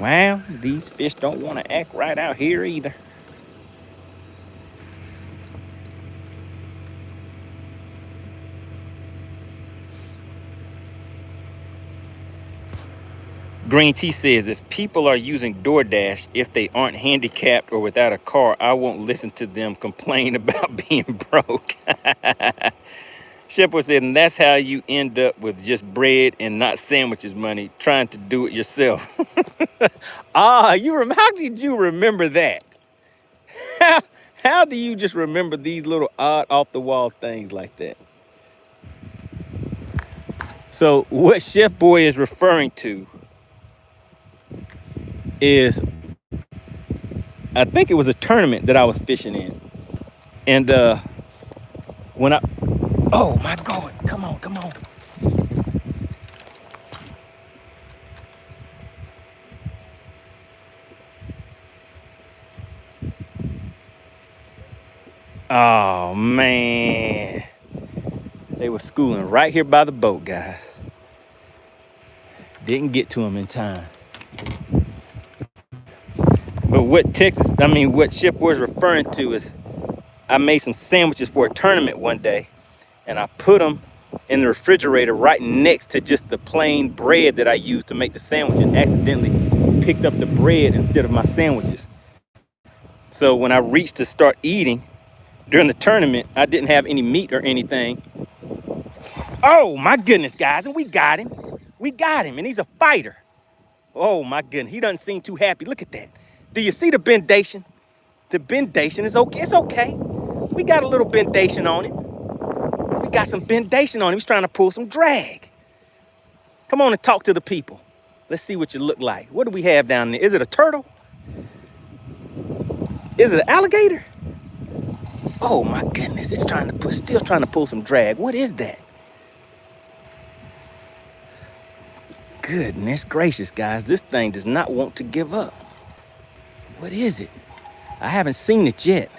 Well, these fish don't want to act right out here either. Green Tea says, if people are using DoorDash, if they aren't handicapped or without a car, I won't listen to them complain about being broke. Shepard said, and that's how you end up with just bread and not sandwiches money, trying to do it yourself. How did you remember that? How do you just remember these little odd off the wall things like that? So what Chef Boy is referring to is, I think it was a tournament that I was fishing in. And when I, oh my God, come on. Oh man. They were schooling right here by the boat, guys. Didn't get to them in time. But what Chef was referring to is, I made some sandwiches for a tournament one day, and I put them in the refrigerator right next to just the plain bread that I used to make the sandwich, and accidentally picked up the bread instead of my sandwiches. So when I reached to start eating during the tournament, I didn't have any meat or anything. Oh my goodness, guys, and we got him. And he's a fighter. Oh my goodness, he doesn't seem too happy. Look at that. Do you see the bendation? The bendation is okay. It's okay. We got a little bendation on him. We got some bendation on him. He's trying to pull some drag. Come on and talk to the people. Let's see what you look like. What do we have down there? Is it a turtle? Is it an alligator? Oh my goodness, it's still trying to pull some drag. What is that? Goodness gracious, guys, this thing does not want to give up. What is it? I haven't seen it yet.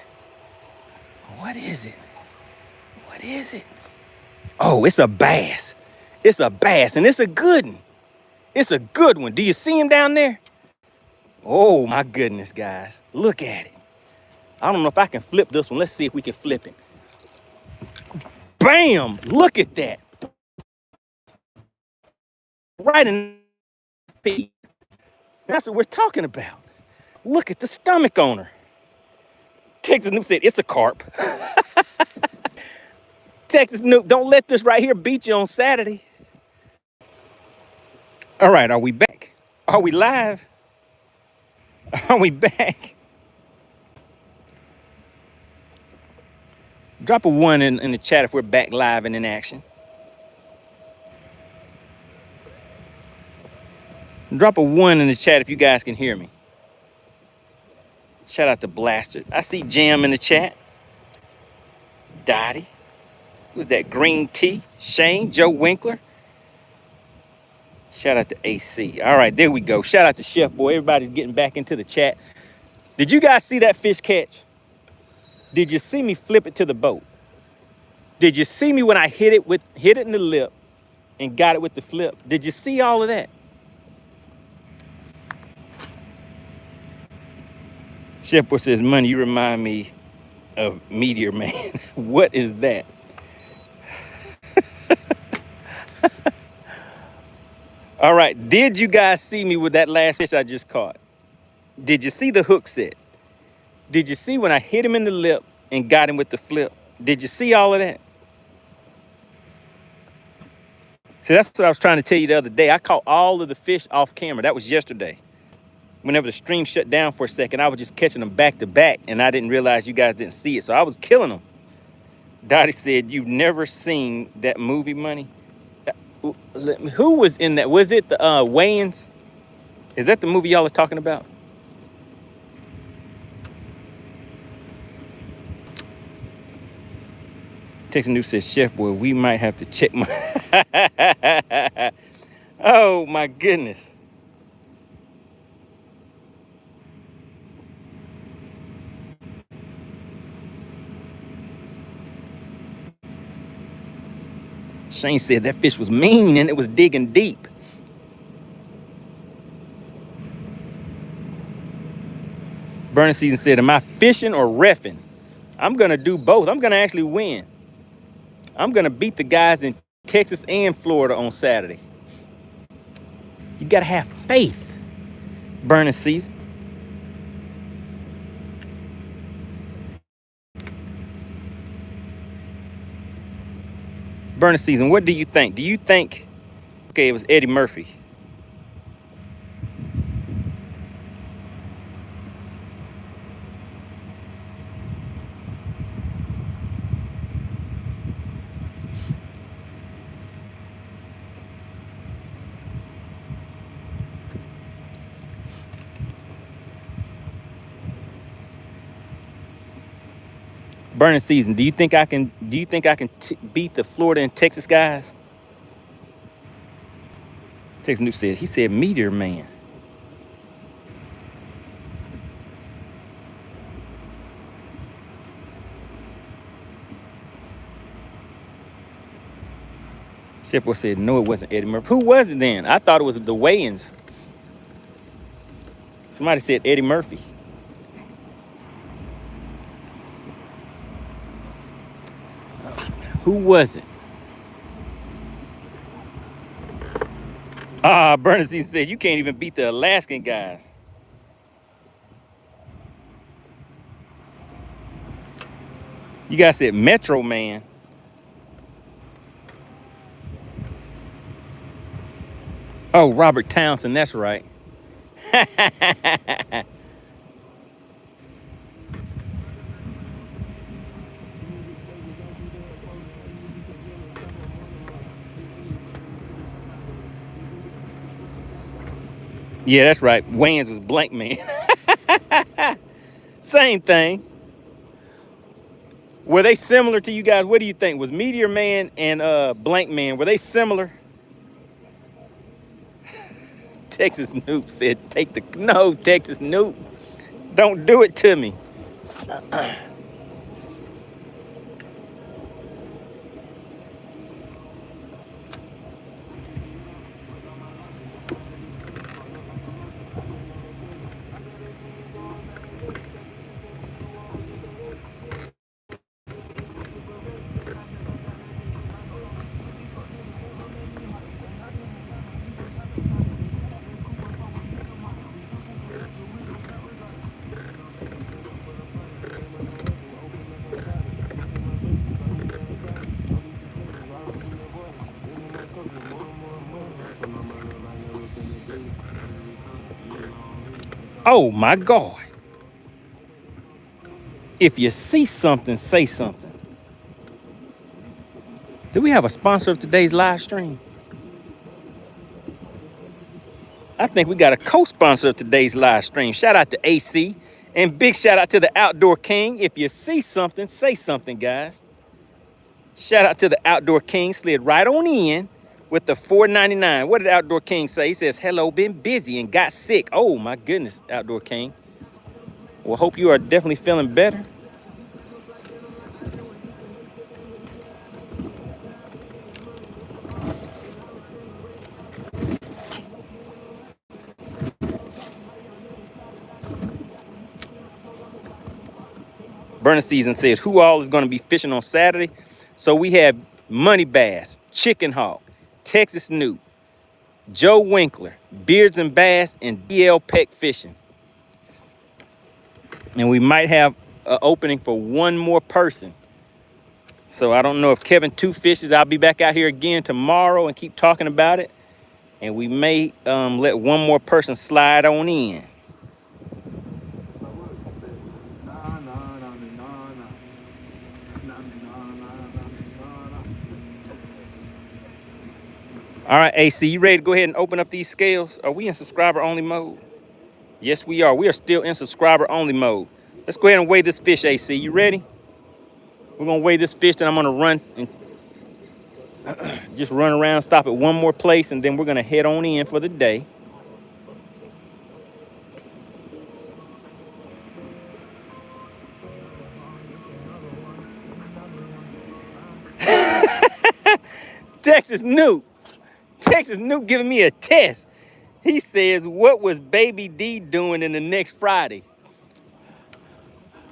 What is it? Oh, it's a bass. It's a bass, and it's a good one. It's a good one. Do you see him down there? Oh my goodness, guys. Look at it. I don't know if I can flip this one. Let's see if we can flip it. Bam! Look at that. Right in the feet. That's what we're talking about. Look at the stomach on her. Texas Noob said, it's a carp. Texas Noob, don't let this right here beat you on Saturday. All right, are we back? Are we live? Are we back? Drop a 1 in the chat if we're back live and in action. Drop a 1 in the chat if you guys can hear me. Shout out to Blaster. I see Jam in the chat. Dottie. Who's that? Green Tea. Shane. Joe Winkler. Shout out to AC. All right, there we go. Shout out to Chef Boy. Everybody's getting back into the chat. Did you guys see that fish catch? Did you see me flip it to the boat? Did you see me when I hit it in the lip and got it with the flip? Did you see all of that? Chef Boy says, Money, you remind me of Meteor Man. What is that? All right, did you guys see me with that last fish I just caught? Did you see the hook set? Did you see when I hit him in the lip and got him with the flip? Did you see all of that? See, that's what I was trying to tell you the other day. I caught all of the fish off camera. That was yesterday. Whenever the stream shut down for a second, I was just catching them back to back, and I didn't realize you guys didn't see it, so I was killing them. Dottie said, you've never seen that movie, Money? Who was in that? Was it the Wayans? Is that the movie y'all are talking about? Texas News says, Chef Boy, we might have to check my... Oh, my goodness. Shane said that fish was mean and it was digging deep. Burning Season said, am I fishing or reffing? I'm going to do both. I'm going to actually win. I'm going to beat the guys in Texas and Florida on Saturday. You got to have faith, Burning Season. Burning Season, what do you think? Do you think, okay, it was Eddie Murphy. Burning Season, do you think I can beat the Florida and Texas guys? Texas Newt says, he said Meteor Man. Shepard said, no, it wasn't Eddie Murphy. Who was it then? I thought it was the Wayans. Somebody said Eddie Murphy. Who was it? Bernstein said, you can't even beat the Alaskan guys. You guys said Metro Man. Oh, Robert Townsend, that's right. Yeah, that's right. Wayans was Blank Man. Same thing. Were they similar to you guys? What do you think? Was Meteor Man and Blank Man, were they similar? Texas Noob said, no, Texas Noob. Don't do it to me. Oh my God. If you see something, say something. Do we have a sponsor of today's live stream? I think we got a co-sponsor of today's live stream. Shout out to AC and big shout out to the Outdoor King. If you see something, say something, guys. Shout out to the Outdoor King, slid right on in with the $4.99. What did Outdoor King say? He says, hello, been busy and got sick. Oh my goodness, Outdoor King. Well, hope you are definitely feeling better. Burning Season says, who all is going to be fishing on Saturday? So we have MoneyBass, Chicken Hawk, Texas Newt, Joe Winkler, Beards and Bass, and DL Peck Fishing. And we might have an opening for one more person. So I don't know if Kevin Two fishes. I'll be back out here again tomorrow and keep talking about it. And we may let one more person slide on in. All right, AC, you ready to go ahead and open up these scales? Are we in subscriber only mode? Yes, we are. We are still in subscriber only mode. Let's go ahead and weigh this fish, AC. You ready? We're going to weigh this fish, then I'm going to run and just run around, stop at one more place, and then we're going to head on in for the day. Texas Newt giving me a test. He says, what was Baby D doing in the next Friday?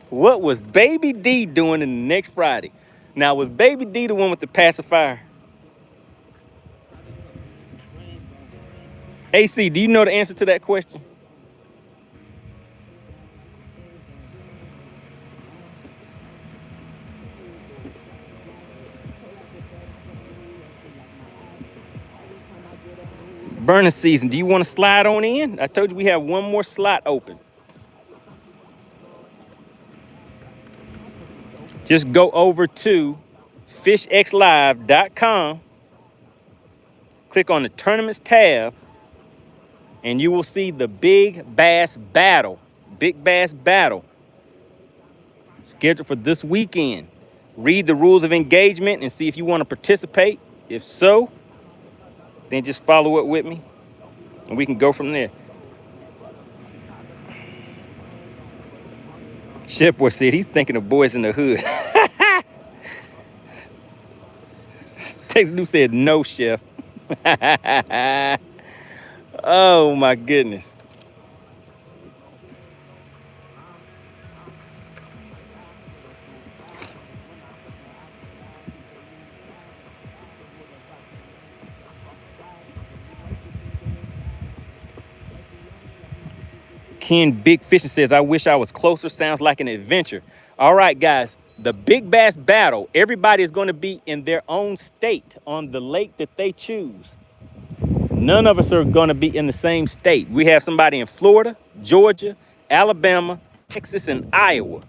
What was Baby D doing in the next Friday? Now, was Baby D the one with the pacifier? AC, do you know the answer to that question? Burning season, do you want to slide on in? I told you we have one more slot open. Just go over to FishXLive.com, click on the tournaments tab, and you will see the Big Bass Battle. Big Bass Battle scheduled for this weekend. Read the rules of engagement and see if you want to participate. If so, then just follow up with me and we can go from there. Chef Boy said he's thinking of Boys in the Hood. Texas New said no, Chef. Oh my goodness. Ken Big Fisher says, I wish I was closer. Sounds like an adventure. All right, guys, the Big Bass Battle, everybody is going to be in their own state on the lake that they choose. None of us are going to be in the same state. We have somebody in Florida, Georgia, Alabama, Texas, and Iowa.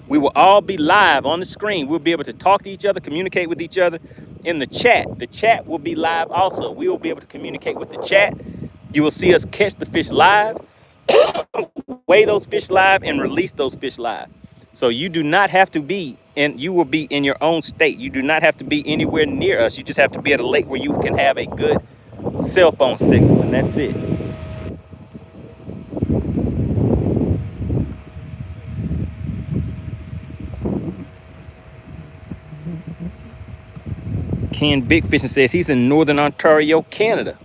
We will all be live on the screen. We'll be able to talk to each other, communicate with each other in the chat. The chat will be live also. We will be able to communicate with the chat. You will see us catch the fish live, weigh those fish live, and release those fish live. So you do not have to be, and you will be in your own state. You do not have to be anywhere near us. You just have to be at a lake where you can have a good cell phone signal, and that's it. Ken Big Fishing says he's in Northern Ontario, Canada.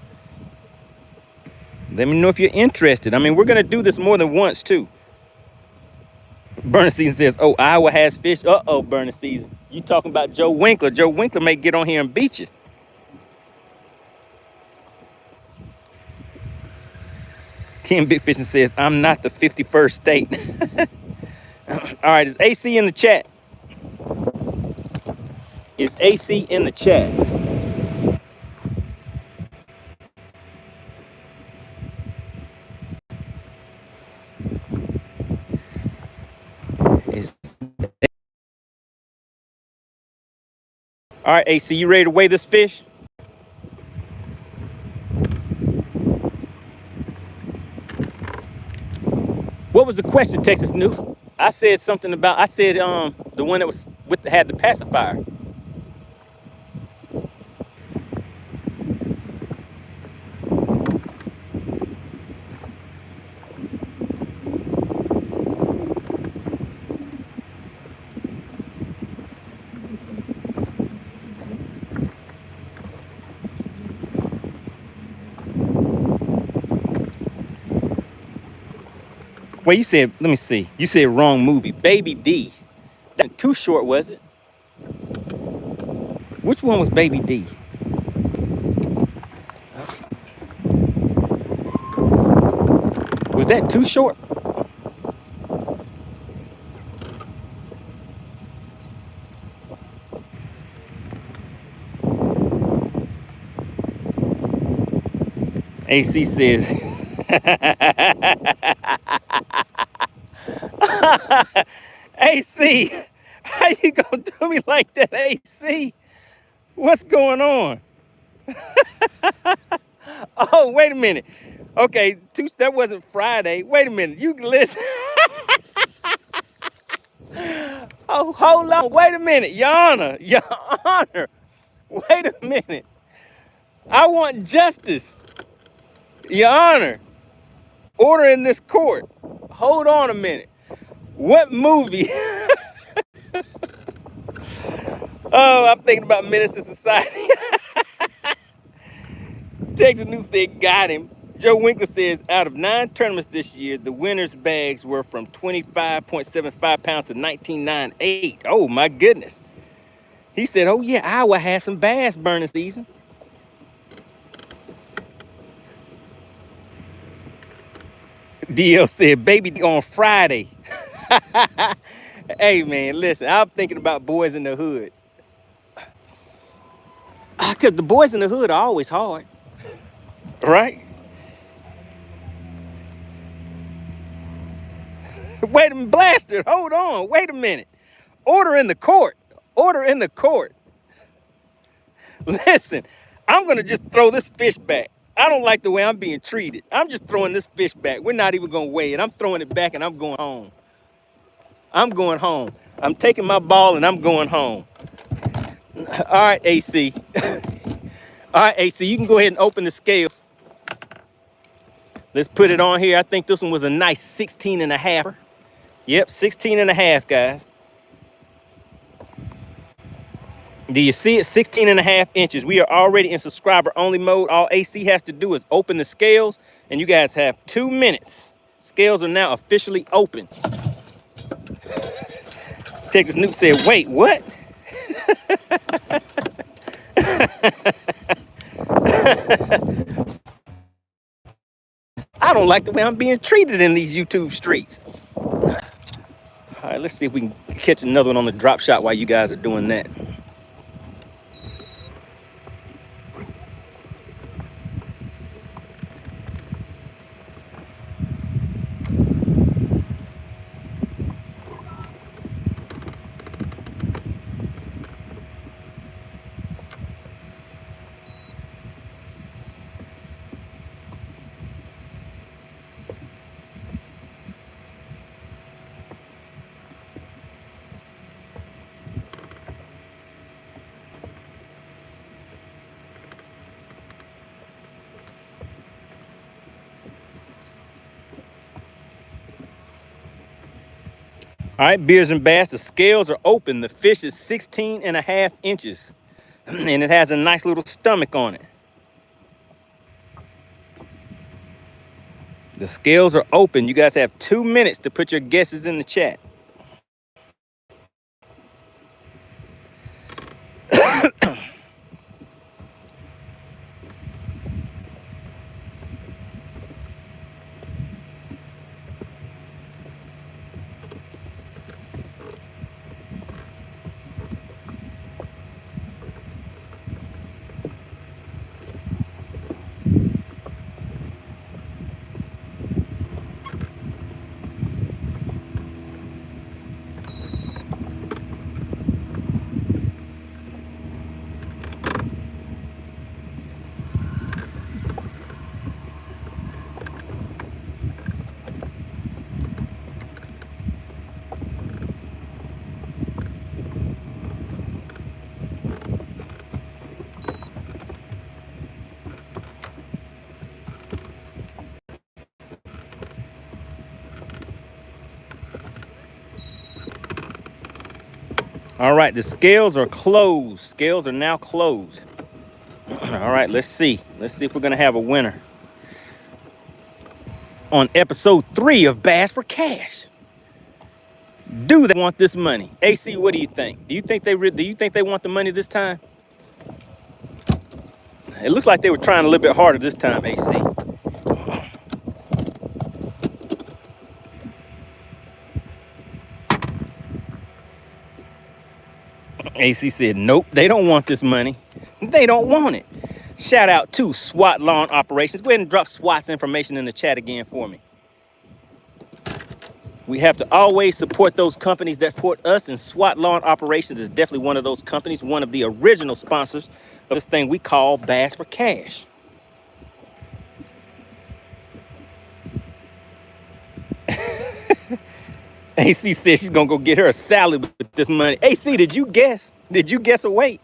Let me know if you're interested. I mean, we're going to do this more than once, too. Burner Season says, oh, Iowa has fish. Uh-oh, Burner Season. You talking about Joe Winkler. Joe Winkler may get on here and beat you. Ken Big Fishing says, I'm not the 51st state. All right, is AC in the chat? Is AC in the chat? All right, AC, you ready to weigh this fish? What was the question, Texas New? I said something about, the one that was had the pacifier. Well, you said, let me see. You said wrong movie. Baby D. That wasn't too short, was it? Which one was Baby D? Was that too short? AC says, AC, how you gonna do me like that, AC? What's going on? Oh, wait a minute. Okay, that wasn't Friday. Wait a minute. You can listen. Oh, hold on. Wait a minute. Your Honor. Your Honor. Wait a minute. I want justice. Your Honor. Order in this court. Hold on a minute. What movie? Oh, I'm thinking about Menace to Society. Texas News said, got him. Joe Winkler says, out of 9 tournaments this year, the winners' bags were from 25.75 pounds to 19.98. Oh, my goodness. He said, oh, yeah, Iowa had some bass burning season. DL said, baby on Friday. Hey, man, listen, I'm thinking about boys in the hood. Because the boys in the hood are always hard, right? Wait a minute, Blaster, hold on, wait a minute. Order in the court. Order in the court. Listen, I'm going to just throw this fish back. I don't like the way I'm being treated. I'm just throwing this fish back. We're not even going to weigh it. I'm throwing it back and I'm going home. I'm going home. I'm taking my ball and I'm going home. All right, AC. All right, AC, you can go ahead and open the scales. Let's put it on here. I think this one was a nice 16 and a half. Yep, 16 and a half, guys. Do you see it? 16 and a half inches. We are already in subscriber only mode. All AC has to do is open the scales, and you guys have 2 minutes. Scales are now officially open. Texas Snoop said, wait, what? I don't like the way I'm being treated in these YouTube streets. All right, let's see if we can catch another one on the drop shot while you guys are doing that. All right, Beers and Bass, the scales are open. The fish is 16 and a half inches, and it has a nice little stomach on it. The scales are open. You guys have 2 minutes to put your guesses in the chat. All right, the scales are closed. Scales are now closed. All right, let's see. Let's see if we're going to have a winner on episode 3 of Bass for Cash. Do they want this money? AC, what do you think? Do you think they want the money this time? It looks like they were trying a little bit harder this time, AC. AC said, nope, they don't want this money. They don't want it. Shout out to SWAT Lawn Operations. Go ahead and drop SWAT's information in the chat again for me. We have to always support those companies that support us, and SWAT Lawn Operations is definitely one of those companies, one of the original sponsors of this thing we call Bass for Cash. AC says she's gonna go get her a salad with this money. AC, did you guess? Did you guess a weight?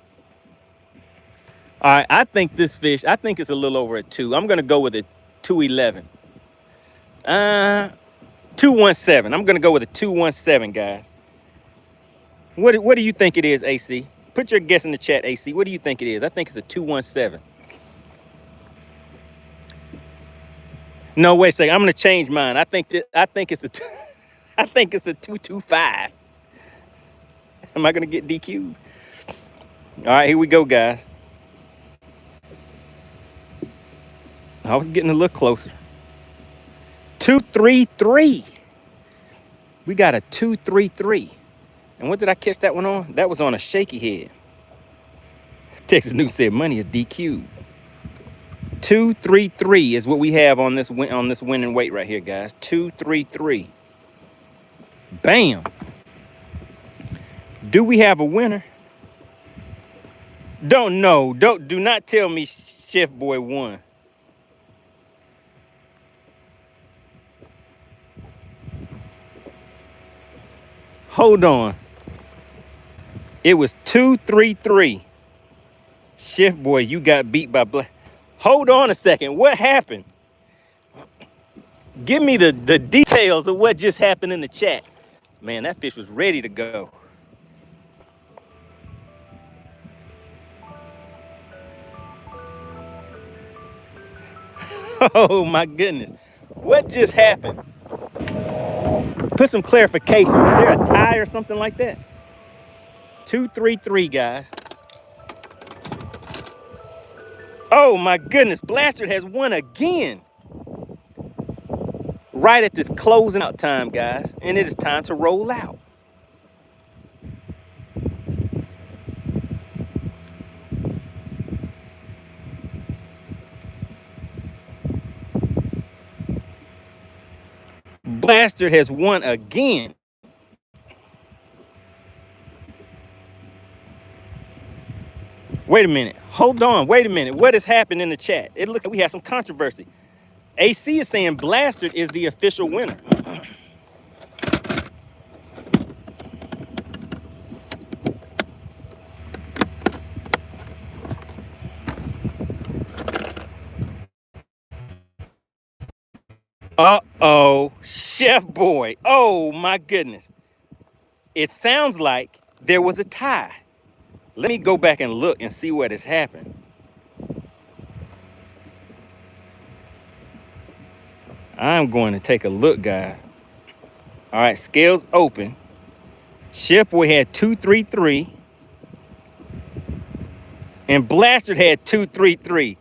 All right, I think this fish, I think it's a little over a 2. I'm gonna go with a 211. 217. I'm gonna go with a 217, guys. What do you think it is, AC? Put your guess in the chat, AC. What do you think it is? I think it's a 217. No, wait a second. I'm gonna change mine. I think it's a I think it's a 225. Am I gonna get DQ'd? All right, here we go, guys. I was getting a little closer. 233. We got a 233. And what did I catch that one on? That was on a shaky head. Texas News said money is DQ'd. 233 is what we have on this winning weight right here, guys. 233. Bam. Do we have a winner? Don't know. Do not tell me Chef Boy won. Hold on. It was 233. Chef Boy, you got beat by Black. Hold on a second. What happened? Give me the details of what just happened in the chat. Man, that fish was ready to go. Oh my goodness. What just happened? Put some clarification. Was there a tie or something like that? 233, guys. Oh my goodness, Blaster has won again. Right at this closing out time, guys. And it is time to roll out. Blaster has won again. Wait a minute. Hold on. Wait a minute. What has happened in the chat? It looks like we have some controversy. AC is saying Blaster is the official winner. Uh-oh, Chef Boy. Oh my goodness. It sounds like there was a tie. Let me go back and look and see what has happened. I'm going to take a look, guys. All right, scales open. Chef Boy had 233. And Blaster had 233.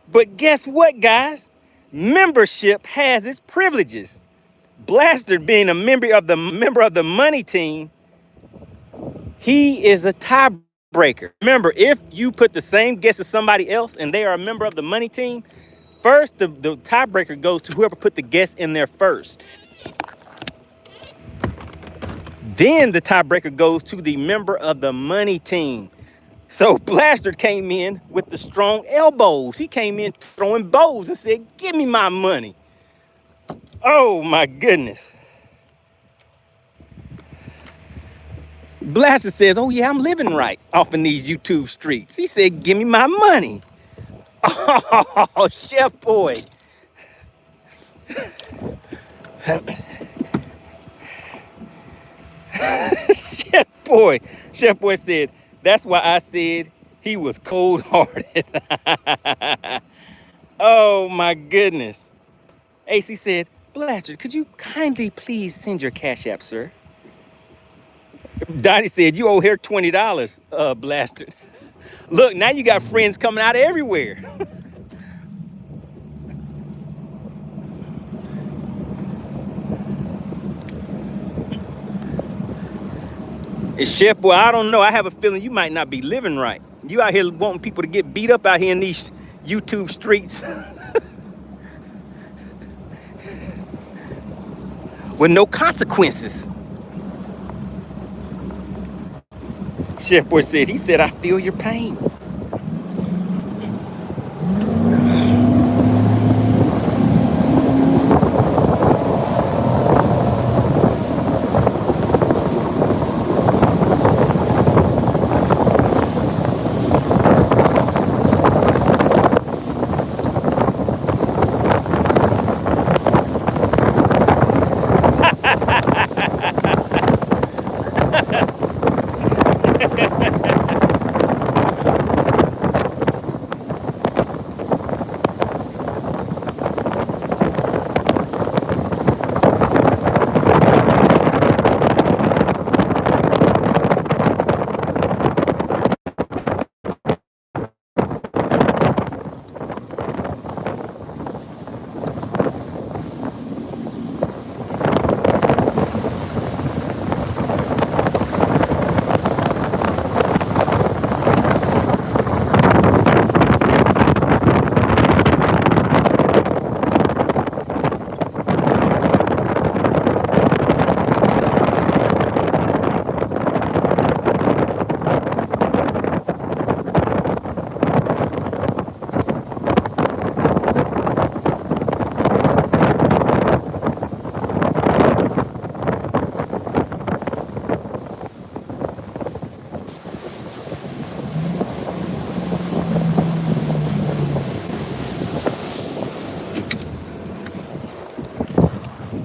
But guess what, guys? Membership has its privileges. Blaster being a member of the money team, he is a tiebreaker. Remember, if you put the same guess as somebody else and they are a member of the money team, first the tiebreaker goes to whoever put the guess in there first. Then the tiebreaker goes to the member of the money team. So Blaster came in with the strong elbows. He came in throwing bows and said, give me my money. Oh my goodness. Blaster says, oh yeah, I'm living right off in these YouTube streets. He said, give me my money. Oh, Chef Boy. Chef Boy said, that's why I said he was cold-hearted. Oh, my goodness. AC said, Blaster, could you kindly please send your Cash App, sir? Donnie said, you owe here $20, Blaster. Look, now you got friends coming out of everywhere. Chef Boy, I don't know. I have a feeling you might not be living right. You out here wanting people to get beat up out here in these YouTube streets. With no consequences. Chef Boy said, he said, I feel your pain.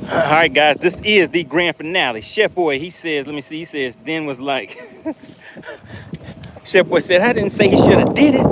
All right, guys, this is the grand finale. Chef Boy, he says, let me see, he says, then was like, Chef Boy said, I didn't say he should have did it.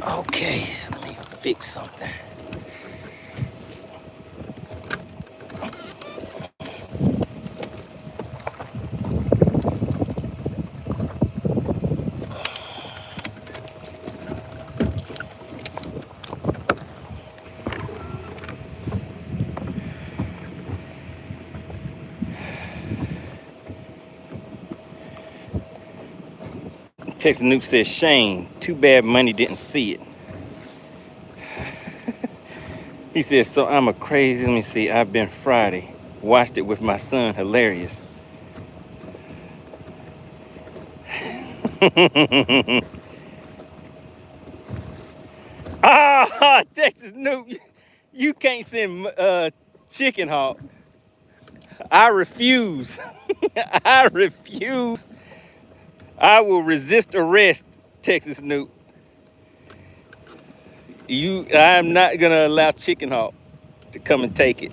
Okay, let me fix something. Texas Nuke says, Shane, too bad Money didn't see it. He says, so I'm a crazy, let me see, I've been Friday. Watched it with my son, hilarious. Ah, Texas Nuke, you can't send Chicken Hawk. I refuse. I refuse. I will resist arrest, Texas Nuke. I'm not gonna allow Chicken Hawk to come and take it.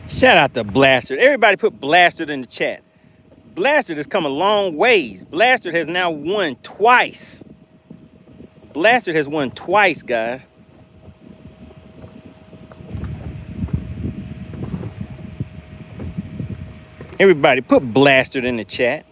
Shout out to Blastard. Everybody put Blastard in the chat. Blastard has come a long ways. Blastard has now won twice. Blastard has won twice, guys. Everybody put Blastard in the chat.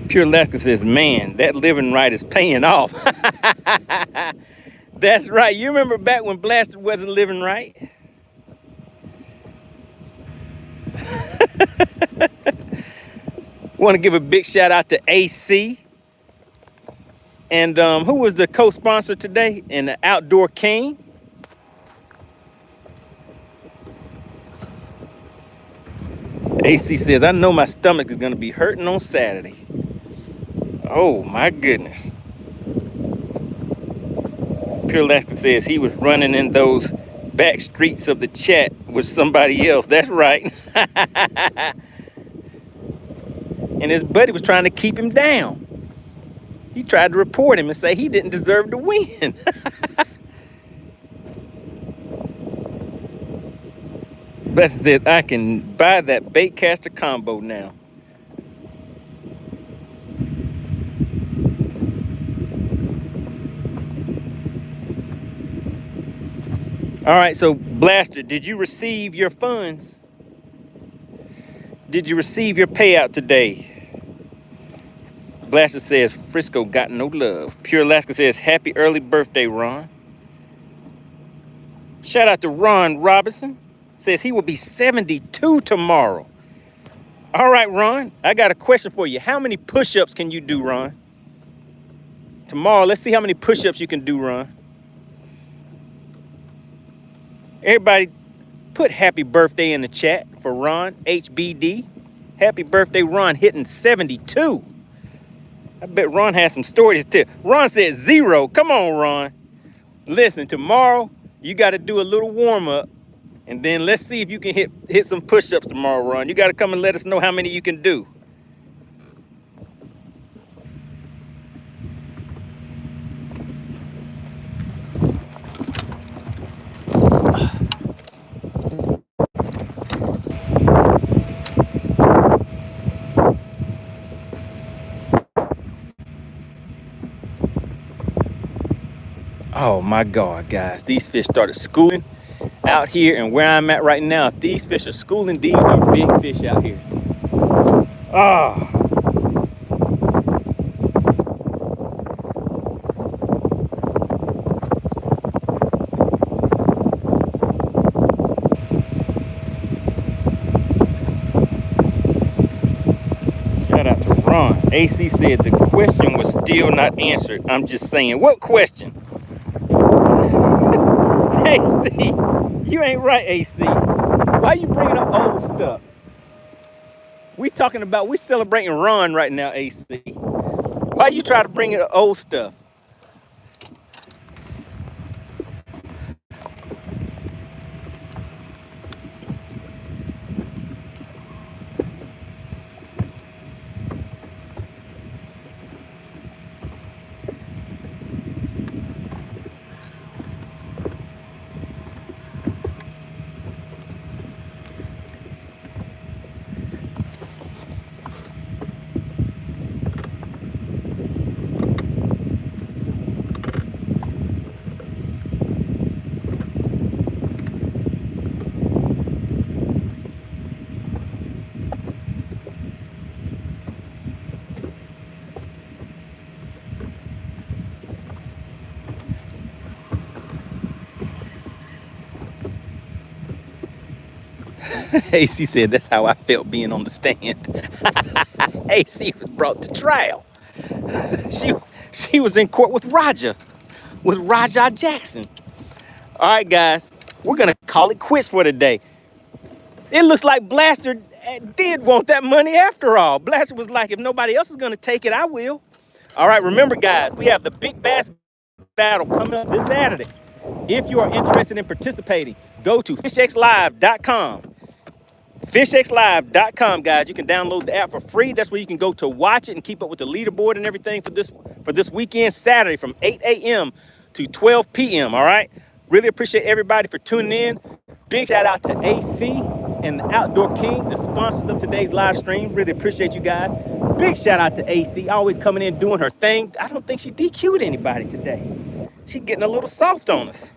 Pure Alaska says, man, that living right is paying off. That's right. You remember back when Blastard wasn't living right? Want to give a big shout out to AC. And who was the co-sponsor today? And the Outdoor King. AC says, I know my stomach is going to be hurting on Saturday. Oh, my goodness. Pure Alaska says he was running in those back streets of the chat with somebody else. That's right. And his buddy was trying to keep him down. He tried to report him and say he didn't deserve to win. Best said, I can buy that bait caster combo now. All right, so Blaster, did you receive your funds? Did you receive your payout today? Blaster says, Frisco got no love. Pure Alaska says, happy early birthday, Ron. Shout out to Ron Robinson. Says he will be 72 tomorrow. All right, Ron, I got a question for you. How many push-ups can you do, Ron? Tomorrow, let's see how many push-ups you can do, Ron. Everybody, put happy birthday in the chat for Ron, HBD. Happy birthday, Ron, hitting 72. I bet Ron has some stories to tell. Ron said 0. Come on, Ron. Listen, tomorrow, you got to do a little warm-up. And then let's see if you can hit some push-ups tomorrow, Ron. You got to come and let us know how many you can do. Oh my God, guys, these fish started schooling out here, and where I'm at right now, if these fish are schooling, these are big fish out here. Oh. Shout out to Ron. AC said the question was still not answered. I'm just saying, what question? AC, you ain't right, AC. Why you bringing up old stuff? We celebrating Ron right now, AC. Why you try to bring up old stuff? AC said that's how I felt being on the stand. AC was brought to trial. She was in court with Roger Jackson. All right, guys, we're gonna call it quits for today. It looks like Blaster did want that money after all. Blaster was like, if nobody else is gonna take it, I will. All right, remember, guys, we have the big bass battle coming up this Saturday. If you are interested in participating, go to FishXLive.com. FishXLive.com, guys. You can download the app for free. That's where you can go to watch it and keep up with the leaderboard and everything for this weekend, Saturday, from 8 a.m. to 12 p.m. All right. Really appreciate everybody for tuning in. Big shout out to AC and the Outdoor King, the sponsors of today's live stream. Really appreciate you guys. Big shout out to AC, always coming in doing her thing. I don't think she DQ'd anybody today. She's getting a little soft on us.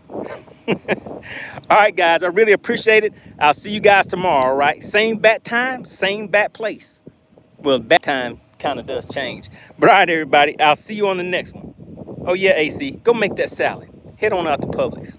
All right, guys, I really appreciate it. I'll see you guys tomorrow, all right? Same bat time, same bat place. Well, bat time kind of does change. But all right, everybody, I'll see you on the next one. Oh, yeah, AC, go make that salad. Head on out to Publix.